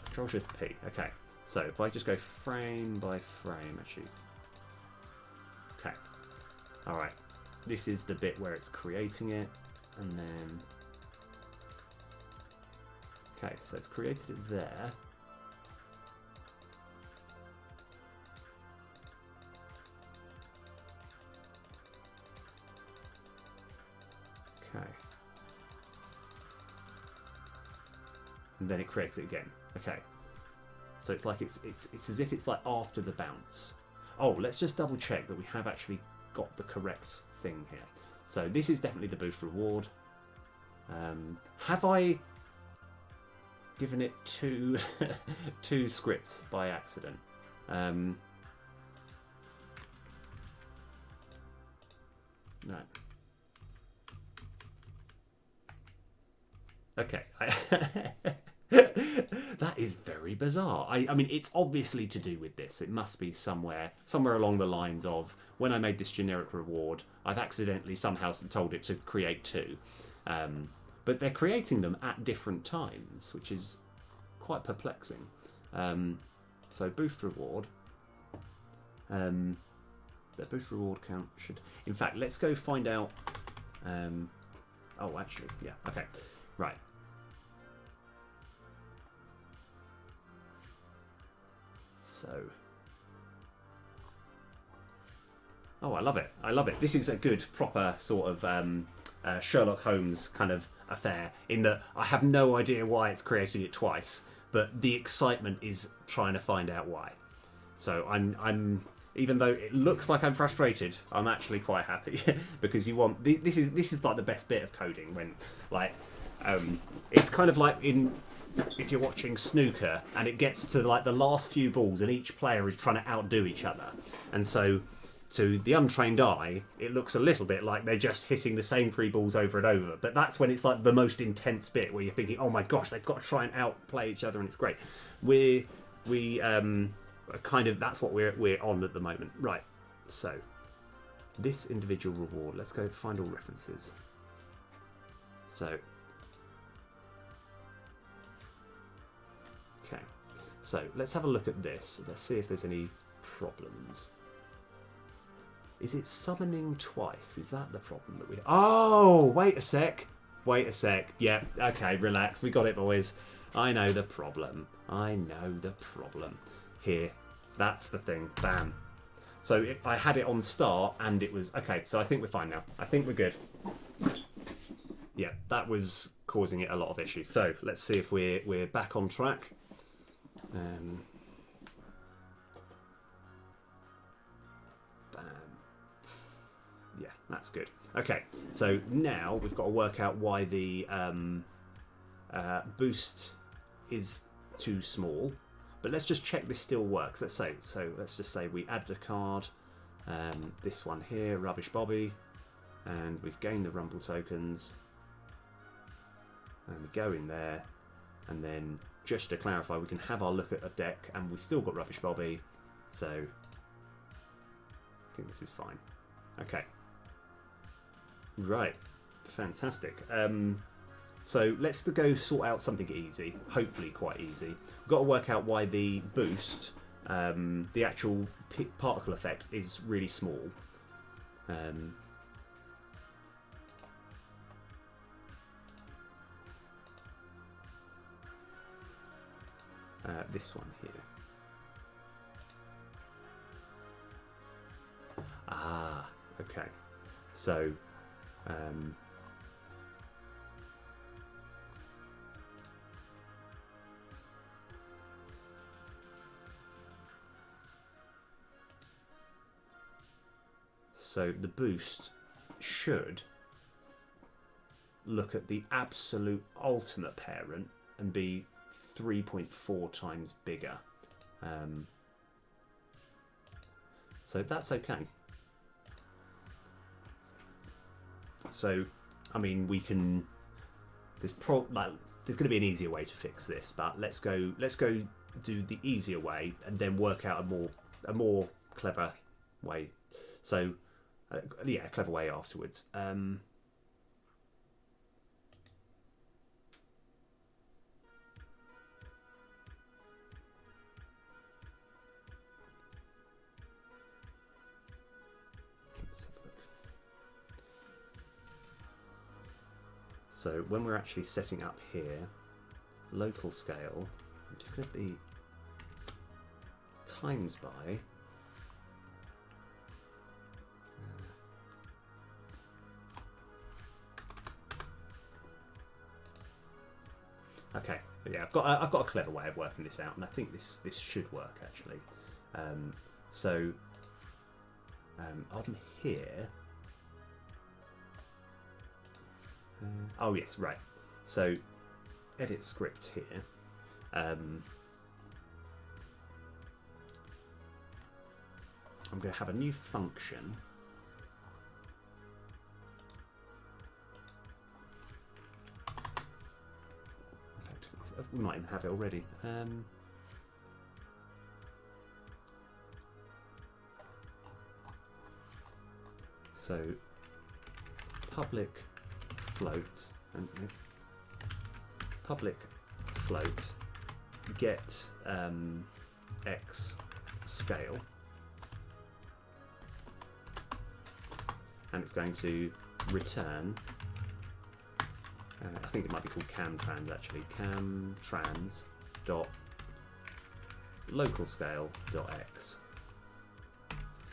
Control Shift P, okay. So if I just go frame by frame, actually, okay. All right, this is the bit where it's creating it, and then okay, so it's created it there. Okay. And then it creates it again. Okay. So it's like it's as if it's like after the bounce. Oh, let's just double check that we have actually got the correct thing here. So this is definitely the boost reward. Have I... given it two two scripts by accident. No. Okay. That is very bizarre. I mean, it's obviously to do with this. It must be somewhere along the lines of when I made this generic reward, I've accidentally somehow told it to create two. But they're creating them at different times, which is quite perplexing. So boost reward. The boost reward count should... In fact, let's go find out... oh, actually, yeah, okay. Right. So... Oh, I love it. I love it. This is a good, proper sort of Sherlock Holmes kind of affair, in that I have no idea why it's created it twice, but the excitement is trying to find out why. So I'm even though it looks like I'm frustrated, I'm actually quite happy because you want this is like the best bit of coding when like it's kind of like if you're watching snooker and it gets to like the last few balls and each player is trying to outdo each other, and so to the untrained eye it looks a little bit like they're just hitting the same three balls over and over, but that's when it's like the most intense bit where you're thinking, oh my gosh, they've got to try and outplay each other, and it's great. We kind of, that's what we're on at the moment. Right, so this individual reward, let's go find all references. So okay, so let's have a look at this. Let's see if there's any problems. Is it summoning twice? Is that the problem that we... Oh, wait a sec. Wait a sec. Yeah, okay, relax. We got it, boys. I know the problem. I know the problem. Here. That's the thing. Bam. So I had it on start and it was... Okay, so I think we're fine now. I think we're good. Yeah, that was causing it a lot of issues. So let's see if we're back on track. Bam. Yeah, that's good. Okay, so now we've got to work out why the boost is too small. But let's just check this still works. Let's just say we added a card. This one here, Rubbish Bobby, and we've gained the Rumble tokens. And we go in there, and then just to clarify, we can have our look at a deck, and we've still got Rubbish Bobby. So I think this is fine. Okay. Right, fantastic. So let's go sort out something easy, hopefully quite easy. We've got to work out why the boost, the actual particle effect, is really small. This one here. Ah, okay. So... so the boost should look at the absolute ultimate parent and be 3.4 times bigger. So that's okay. So, I mean, we can. There's going to be an easier way to fix this, but let's go do the easier way and then work out a more clever way. So, yeah, a clever way afterwards. So when we're actually setting up here, local scale, I'm just going to be times by okay, yeah, I've got a clever way of working this out, and I think this should work actually. So on here. Oh yes, right. So edit script here. I'm going to have a new function. In fact, we might even have it already. So public float and public float get x scale, and it's going to return. I think it might be called camtrans actually. Camtrans dot local scale dot x.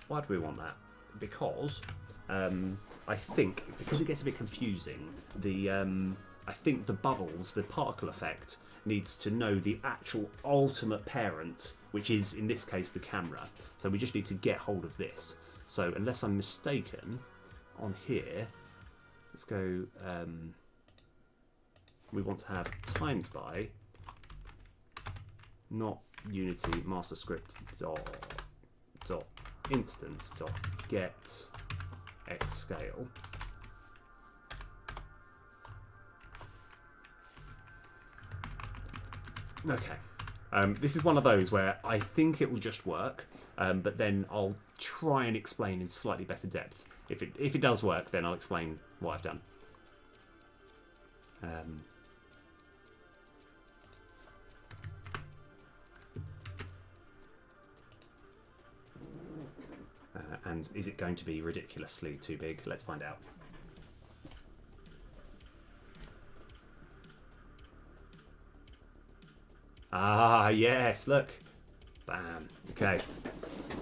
Why do we want that? Because I think because it gets a bit confusing. I think the bubbles, the particle effect, needs to know the actual ultimate parent, which is in this case the camera. So we just need to get hold of this. So unless I'm mistaken, on here, let's go. We want to have times by, not Unity master script dot instance dot get x scale. Okay, this is one of those where I think it will just work, but then I'll try and explain in slightly better depth. If it does work, then I'll explain what I've done. And is it going to be ridiculously too big? Let's find out. Ah, yes, look. Bam. Okay.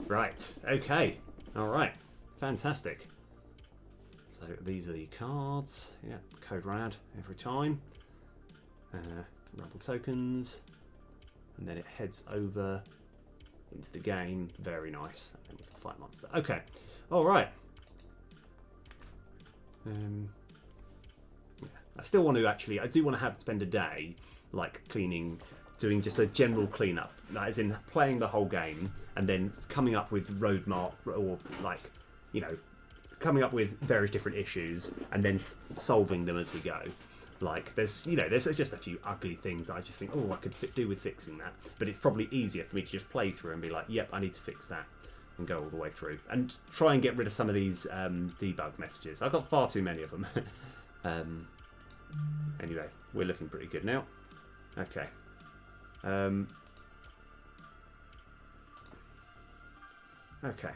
Right. Okay. All right. Fantastic. So these are the cards. Yeah, code rad every time. Rumble tokens. And then it heads over into the game. Very nice. And then we can fight monster. Okay. All right. Yeah. I still want to actually. I do want to spend a day like cleaning, doing just a general cleanup, as in playing the whole game and then coming up with roadmap or like, you know, coming up with various different issues and then solving them as we go. Like there's just a few ugly things that I just think, oh, I could do with fixing that. But it's probably easier for me to just play through and be like, yep, I need to fix that, and go all the way through and try and get rid of some of these debug messages. I've got far too many of them. Anyway, we're looking pretty good now. Okay. Okay.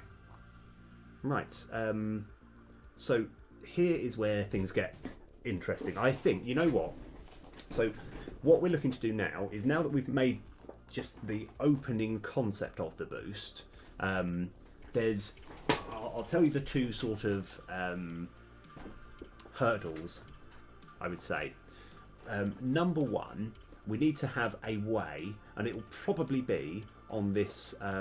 Right. So here is where things get interesting. I think, you know what? So what we're looking to do now is, now that we've made just the opening concept of the boost, there's, I'll tell you the two sort of hurdles, I would say. Number one, we need to have a way, and it will probably be on this, where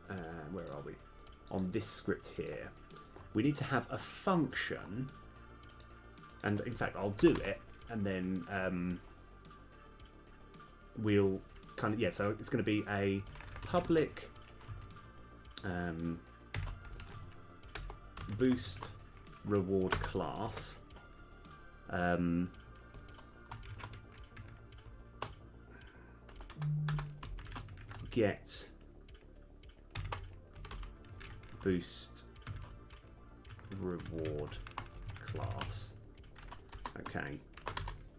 are we? On this script here. We need to have a function, and in fact I'll do it, and then we'll kind of, yeah, so it's going to be a public boost reward class, get boost reward class. Okay.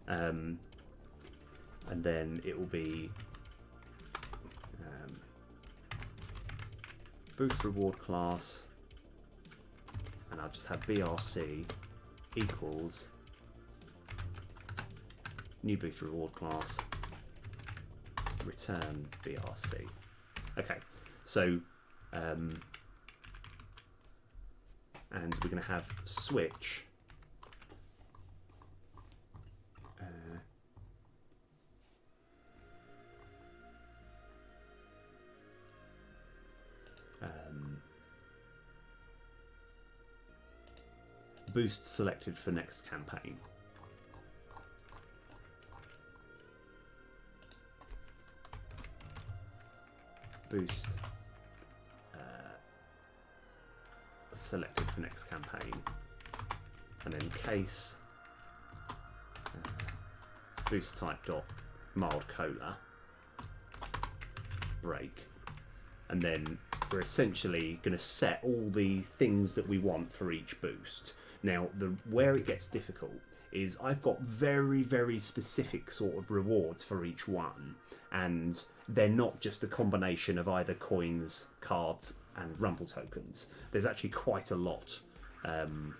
And then it will be boost reward class, and I'll just have BRC equals new boost reward class return BRC. Okay, so and we're going to have switch boost selected for next campaign. boost selected for next campaign, and then case boost type dot mild cola break, and then we're essentially going to set all the things that we want for each boost. Now, where it gets difficult is I've got very, very specific sort of rewards for each one, and they're not just a combination of either coins, cards, and rumble tokens. There's actually quite a lot of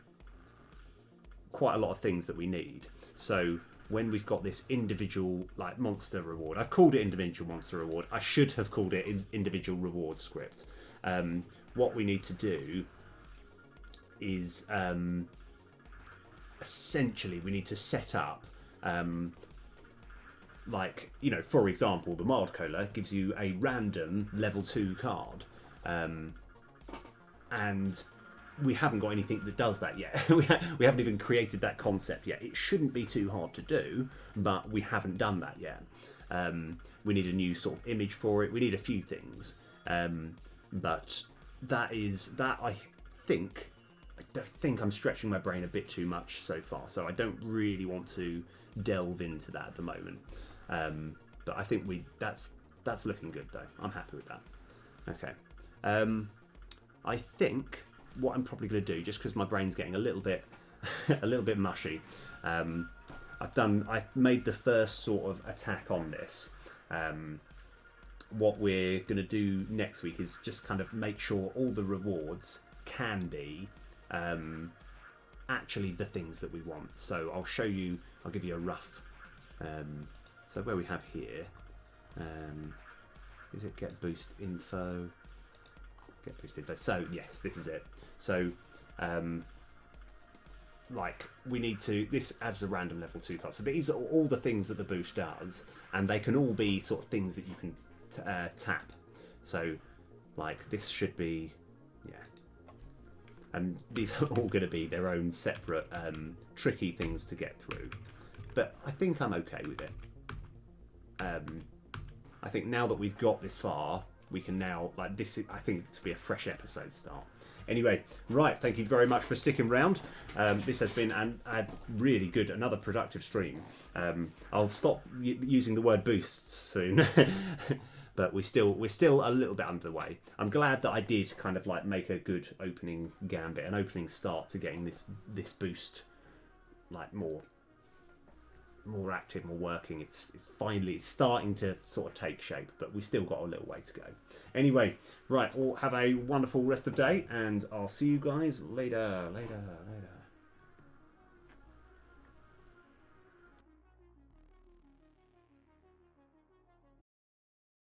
things that we need. So when we've got this individual like monster reward, I've called it individual monster reward. I should have called it individual reward script. What we need to do is essentially we need to set up like, you know, for example, the mild cola gives you a random level 2 card, and we haven't got anything that does that yet. we haven't even created that concept yet. It shouldn't be too hard to do, but we haven't done that yet. We need a new sort of image for it. We need a few things, but I think I'm stretching my brain a bit too much so far, so I don't really want to delve into that at the moment. But I think that's looking good though. I'm happy with that. Okay. I think what I'm probably going to do, just because my brain's getting a little bit mushy, I've made the first sort of attack on this. What we're going to do next week is just kind of make sure all the rewards can be actually the things that we want. So I'll give you a rough. So where we have here, is it get boost info? Get boost info. So yes, this is it. So like we need to, this adds a random level 2 card. So these are all the things that the boost does, and they can all be sort of things that you can tap. So like this should be, yeah. And these are all going to be their own separate tricky things to get through. But I think I'm okay with it. I think now that we've got this far, we can now, like this, I think to be a fresh episode start. Anyway, right, thank you very much for sticking around. This has been a really good, another productive stream. I'll stop using the word boosts soon. But we're still a little bit underway. I'm glad that I did kind of like make a good opening gambit, an opening start to getting this boost like more active, more working. It's finally starting to sort of take shape, but we still got a little way to go. Anyway, right, all have a wonderful rest of the day, and I'll see you guys later.